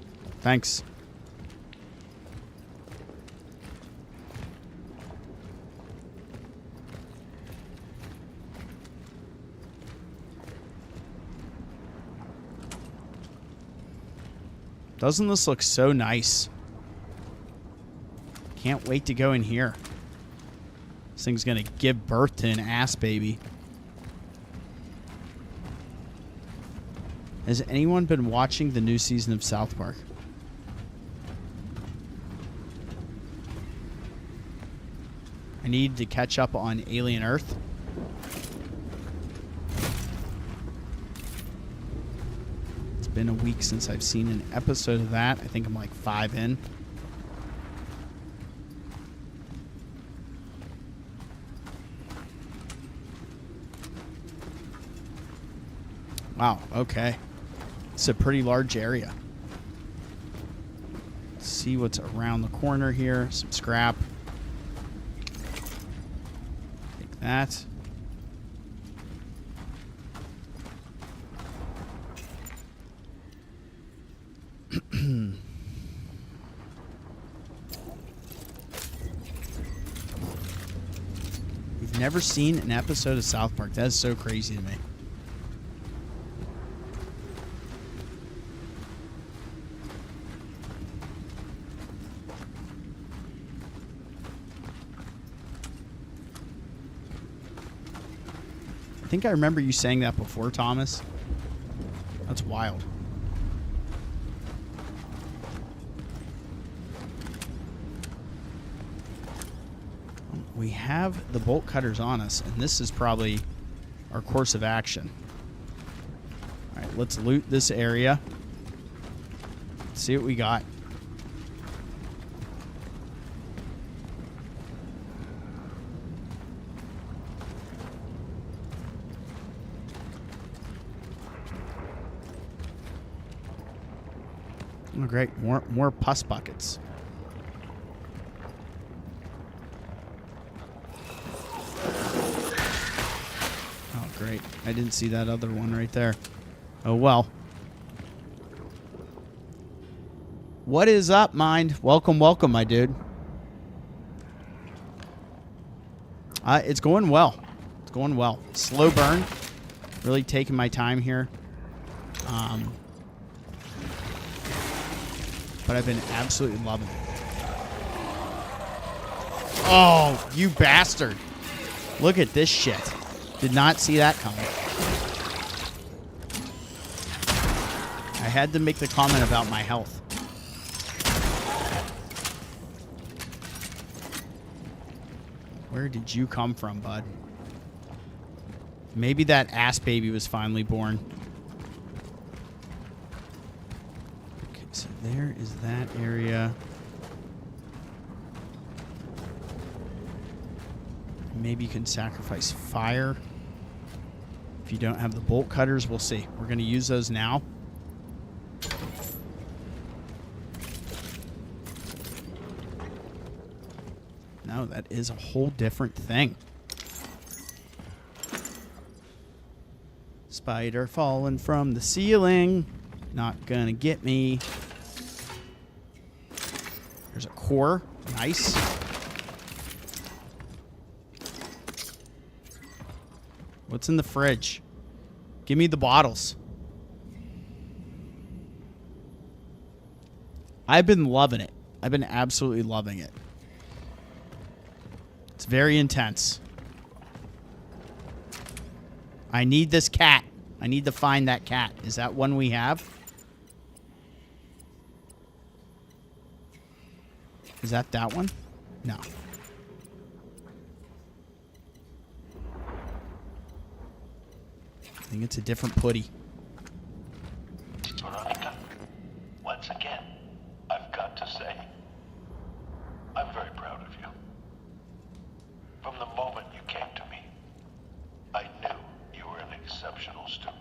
Thanks. Doesn't this look so nice? Can't wait to go in here. This thing's gonna give birth to an ass baby. Has anyone been watching the new season of South Park? I need to catch up on Alien Earth. It's been a week since I've seen an episode of that. I think I'm like 5 in. Wow, okay. It's a pretty large area. Let's see what's around the corner here. Some scrap. Take that. We've never seen an episode of South Park. That is so crazy to me. I think I remember you saying that before, Thomas. That's wild. We have the bolt cutters on us, and this is probably our course of action. All right, let's loot this area. Let's see what we got. Oh, great. More pus buckets. Oh, great. I didn't see that other one right there. Oh, well. What is up, Mind? Welcome, welcome, my dude. It's going well. It's going well. Slow burn. Really taking my time here. But I've been absolutely loving it. Oh, you bastard. Look at this shit. Did not see that coming. I had to make the comment about my health. Where did you come from, bud? Maybe that ass baby was finally born. So there is that area. Maybe you can sacrifice fire. If you don't have the bolt cutters, we'll see. We're going to use those now. No, that is a whole different thing. Spider falling from the ceiling. Not gonna get me. There's a core. Nice. What's in the fridge? Give me the bottles. I've been loving it. I've been absolutely loving it. It's very intense. I need this cat. I need to find that cat. Is that one we have? Is that one? No. I think it's a different putty. Veronica, once again, I've got to say, I'm very proud of you. From the moment you came to me, I knew you were an exceptional student.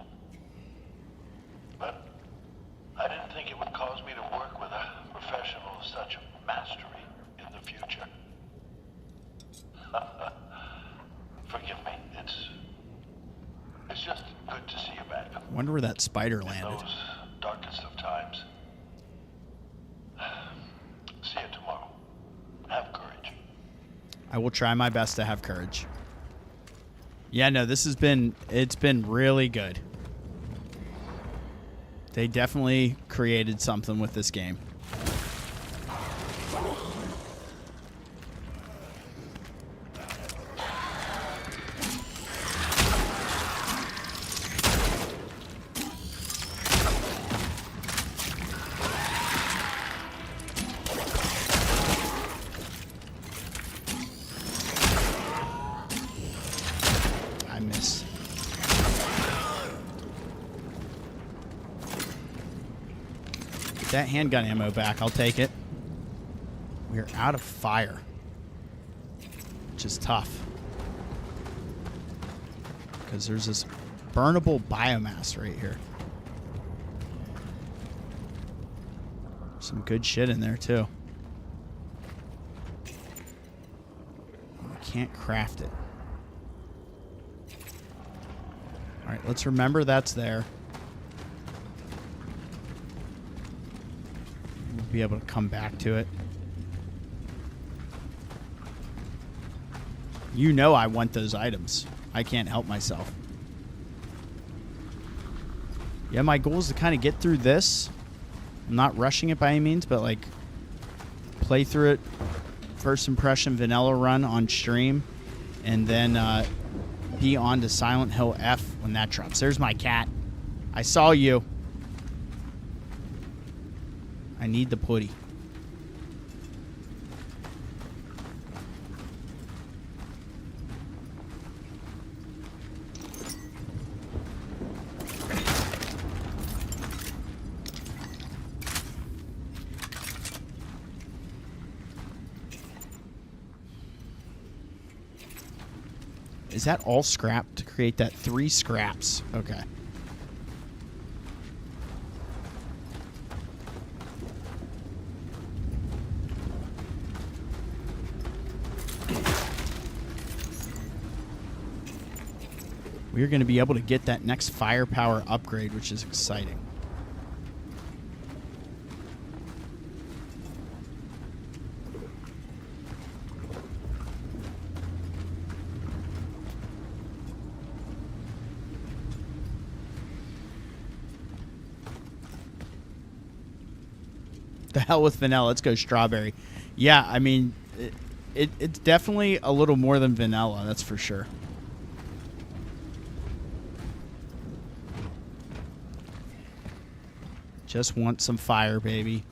But I didn't think it would cause me to work with a professional of such mastery in the future. Forgive me, it's just good to see you back. Wonder where that spider In landed. those darkest of times. See you tomorrow. Have courage. I will try my best to have courage. Yeah, no, it's been really good. They definitely created something with this game. I miss. Get that handgun ammo back. I'll take it. We're out of fire, which is tough. Because there's this burnable biomass right here. Some good shit in there, too. I can't craft it. Alright, let's remember that's there. We'll be able to come back to it. You know I want those items. I can't help myself. Yeah, my goal is to kind of get through this. I'm not rushing it by any means, but like play through it, first impression vanilla run on stream, and then be on to Silent Hill F when that drops. There's my cat. I saw you. I need the putty. Is that all scrap to create that 3 scraps? Okay. We're going to be able to get that next firepower upgrade, which is exciting. The hell with vanilla. Let's go strawberry. Yeah, I mean, it's definitely a little more than vanilla, that's for sure. Just want some fire, baby.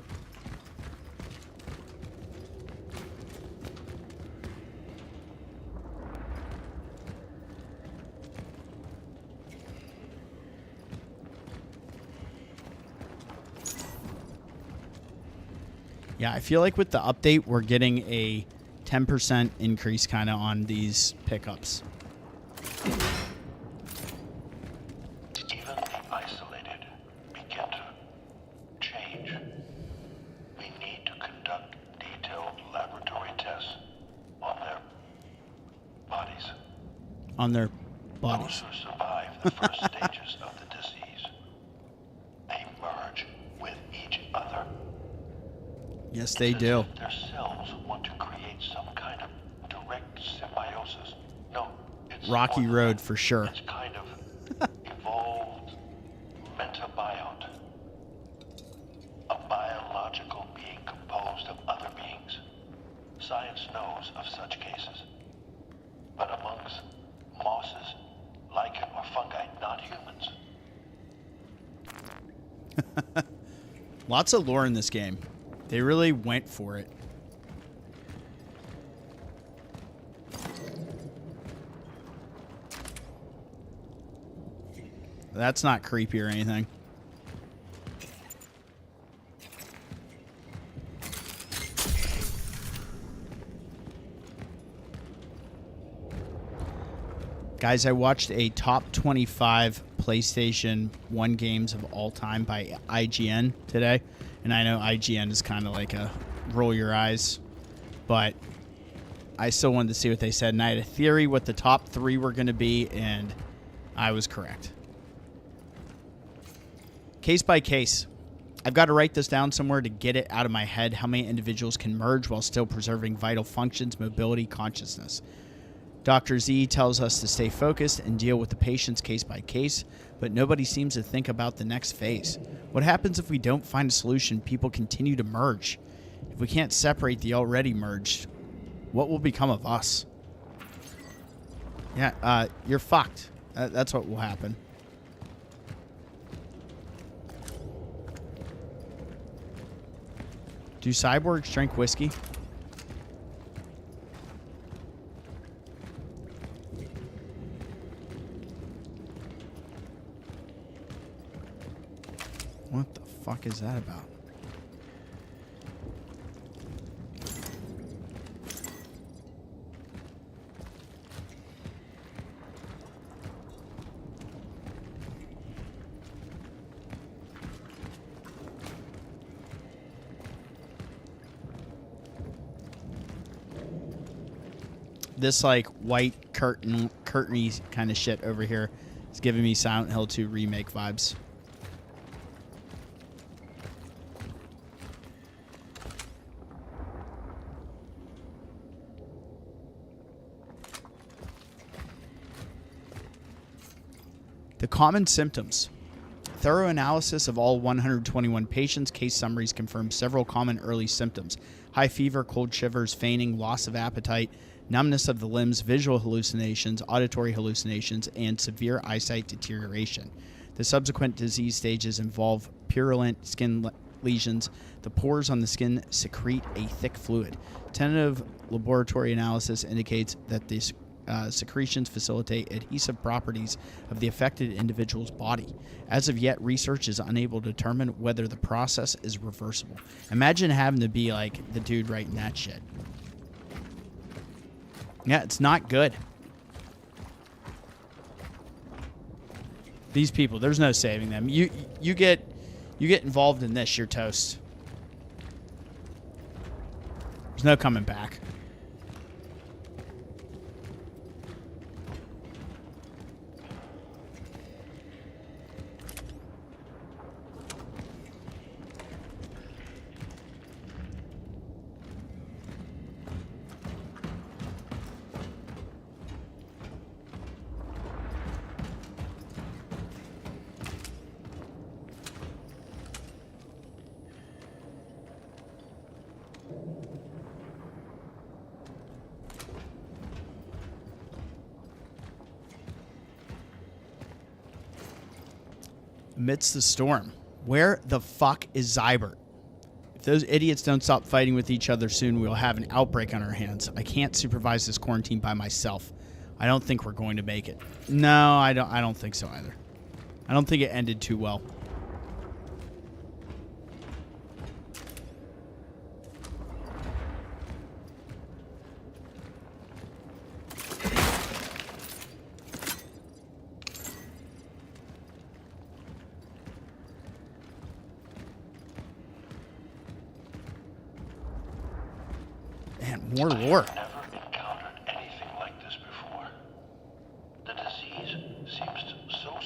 Yeah, I feel like with the update, we're getting a 10% increase kind of on these pickups. Even the isolated begin to change. We need to conduct detailed laboratory tests on their bodies. On their Those bodies. who survive the first stages of the disease. They merge with each other. Yes, they It's as do. if their cells want to create some kind of direct symbiosis. No, it's Rocky more than Road that. for sure. It's kind of evolved metabiont. A biological being composed of other beings. Science knows of such cases. But amongst mosses, lichen, or fungi, not humans. Lots of lore in this game. They really went for it. That's not creepy or anything. Guys, I watched a top 25 PlayStation 1 games of all time by IGN today. And I know IGN is kind of like a roll your eyes, but I still wanted to see what they said. And I had a theory what the top 3 were going to be, and I was correct. Case by case. I've got to write this down somewhere to get it out of my head. How many individuals can merge while still preserving vital functions, mobility, consciousness? Dr. Z tells us to stay focused and deal with the patients case by case, but nobody seems to think about the next phase. What happens if we don't find a solution? People continue to merge. If we can't separate the already merged, what will become of us? Yeah, you're fucked. That's what will happen. Do cyborgs drink whiskey? What the fuck is that about? This like white curtainy kind of shit over here is giving me Silent Hill 2 remake vibes. The common symptoms. Thorough analysis of all 121 patients' case summaries confirm several common early symptoms: high fever, cold shivers, fainting, loss of appetite, numbness of the limbs, visual hallucinations, auditory hallucinations, and severe eyesight deterioration. The subsequent disease stages involve purulent skin lesions. The pores on the skin secrete a thick fluid. Tentative laboratory analysis indicates that these secretions facilitate adhesive properties of the affected individual's body. As of yet, research is unable to determine whether the process is reversible. Imagine having to be like the dude writing that shit. Yeah, it's not good. These people, there's no saving them. You get involved in this, you're toast. There's no coming back. Amidst the storm. Where the fuck is Zybert? If those idiots don't stop fighting with each other soon, we'll have an outbreak on our hands. I can't supervise this quarantine by myself. I don't think we're going to make it. No, I don't think so either. I don't think it ended too well. More lore. I've never encountered anything like this before. The disease seems so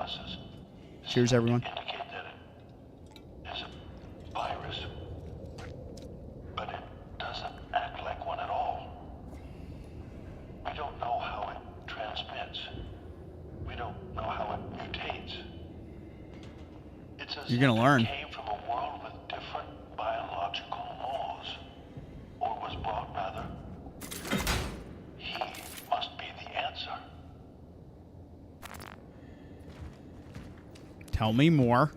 analysis Cheers, everyone. indicate that it is a virus, but it doesn't act like one at all. We don't know how it transmits. We don't know how it mutates. It's as You're gonna if learn. It came from a world with different biological laws, or was brought rather. He must be the answer. Tell me more.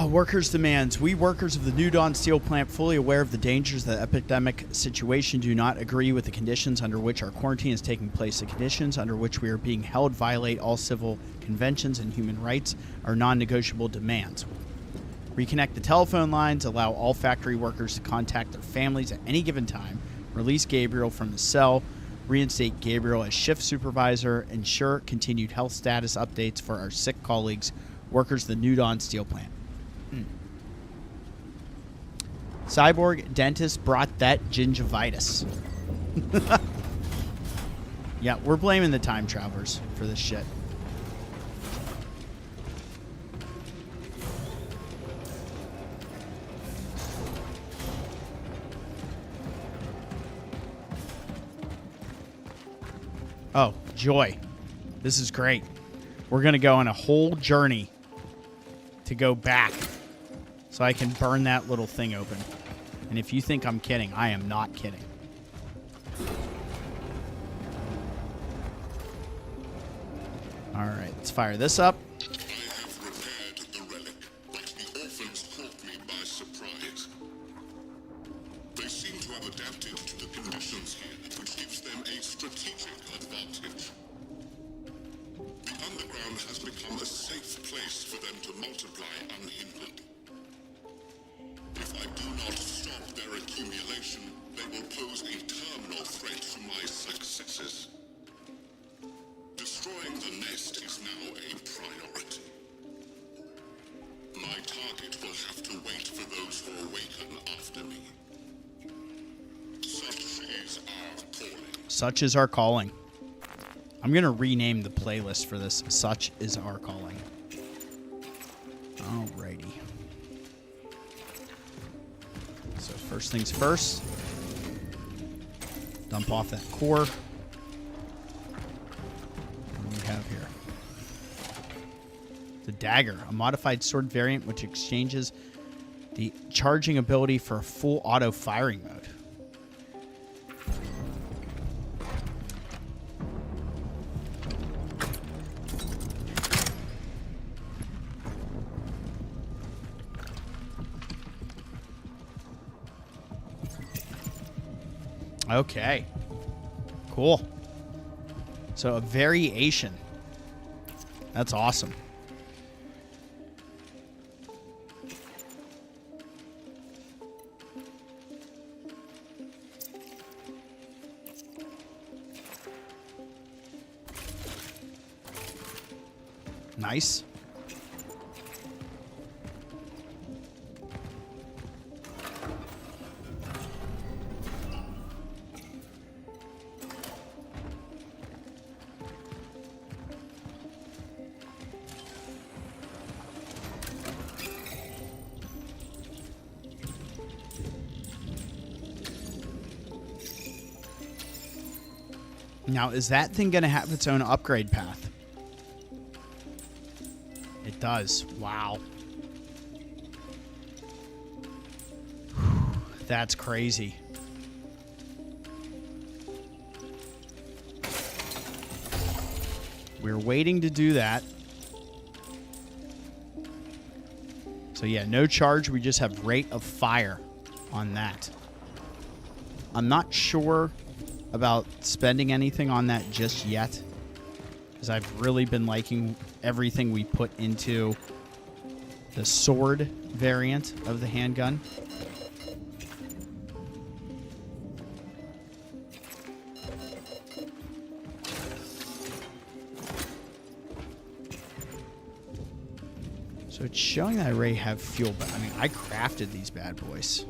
Workers' demands. We workers of the New Dawn Steel Plant, fully aware of the dangers of the epidemic situation, do not agree with the conditions under which our quarantine is taking place. The conditions under which we are being held violate all civil conventions and human rights, our non-negotiable demands. Reconnect the telephone lines, allow all factory workers to contact their families at any given time, release Gabriel from the cell, reinstate Gabriel as shift supervisor, ensure continued health status updates for our sick colleagues, workers of the New Dawn Steel Plant. Cyborg dentist brought that gingivitis. Yeah, we're blaming the time travelers for this shit. Oh, joy. This is great. We're going to go on a whole journey to go back so I can burn that little thing open. And if you think I'm kidding, I am not kidding. All right, let's fire this up. I have repaired the relic, but the Orphans caught me by surprise. They seem to have adapted to the conditions here, which gives them a strategic advantage. The underground has become a safe place for them to multiply unhindered. If I do not stop their accumulation, they will pose a terminal threat to my successes. Destroying the nest is now a priority. My target will have to wait for those who awaken after me. Such is our calling. Such is our calling. I'm going to rename the playlist for this. Such is our calling. Alrighty. So first things first. Dump off that core. What do we have here? The Dagger, a modified sword variant which exchanges the charging ability for a full auto firing mode. Okay. Cool. So a variation. That's awesome. Nice. Now, is that thing going to have its own upgrade path? It does. Wow. That's crazy. We're waiting to do that. So yeah, no charge. We just have rate of fire on that. I'm not sure about spending anything on that just yet, because I've really been liking everything we put into the sword variant of the handgun. So it's showing that I already have fuel, but I mean, I crafted these bad boys.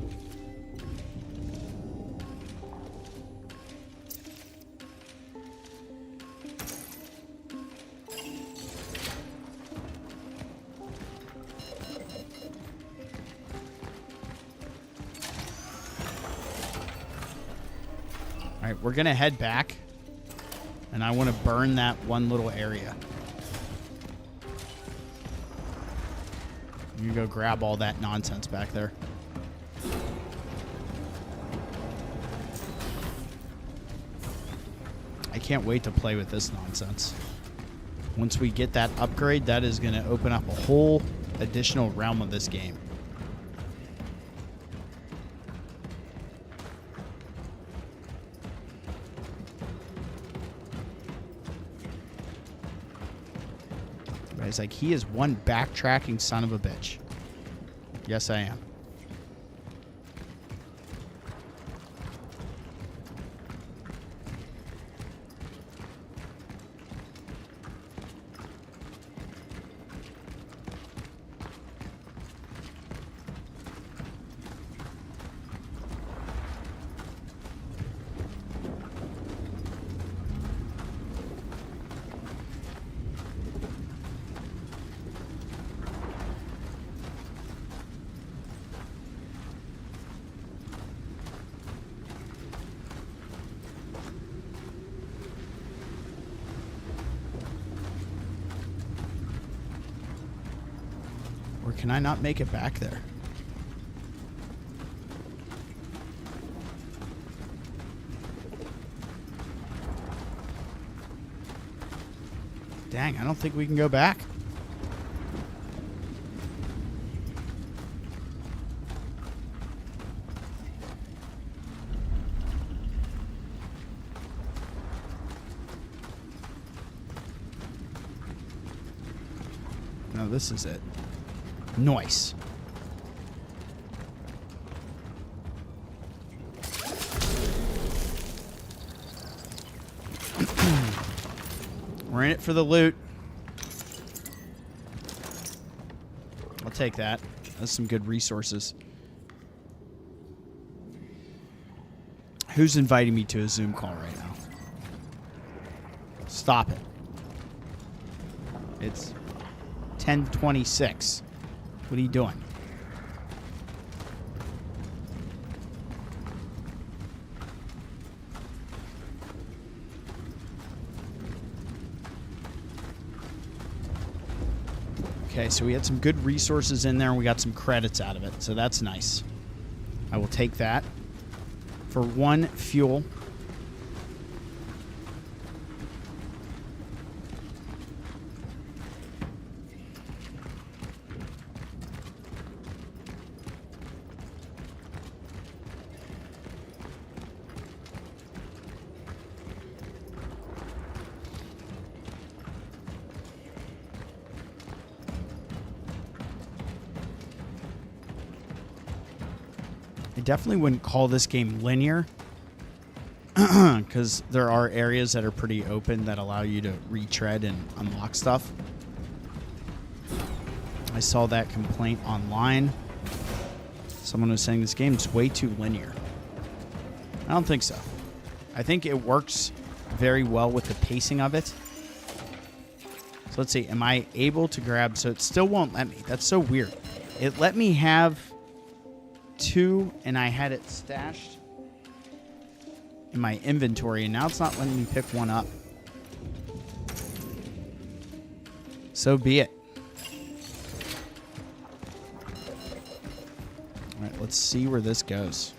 All right, we're going to head back, and I want to burn that one little area. You go grab all that nonsense back there. I can't wait to play with this nonsense. Once we get that upgrade, that is going to open up a whole additional realm of this game. It's like, he is one backtracking son of a bitch. Yes, I am. Or can I not make it back there? Dang, I don't think we can go back. No, this is it. Nice. We're in it for the loot. I'll take that. That's some good resources. Who's inviting me to a Zoom call right now? Stop it. It's 10:26. What are you doing? Okay, so we had some good resources in there, and we got some credits out of it, so that's nice. I will take that. For 1 fuel. Definitely wouldn't call this game linear because there are areas that are pretty open that allow you to retread and unlock stuff. I saw that complaint online. Someone was saying this game's way too linear. I don't think so. I think it works very well with the pacing of it. So let's see. Am I able to grab? So it still won't let me. That's so weird. It let me have 2, and I had it stashed in my inventory, and now it's not letting me pick one up. So be it. All right, let's see where this goes.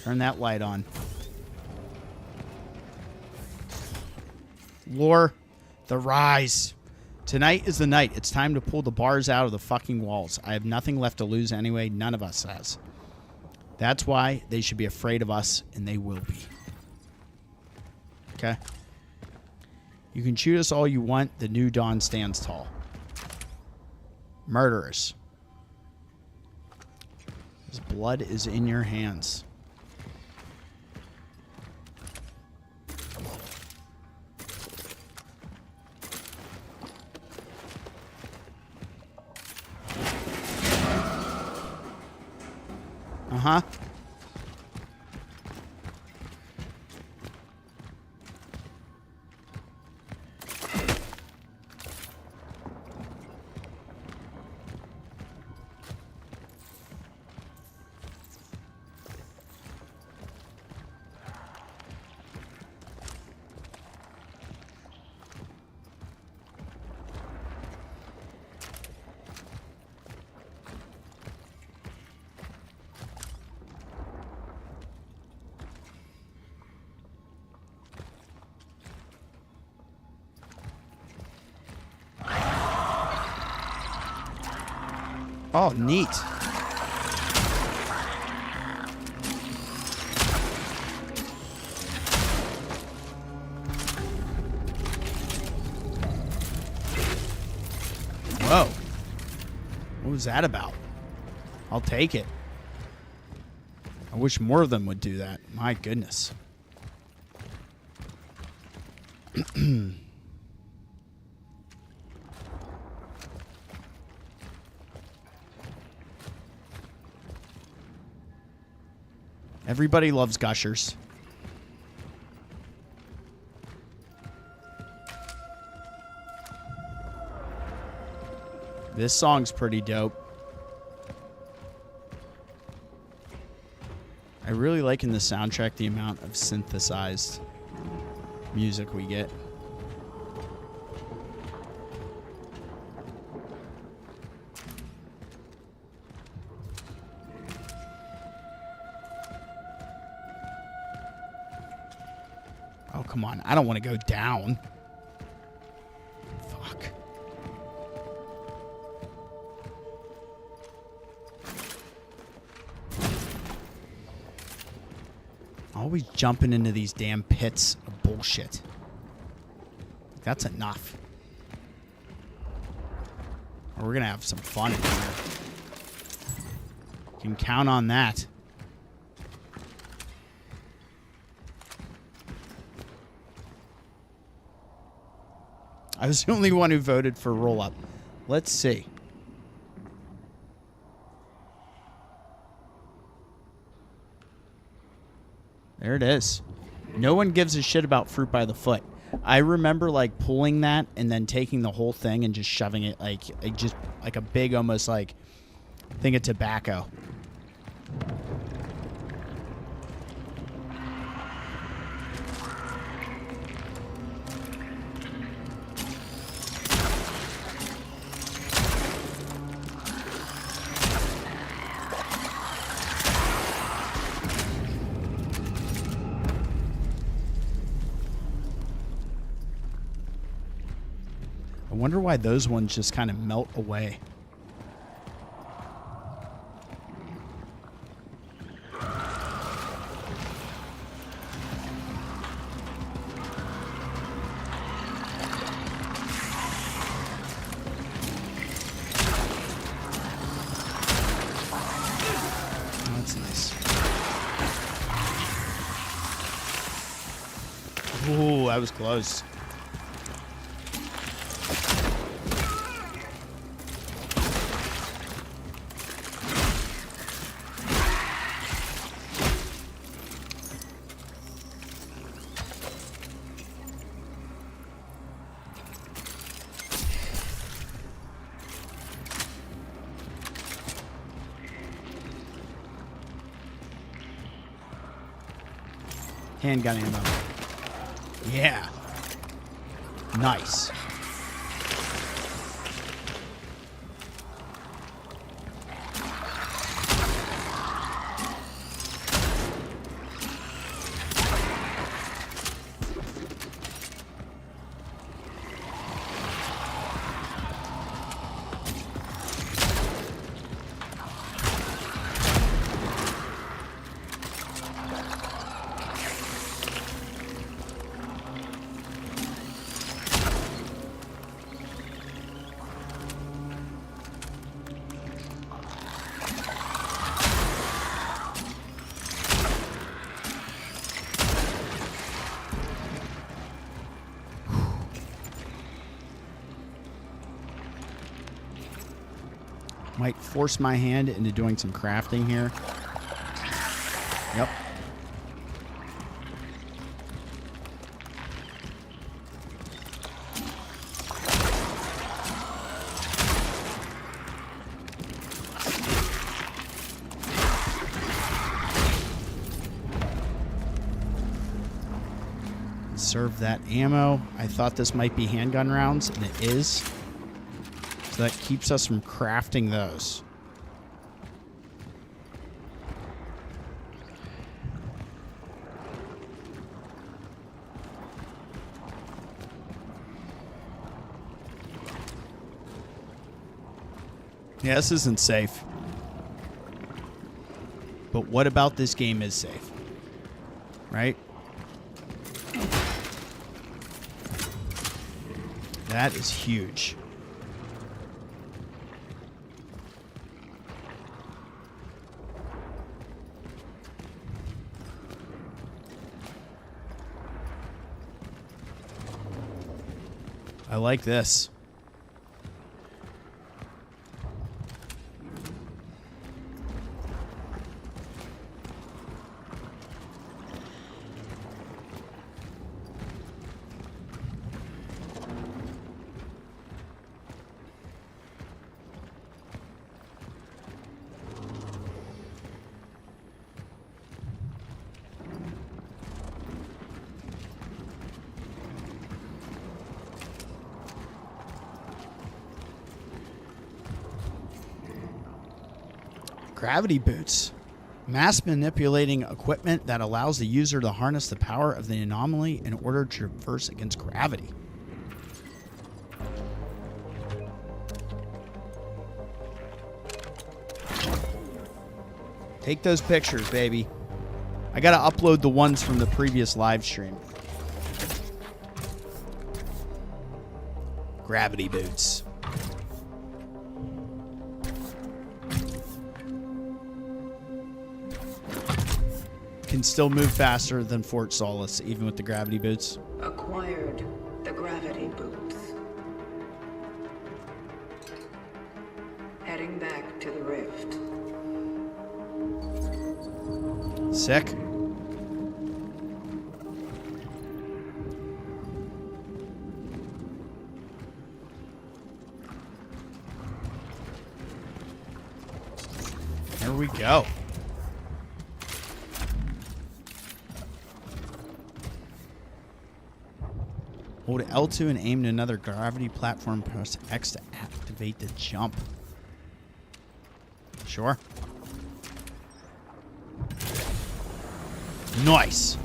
Turn that light on. Lore, the rise. Tonight is the night. It's time to pull the bars out of the fucking walls. I have nothing left to lose anyway. None of us has. That's why they should be afraid of us, and they will be. Okay? You can shoot us all you want. The new dawn stands tall. Murderers. His blood is in your hands. Uh-huh. Oh, neat. Whoa. What was that about? I'll take it. I wish more of them would do that. My goodness. Everybody loves gushers. This song's pretty dope. I really like in the soundtrack the amount of synthesized music we get. Oh, come on. I don't want to go down. Fuck. Always jumping into these damn pits of bullshit. That's enough. Or we're going to have some fun in here. You can count on that. I was the only one who voted for roll-up. Let's see. There it is. No one gives a shit about fruit by the foot. I remember like pulling that and then taking the whole thing and just shoving it like a big almost like thing of tobacco. I wonder why those ones just kind of melt away. Oh, that's nice. Ooh, that was close. Handgun ammo. Yeah. Nice. Might force my hand into doing some crafting here. Yep. Serve that ammo. I thought this might be handgun rounds, and it is. So that keeps us from crafting those. Yeah, this isn't safe. But what about this game is safe? Right? That is huge. I like this. Gravity boots. Mass manipulating equipment that allows the user to harness the power of the anomaly in order to traverse against gravity. Take those pictures, baby. I gotta upload the ones from the previous live stream. Gravity boots. Can still move faster than Fort Solace, even with the gravity boots. Acquired the gravity boots. Heading back to the rift. Sick. There we go. Hold L2 and aim to another gravity platform. Press X to activate the jump. Sure. Nice.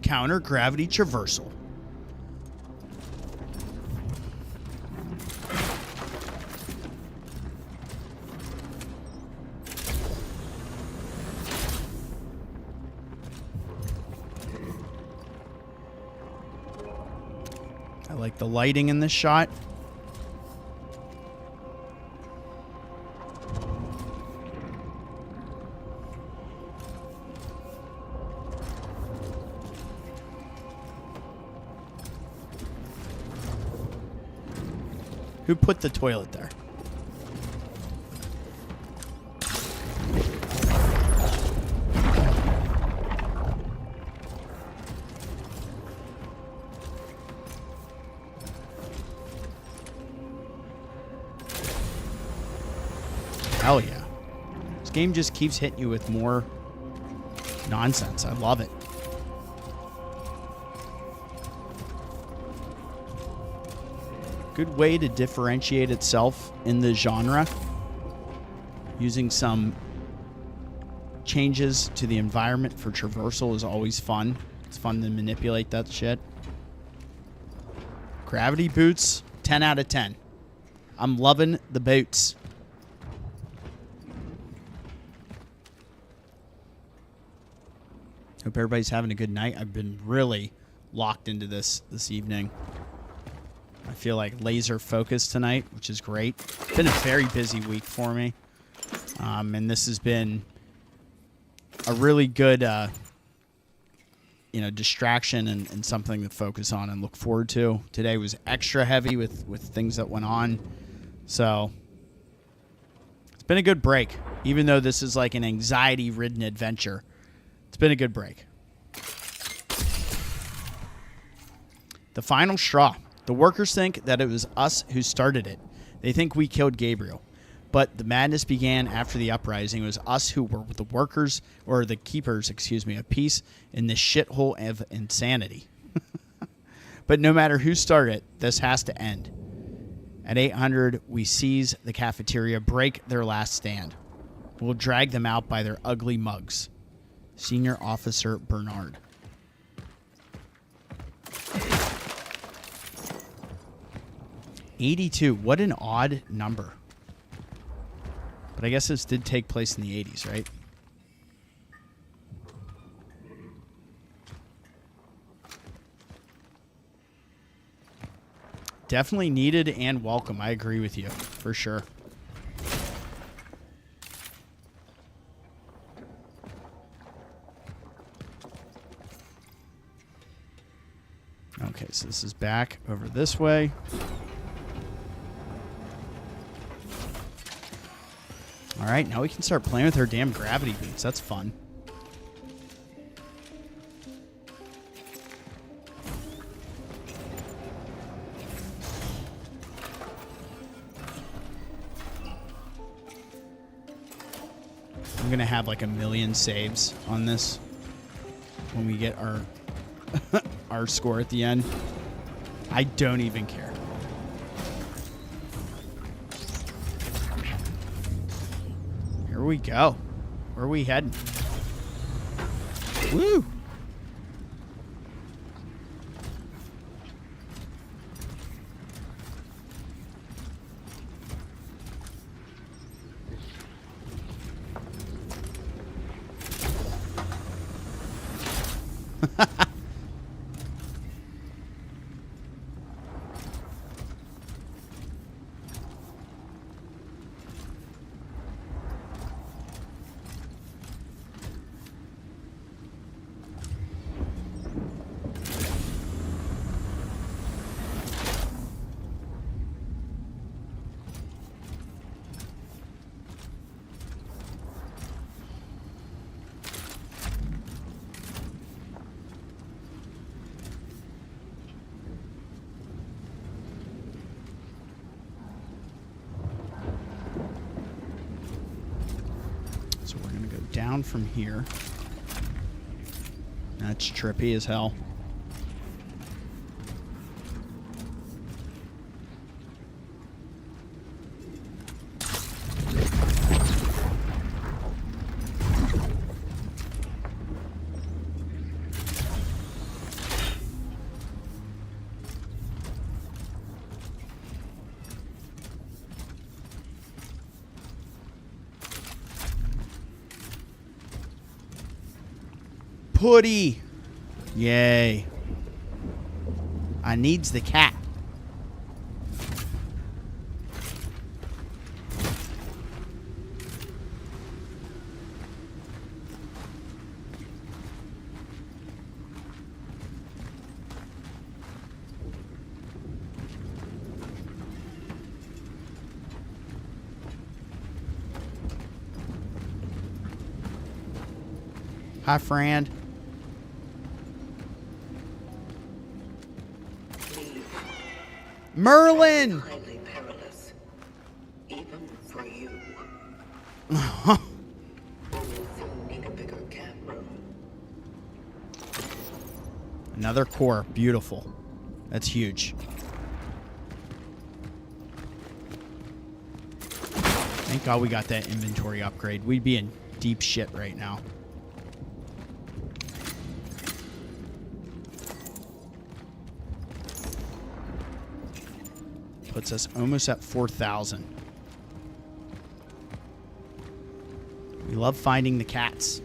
Counter gravity traversal. I like the lighting in this shot. Who put the toilet there? Hell yeah. This game just keeps hitting you with more nonsense. I love it. Good way to differentiate itself in the genre. Using some changes to the environment for traversal is always fun. It's fun to manipulate that shit. Gravity boots, 10 out of 10. I'm loving the boots. Hope everybody's having a good night. I've been really locked into this evening. I feel like laser focused tonight, which is great. It's been a very busy week for me. And this has been a really good, distraction and something to focus on and look forward to. Today was extra heavy with things that went on. So it's been a good break, even though this is like an anxiety-ridden adventure. It's been a good break. The final straw. The workers think that it was us who started it. They think we killed Gabriel. But the madness began after the uprising. It was us who were the workers, or the keepers, of peace in this shithole of insanity. But no matter who started it, this has to end. At 800, we seize the cafeteria, break their last stand. We'll drag them out by their ugly mugs. Senior Officer Bernard. $82. What an odd number. But I guess this did take place in the 80s, right? Definitely needed and welcome. I agree with you, for sure. Okay, so this is back over this way. All right, now we can start playing with her damn gravity boots. That's fun. I'm going to have like 1,000,000 saves on this when we get our our score at the end. I don't even care. Here we go. Where are we heading? Woo! Down from here. That's trippy as hell. Putty. Yay. I needs the cat. Hi, friend. Merlin! Highly perilous, even for you. We'll soon need a bigger cat room. Another core. Beautiful. That's huge. Thank God we got that inventory upgrade. We'd be in deep shit right now. Puts us almost at 4,000. We love finding the cats.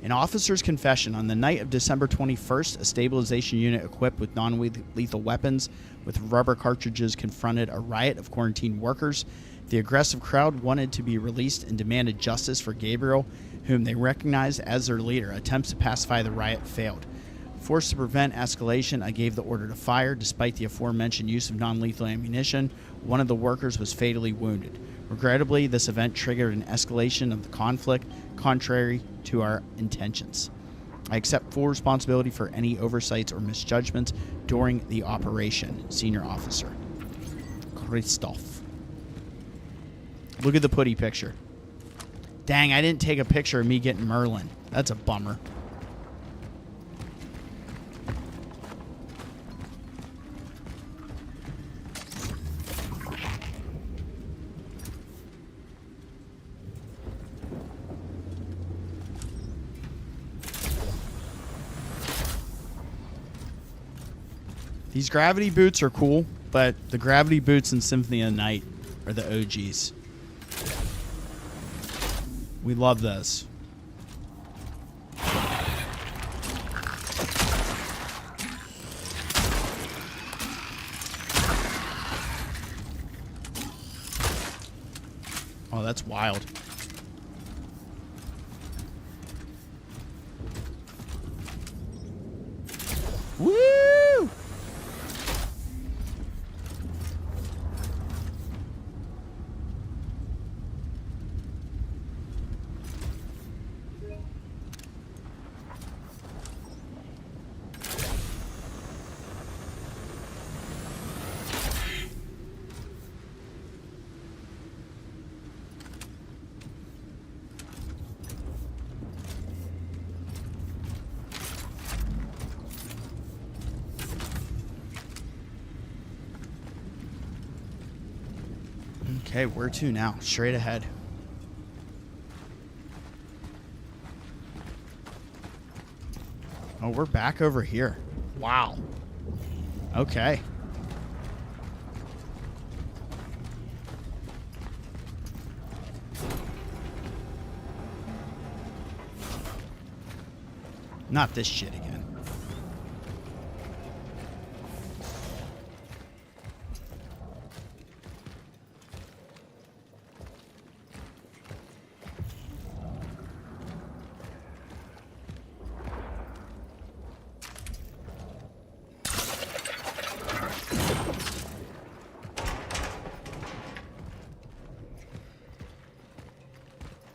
An officer's confession. On the night of December 21st, a stabilization unit equipped with non-lethal weapons with rubber cartridges confronted a riot of quarantined workers. The aggressive crowd wanted to be released and demanded justice for Gabriel, whom they recognized as their leader. Attempts to pacify the riot failed. Forced to prevent escalation, I gave the order to fire. Despite the aforementioned use of non-lethal ammunition, one of the workers was fatally wounded. Regrettably, this event triggered an escalation of the conflict, contrary to our intentions. I accept full responsibility for any oversights or misjudgments during the operation. Senior Officer Christoph. Look at the putty picture. Dang, I didn't take a picture of me getting Merlin. That's a bummer. These gravity boots are cool, but the gravity boots in Symphony of the Night are the OGs. We love those. Oh, that's wild. Woo! Okay, where to now? Straight ahead. Oh, we're back over here. Wow. Okay. Not this shit again.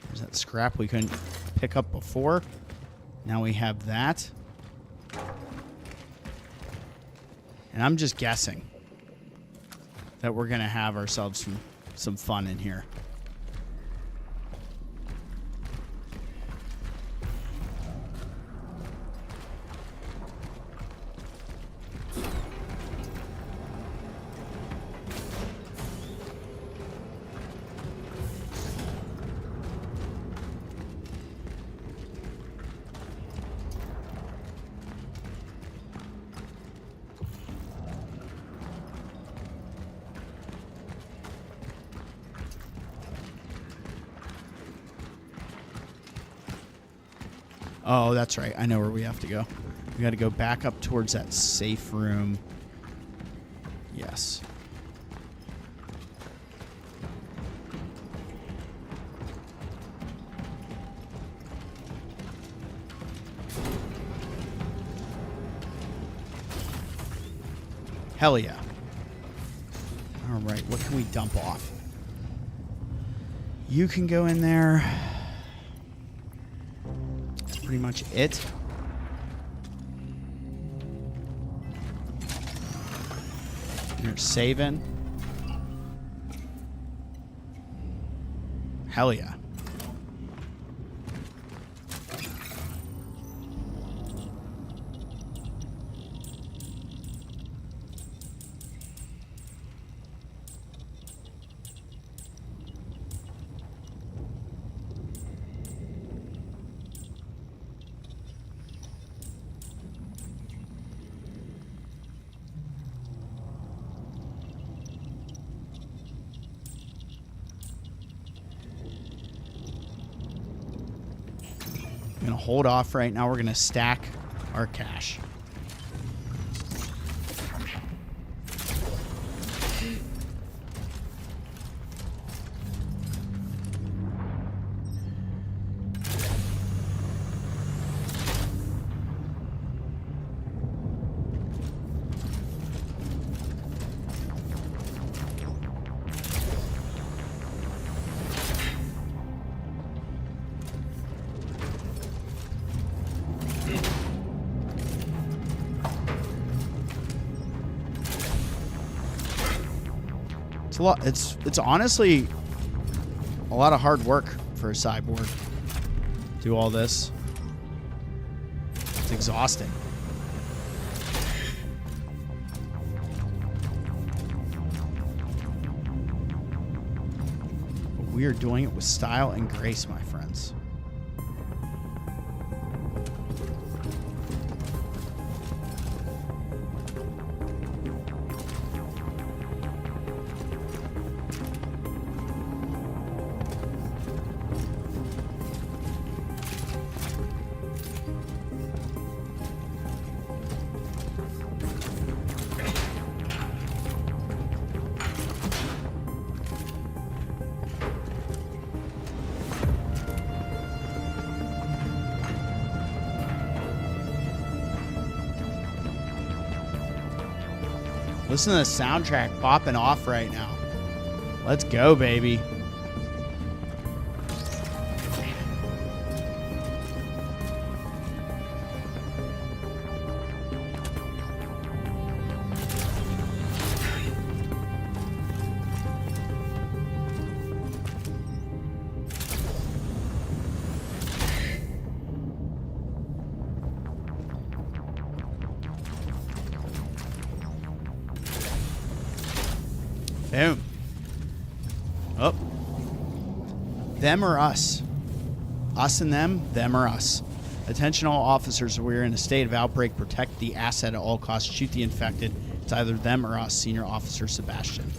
There's that scrap we couldn't pick up before. Now we have that. And I'm just guessing that we're going to have ourselves some fun in here. Oh, that's right. I know where we have to go. We got to go back up towards that safe room. Yes. Hell yeah. All right, what can we dump off? You can go in there. Pretty much it. You're saving. Hell yeah. I'm going to hold off right now. We're going to stack our cash. a lot. It's honestly a lot of hard work for a cyborg. Do all this. It's exhausting. But we are doing it with style and grace, my friends. Listen to the soundtrack popping off right now. Let's go, baby. Boom. Oh. Them or us? Us and them or us? Attention all officers, we're in a state of outbreak. Protect the asset at all costs. Shoot the infected. It's either them or us. Senior Officer Sebastian.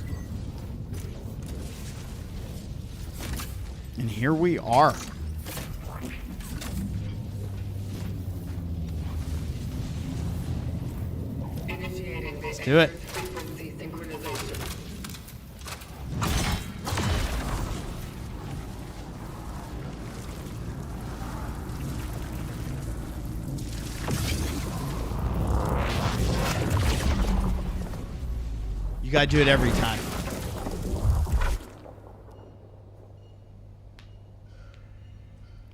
And here we are. Let's do it. You gotta do it every time.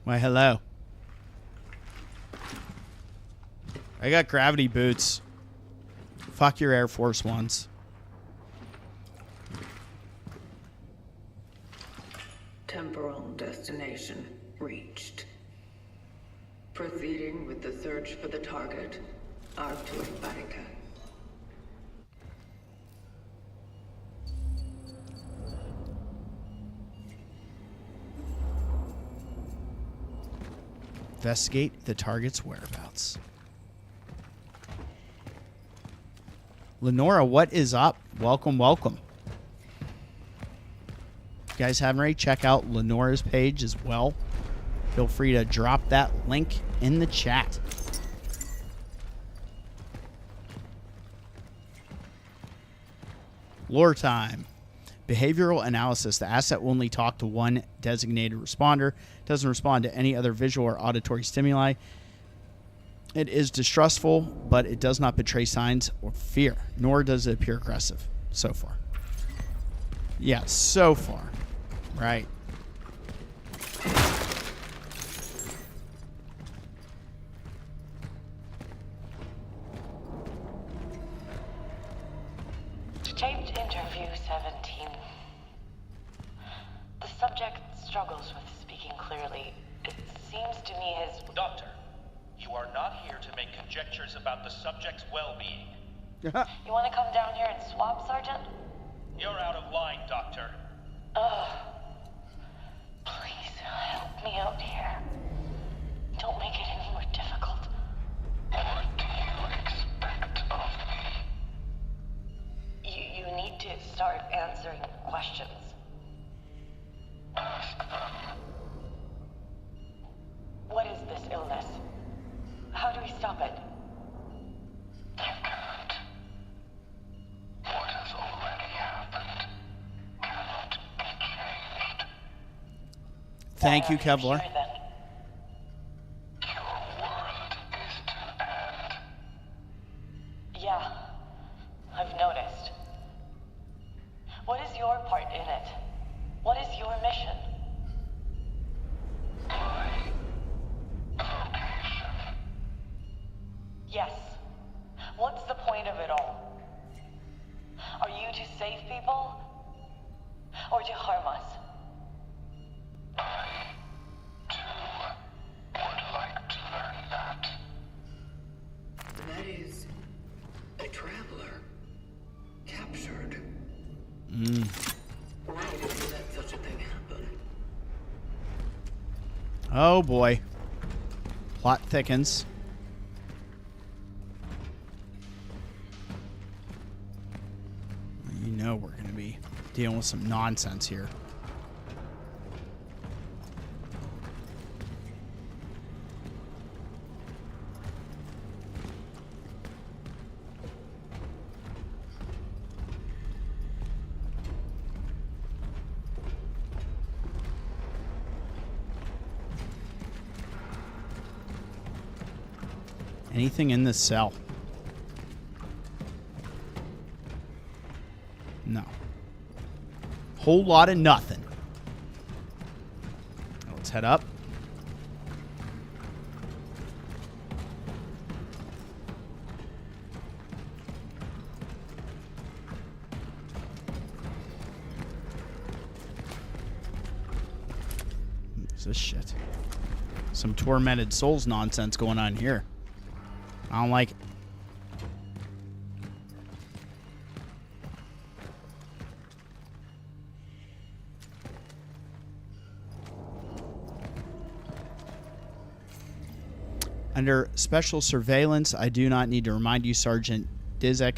Why, hello. I got gravity boots. Fuck your Air Force Ones. Temporal destination reached. Proceeding with the search for the target, enigmatic. Investigate the target's whereabouts. Lenora, what is up? Welcome, welcome. If you guys haven't already, check out Lenora's page as well. Feel free to drop that link in the chat. Lore time. Behavioral analysis. The asset will only talk to one designated responder. Doesn't respond to any other visual or auditory stimuli. It is distrustful, but it does not betray signs of fear, nor does it appear aggressive. So far. Yeah, so far. Right. Taped interview 17. The subject struggles with speaking clearly. It seems to me his... Doctor, you are not here to make conjectures about the subject's well-being. You want to come down here and swap, Sergeant? You're out of line, Doctor. Ugh. Please, help me out here. Don't make it any more difficult. What do you expect of me? You need to start answering questions. Ask them. What is this illness? How do we stop it? You can't. What has already happened cannot be changed. Thank you, Kevlar. Sure, then. Your world is to end. Yeah, I've noticed. What is your part in it? What is your mission? My vocation. Yes. What's the point of it all? Are you to save people? would you harm us? I, too, would like to learn that. That is a traveler captured. Why did you let such a thing happen? Oh boy. Plot thickens. You know we're going to be dealing with some nonsense here. Anything in this cell? No. Whole lot of nothing. Let's head up. What's this shit? Some tormented souls nonsense going on here. I don't like it. Under special surveillance, I do not need to remind you, Sergeant Dizek,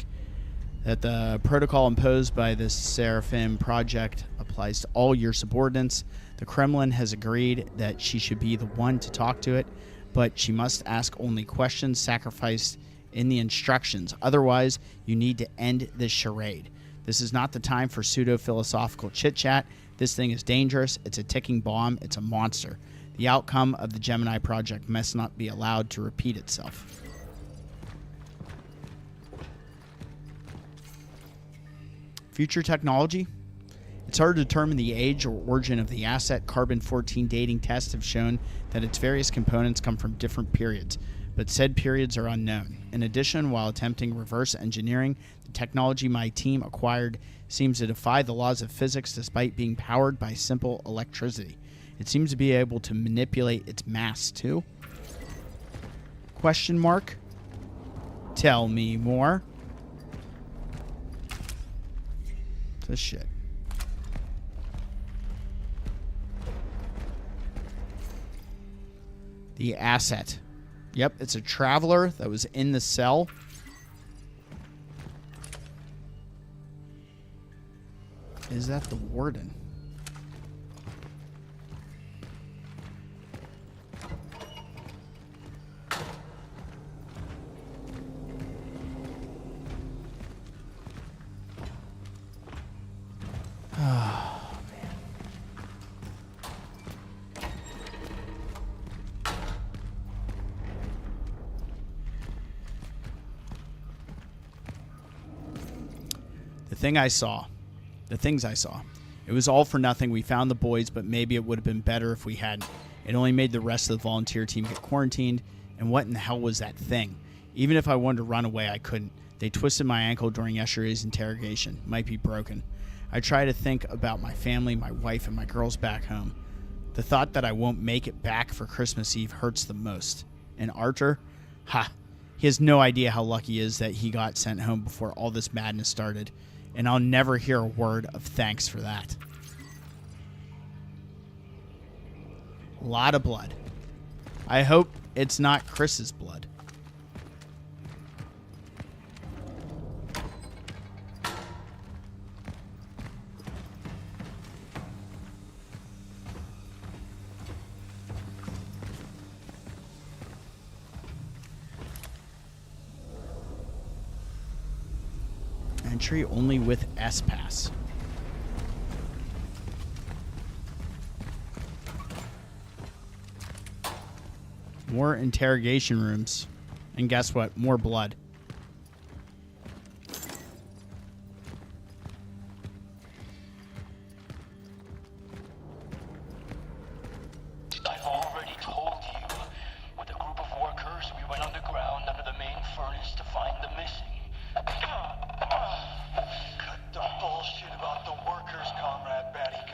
that the protocol imposed by the Seraphim project applies to all your subordinates. The Kremlin has agreed that she should be the one to talk to it, but she must ask only questions sacrificed in the instructions. Otherwise, you need to end this charade. This is not the time for pseudo-philosophical chit-chat. This thing is dangerous. It's a ticking bomb. It's a monster. The outcome of the Gemini project must not be allowed to repeat itself. Future technology? It's hard to determine the age or origin of the asset. Carbon-14 dating tests have shown that its various components come from different periods, but said periods are unknown. In addition, while attempting reverse engineering, the technology my team acquired seems to defy the laws of physics despite being powered by simple electricity. It seems to be able to manipulate its mass, too. Question mark? Tell me more. This shit. The asset. Yep, it's a traveler that was in the cell. Is that the warden? Oh, man. The things I saw. It was all for nothing. We found the boys, but maybe it would have been better if we hadn't. It only made the rest of the volunteer team get quarantined. And what in the hell was that thing? Even if I wanted to run away, I couldn't. They twisted my ankle during yesterday's interrogation. Might be broken. I try to think about my family, my wife, and my girls back home. The thought that I won't make it back for Christmas Eve hurts the most. And Arthur? Ha! He has no idea how lucky he is that he got sent home before all this madness started. And I'll never hear a word of thanks for that. A lot of blood. I hope it's not Chris's blood. Entry only with S-Pass. More interrogation rooms. And guess what? More blood. I've already told you. With a group of workers, we went underground under the main furnace to find the missing. Cut the bullshit about the workers, Comrade Batty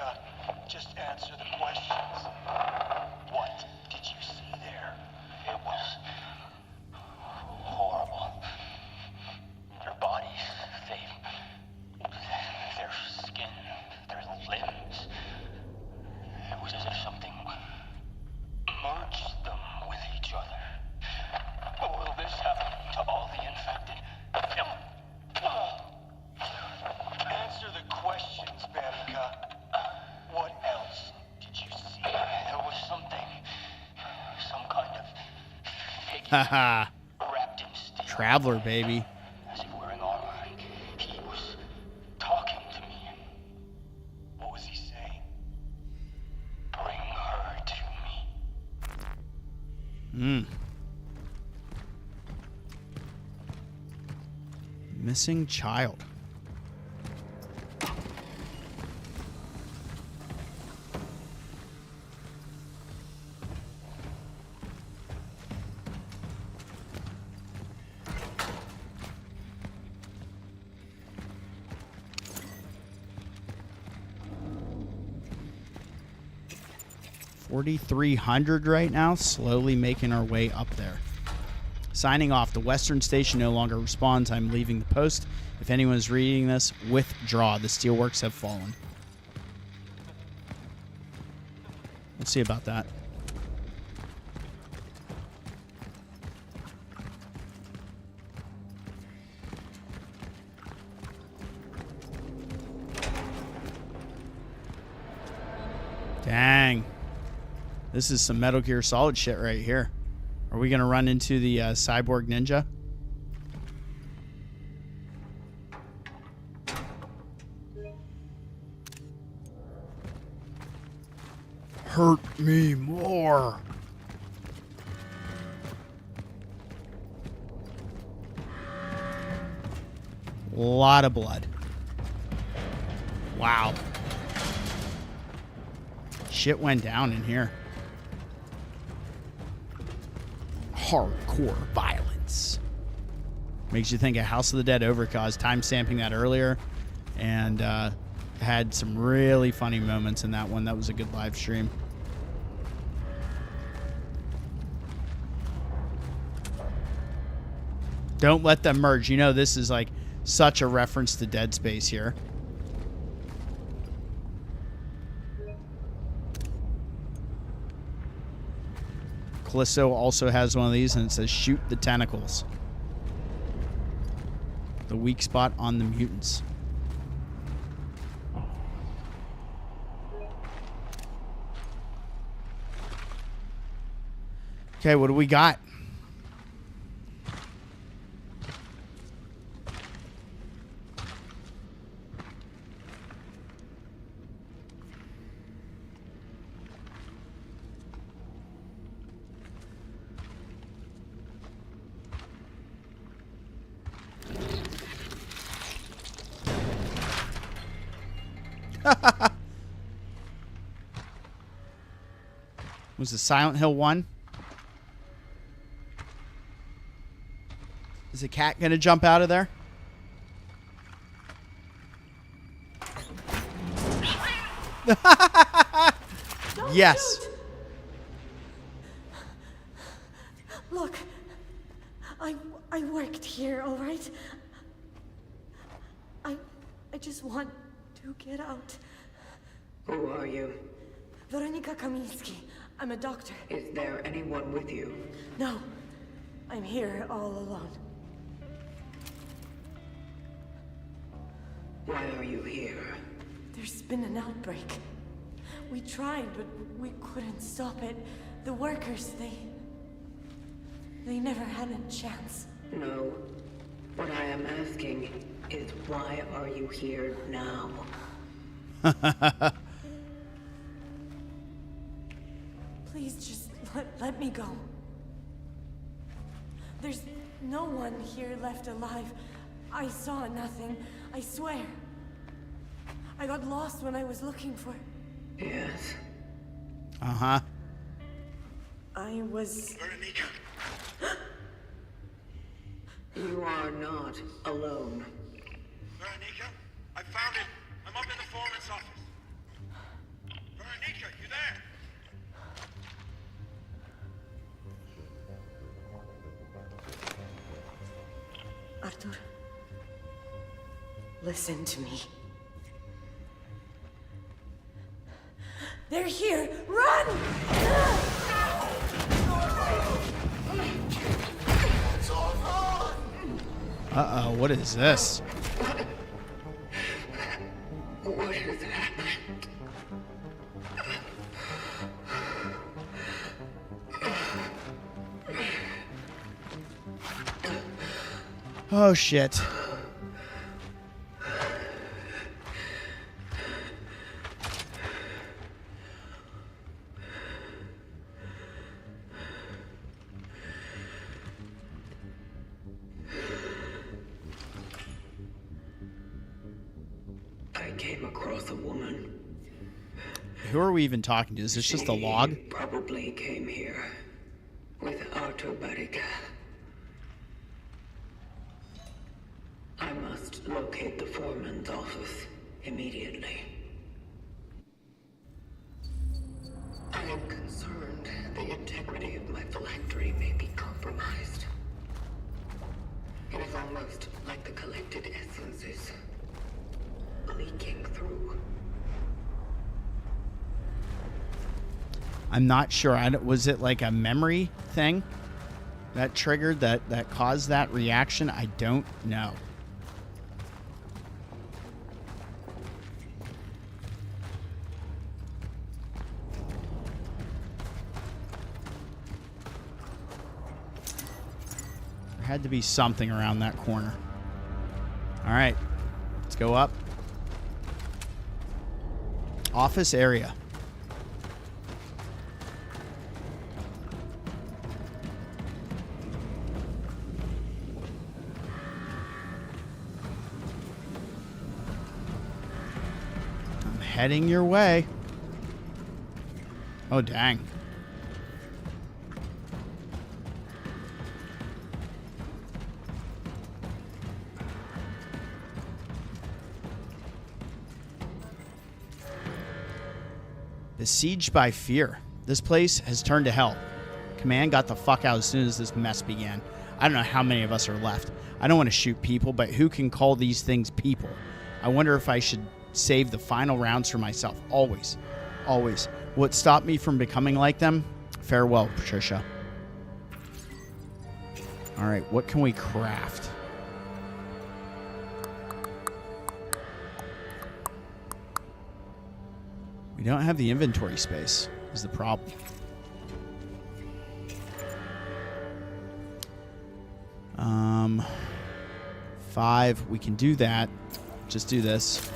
wrapped in steel. Traveler, baby. As if wearing armor. He was talking to me. What was he saying? Bring her to me. Missing child. $4,300 right now, slowly making our way up there. Signing off. The Western Station no longer responds. I'm leaving the post. If anyone is reading this, withdraw. The Steelworks have fallen. We'll see about that. Dang. This is some Metal Gear Solid shit right here. Are we going to run into the cyborg ninja? Hurt me more. Lot of blood. Wow. Shit went down in here. Hardcore violence. Makes you think of House of the Dead Overcause. Time stamping that earlier. And had some really funny moments in that one. That was a good live stream. Don't let them merge. You know, this is like such a reference to Dead Space here. Callisto also has one of these, and it says, shoot the tentacles. The weak spot on the mutants. Okay, what do we got? Was the Silent Hill 1? Is the cat going to jump out of there? Yes. Shoot. Look, I worked here, all right? I just want to get out. Who are you? Veronika Kamiński. I'm a doctor. Is there anyone with you? No, I'm here all alone. Why are you here? There's been an outbreak. We tried, but we couldn't stop it. The workers, they never had a chance. No. What I am asking is why are you here now? Please just let me go. There's no one here left alive. I saw nothing, I swear. I got lost when I was looking for... Yes. Uh-huh. I was... Veronika! You are not alone. Veronika? I found it! I'm up in the foreman's office. Veronika, you there? Arthur, listen to me. They're here! Run! Uh-oh, what is this? What is happening? Oh, shit. I came across a woman. Who are we even talking to? Is this just a log? She probably came here with Arthur Barriga. I must locate the foreman's office immediately. I am concerned the integrity of my phylactery may be compromised. It is almost like the collected essences leaking through. I'm not sure. Was it like a memory thing that triggered that caused that reaction? I don't know. There had to be something around that corner. All right, let's go up. Office area. I'm heading your way. Oh, dang. Besieged by fear. This place has turned to hell. Command got the fuck out as soon as this mess began. I don't know how many of us are left. I don't want to shoot people, but who can call these things people? I wonder if I should save the final rounds for myself. Always. Always. What stopped me from becoming like them? Farewell, Patricia. Alright, what can we craft? We don't have the inventory space, is the problem. Five, we can do that. Just do this.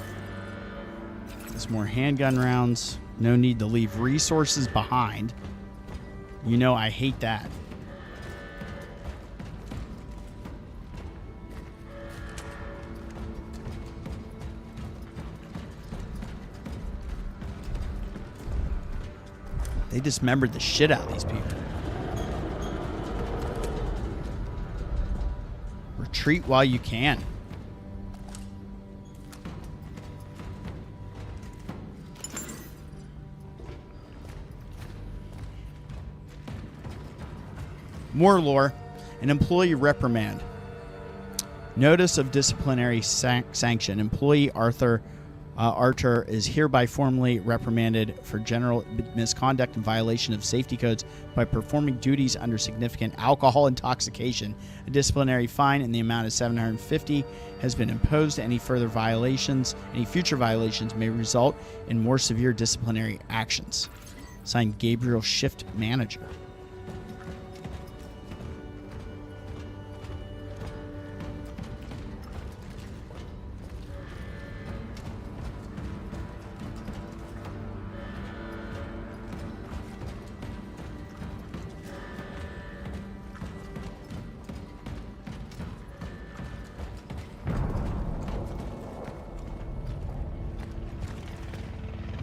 There's more handgun rounds. No need to leave resources behind. You know I hate that. They dismembered the shit out of these people. Retreat while you can. More lore. An employee reprimand. Notice of disciplinary sanction. Employee Arthur is hereby formally reprimanded for general misconduct and violation of safety codes by performing duties under significant alcohol intoxication. A disciplinary fine in the amount of $750 has been imposed. Any future violations may result in more severe disciplinary actions. Signed, Gabriel, Shift Manager.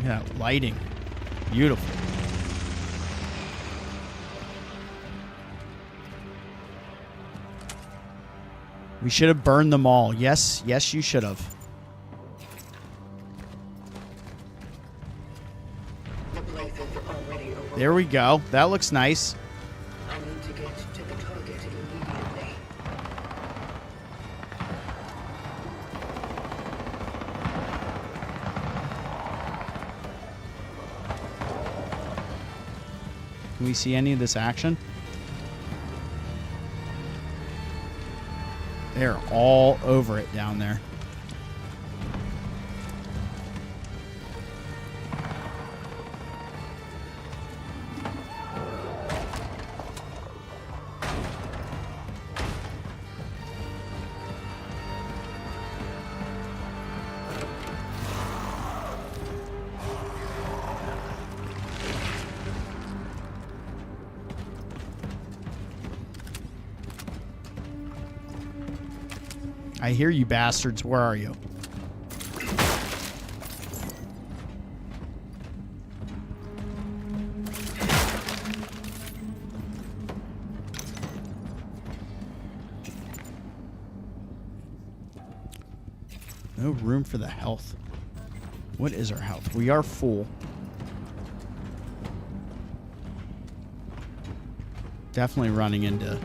Yeah, lighting. Beautiful. We should have burned them all. Yes, yes, you should have. The place is already over. There we go. That looks nice. I need to get to the target immediately. Can we see any of this action? They're all over it down there. I hear you bastards. Where are you? No room for the health. What is our health? We are full. Definitely running into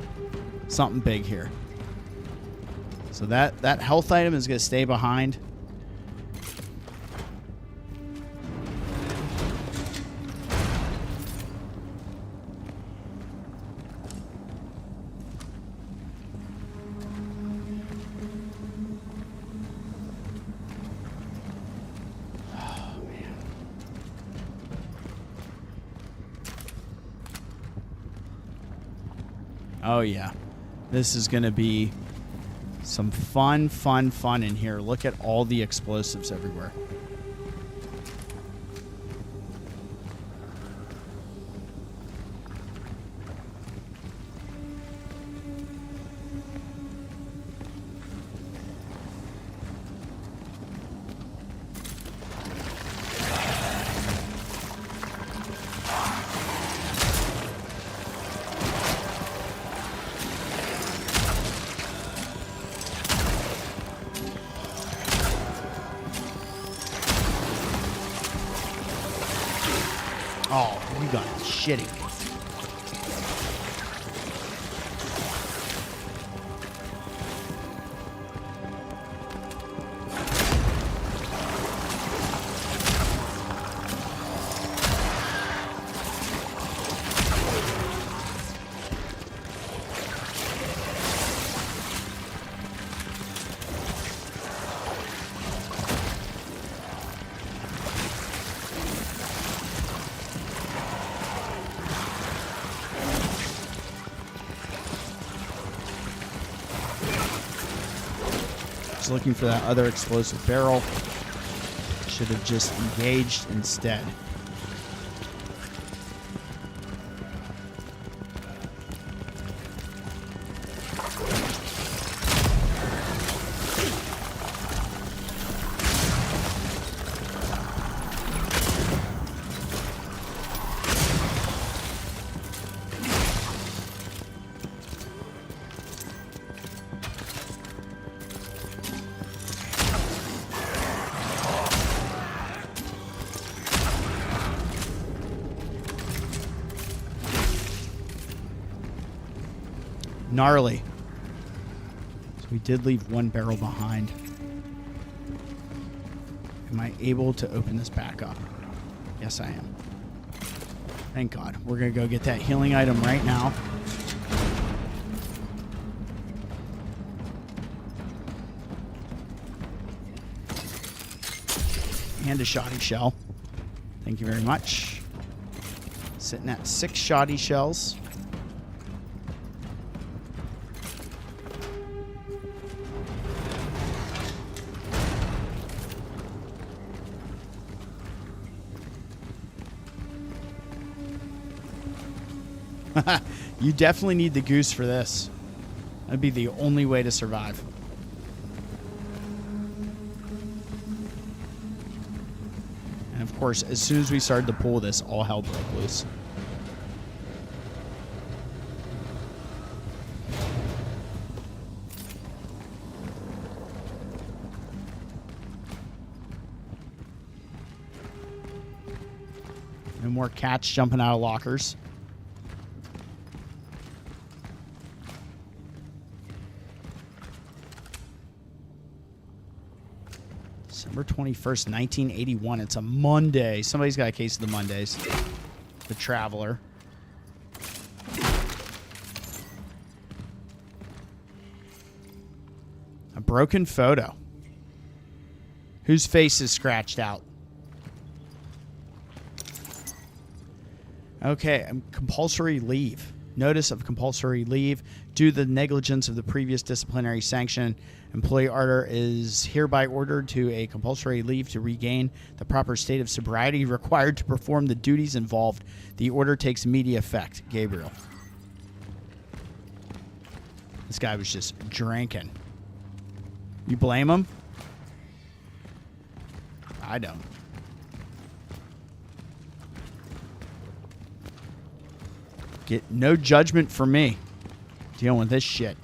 something big here. So that health item is going to stay behind. Oh, yeah. This is going to be some fun in here. Look at all the explosives everywhere. Oh, you got shitty. Looking for that other explosive barrel. Should have just engaged instead. Gnarly. So we did leave one barrel behind. Am I able to open this back up? Yes, I am. Thank God. We're going to go get that healing item right now. And a shoddy shell. Thank you very much. Sitting at 6 shoddy shells. You definitely need the goose for this. That'd be the only way to survive. And of course, as soon as we started to pull this, all hell broke loose. No more cats jumping out of lockers. December 21st, 1981. It's a Monday. Somebody's got a case of the Mondays. The Traveler. A broken photo. Whose face is scratched out? Okay, compulsory leave. Notice of compulsory leave. Due to the negligence of the previous disciplinary sanction, employee order is hereby ordered to a compulsory leave to regain the proper state of sobriety required to perform the duties involved. The order takes immediate effect. Gabriel. This guy was just drinking. You blame him? I don't. Get no judgment from me. Dealing with this shit.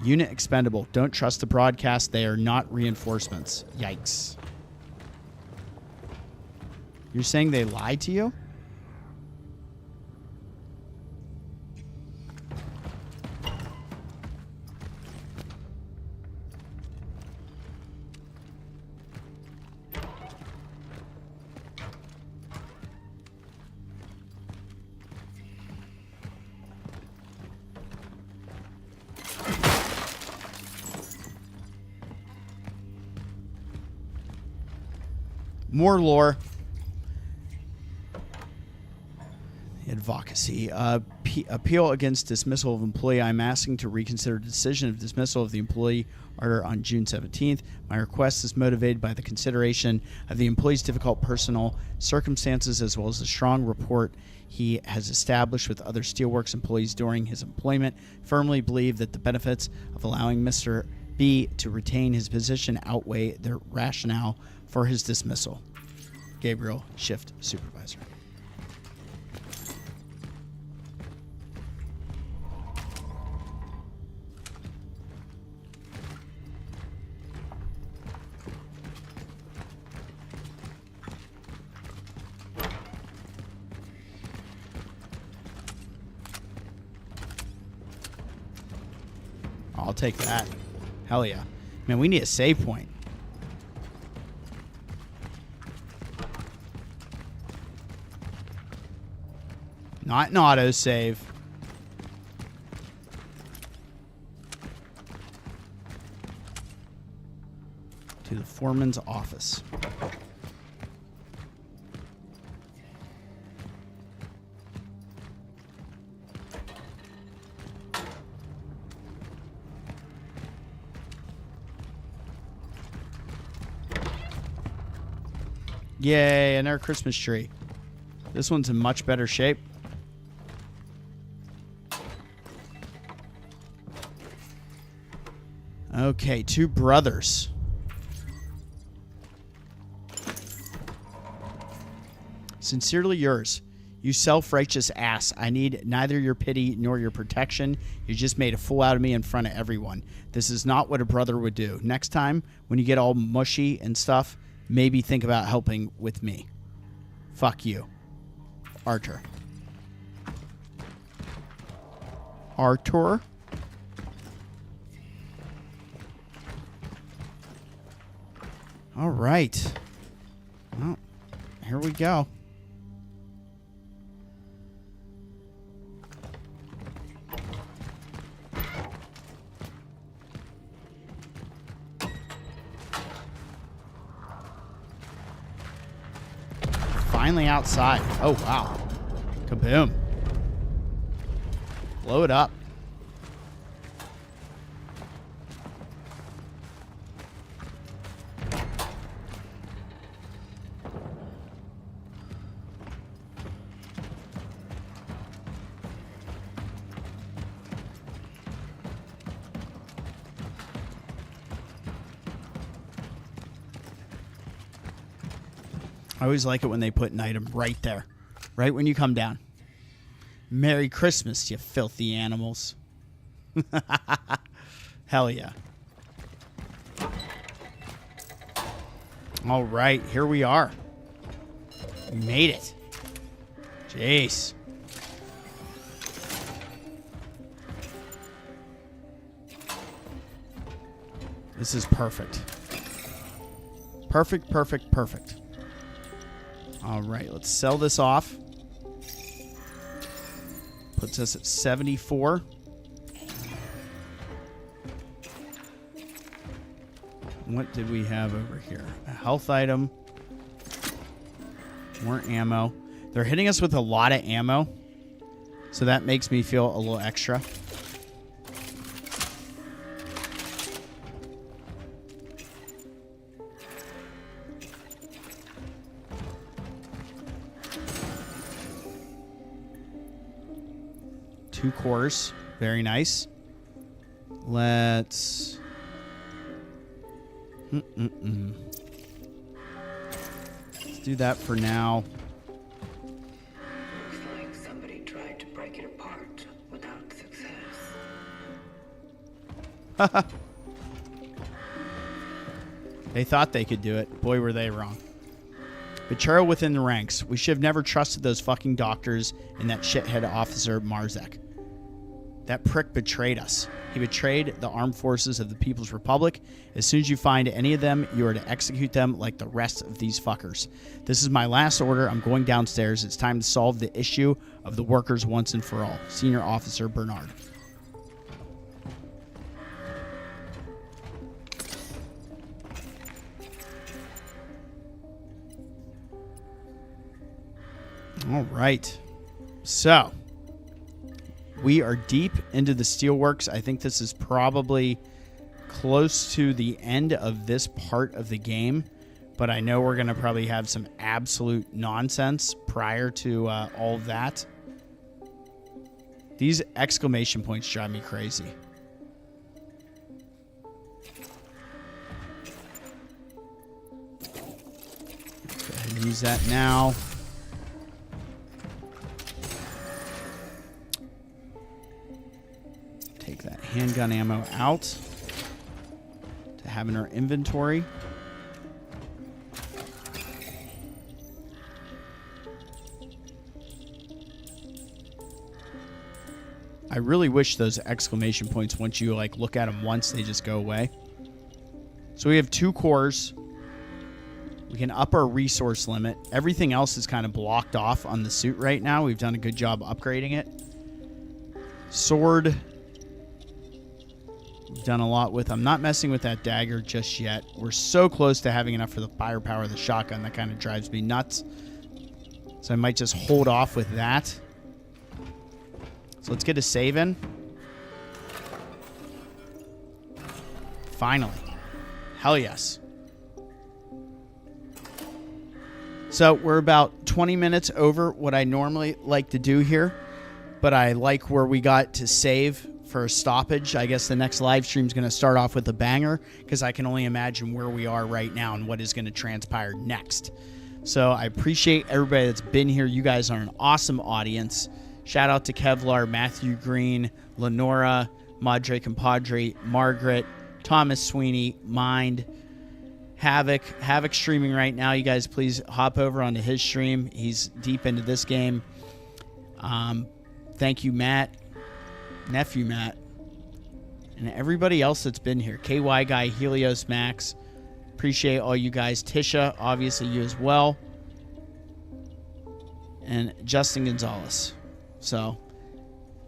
Unit expendable. Don't trust the broadcast. They are not reinforcements. Yikes. You're saying they lied to you? More lore. Advocacy. Appeal against dismissal of employee. I'm asking to reconsider decision of dismissal of the employee order on June 17th. My request is motivated by the consideration of the employee's difficult personal circumstances as well as the strong rapport he has established with other Steelworks employees during his employment. Firmly believe that the benefits of allowing Mr. B to retain his position outweigh their rationale for his dismissal. Gabriel, shift supervisor. I'll take that. Hell yeah. Man, we need a save point. Not an autosave. To the foreman's office. Yay, another Christmas tree. This one's in much better shape. Okay, two brothers. Sincerely yours. You self-righteous ass. I need neither your pity nor your protection. You just made a fool out of me in front of everyone. This is not what a brother would do. Next time, when you get all mushy and stuff, maybe think about helping with me. Fuck you. Arthur. Arthur? All right. Well, here we go. Finally outside. Oh, wow. Kaboom. Blow it up. I always like it when they put an item right there. Right when you come down. Merry Christmas, you filthy animals. Hell yeah. All right, here we are. We made it. Jeez. This is perfect. Perfect, perfect, perfect. All right, let's sell this off. Puts us at 74. What did we have over here? A health item. More ammo. They're hitting us with a lot of ammo, so that makes me feel a little extra. 2 cores. Very nice. Let's... Let's do that for now. Looks like somebody tried to break it apart without success. They thought they could do it. Boy, were they wrong. Betrayal within the ranks. We should have never trusted those fucking doctors and that shithead officer Marzek. That prick betrayed us. He betrayed the armed forces of the People's Republic. As soon as you find any of them, you are to execute them like the rest of these fuckers. This is my last order. I'm going downstairs. It's time to solve the issue of the workers once and for all. Senior Officer Bernard. All right. So, we are deep into the Steelworks. I think this is probably close to the end of this part of the game, but I know we're going to probably have some absolute nonsense prior to all of that. These exclamation points drive me crazy. Go ahead and use that now. Take that handgun ammo out to have in our inventory. I really wish those exclamation points, once you like look at them once, they just go away. So we have 2 cores. We can up our resource limit. Everything else is kind of blocked off on the suit right now. We've done a good job upgrading it. Sword. We've done a lot with. I'm not messing with that dagger just yet. We're so close to having enough for the firepower of the shotgun. That kind of drives me nuts. So I might just hold off with that. So let's get a save in. Finally. Hell yes. So we're about 20 minutes over what I normally like to do here. But I like where we got to save for a stoppage. I guess the next live stream is going to start off with a banger, because I can only imagine where we are right now and what is going to transpire next. So I appreciate everybody that's been here. You guys are an awesome audience. Shout out to Kevlar, Matthew Green, Lenora, Madre Compadre, Margaret, Thomas Sweeney, Mind, Havoc streaming right now. You guys please hop over onto his stream. He's deep into this game. Thank you, Matt. Nephew Matt, and everybody else that's been here. KY Guy, Helios Max, appreciate all you guys. Tisha, obviously you as well, and Justin Gonzalez. So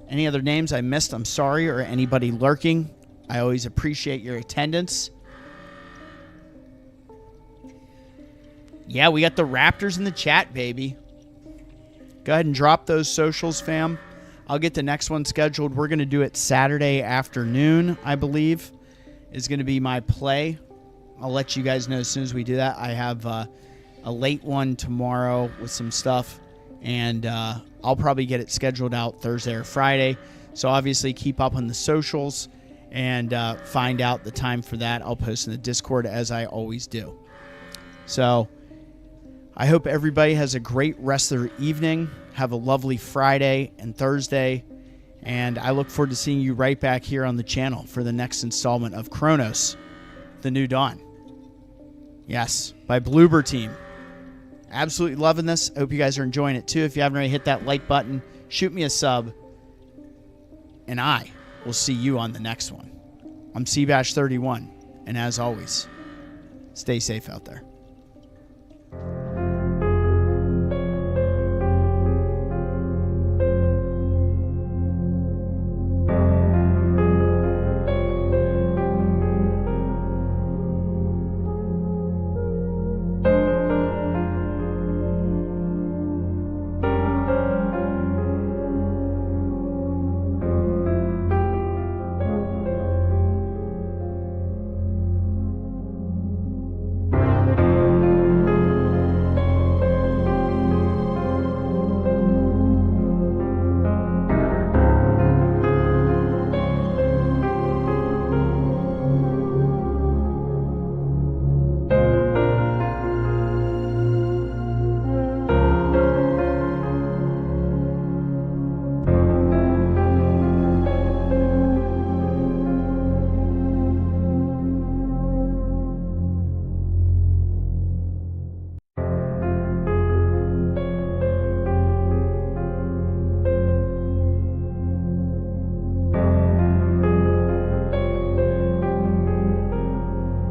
any other names I missed, I'm sorry, or anybody lurking, I always appreciate your attendance. Yeah, we got the Raptors in the chat, baby. Go ahead and drop those socials, fam. I'll get the next one scheduled. We're going to do it Saturday afternoon, I believe, is going to be my play. I'll let you guys know as soon as we do that. I have a late one tomorrow with some stuff, and I'll probably get it scheduled out Thursday or Friday. So obviously keep up on the socials and find out the time for that. I'll post in the Discord as I always do. So I hope everybody has a great rest of their evening. Have a lovely Friday and Thursday. And I look forward to seeing you right back here on the channel for the next installment of Cronos, The New Dawn. Yes, by Bloober Team. Absolutely loving this. I hope you guys are enjoying it too. If you haven't already hit that like button, shoot me a sub. And I will see you on the next one. I'm Seabash31. And as always, stay safe out there.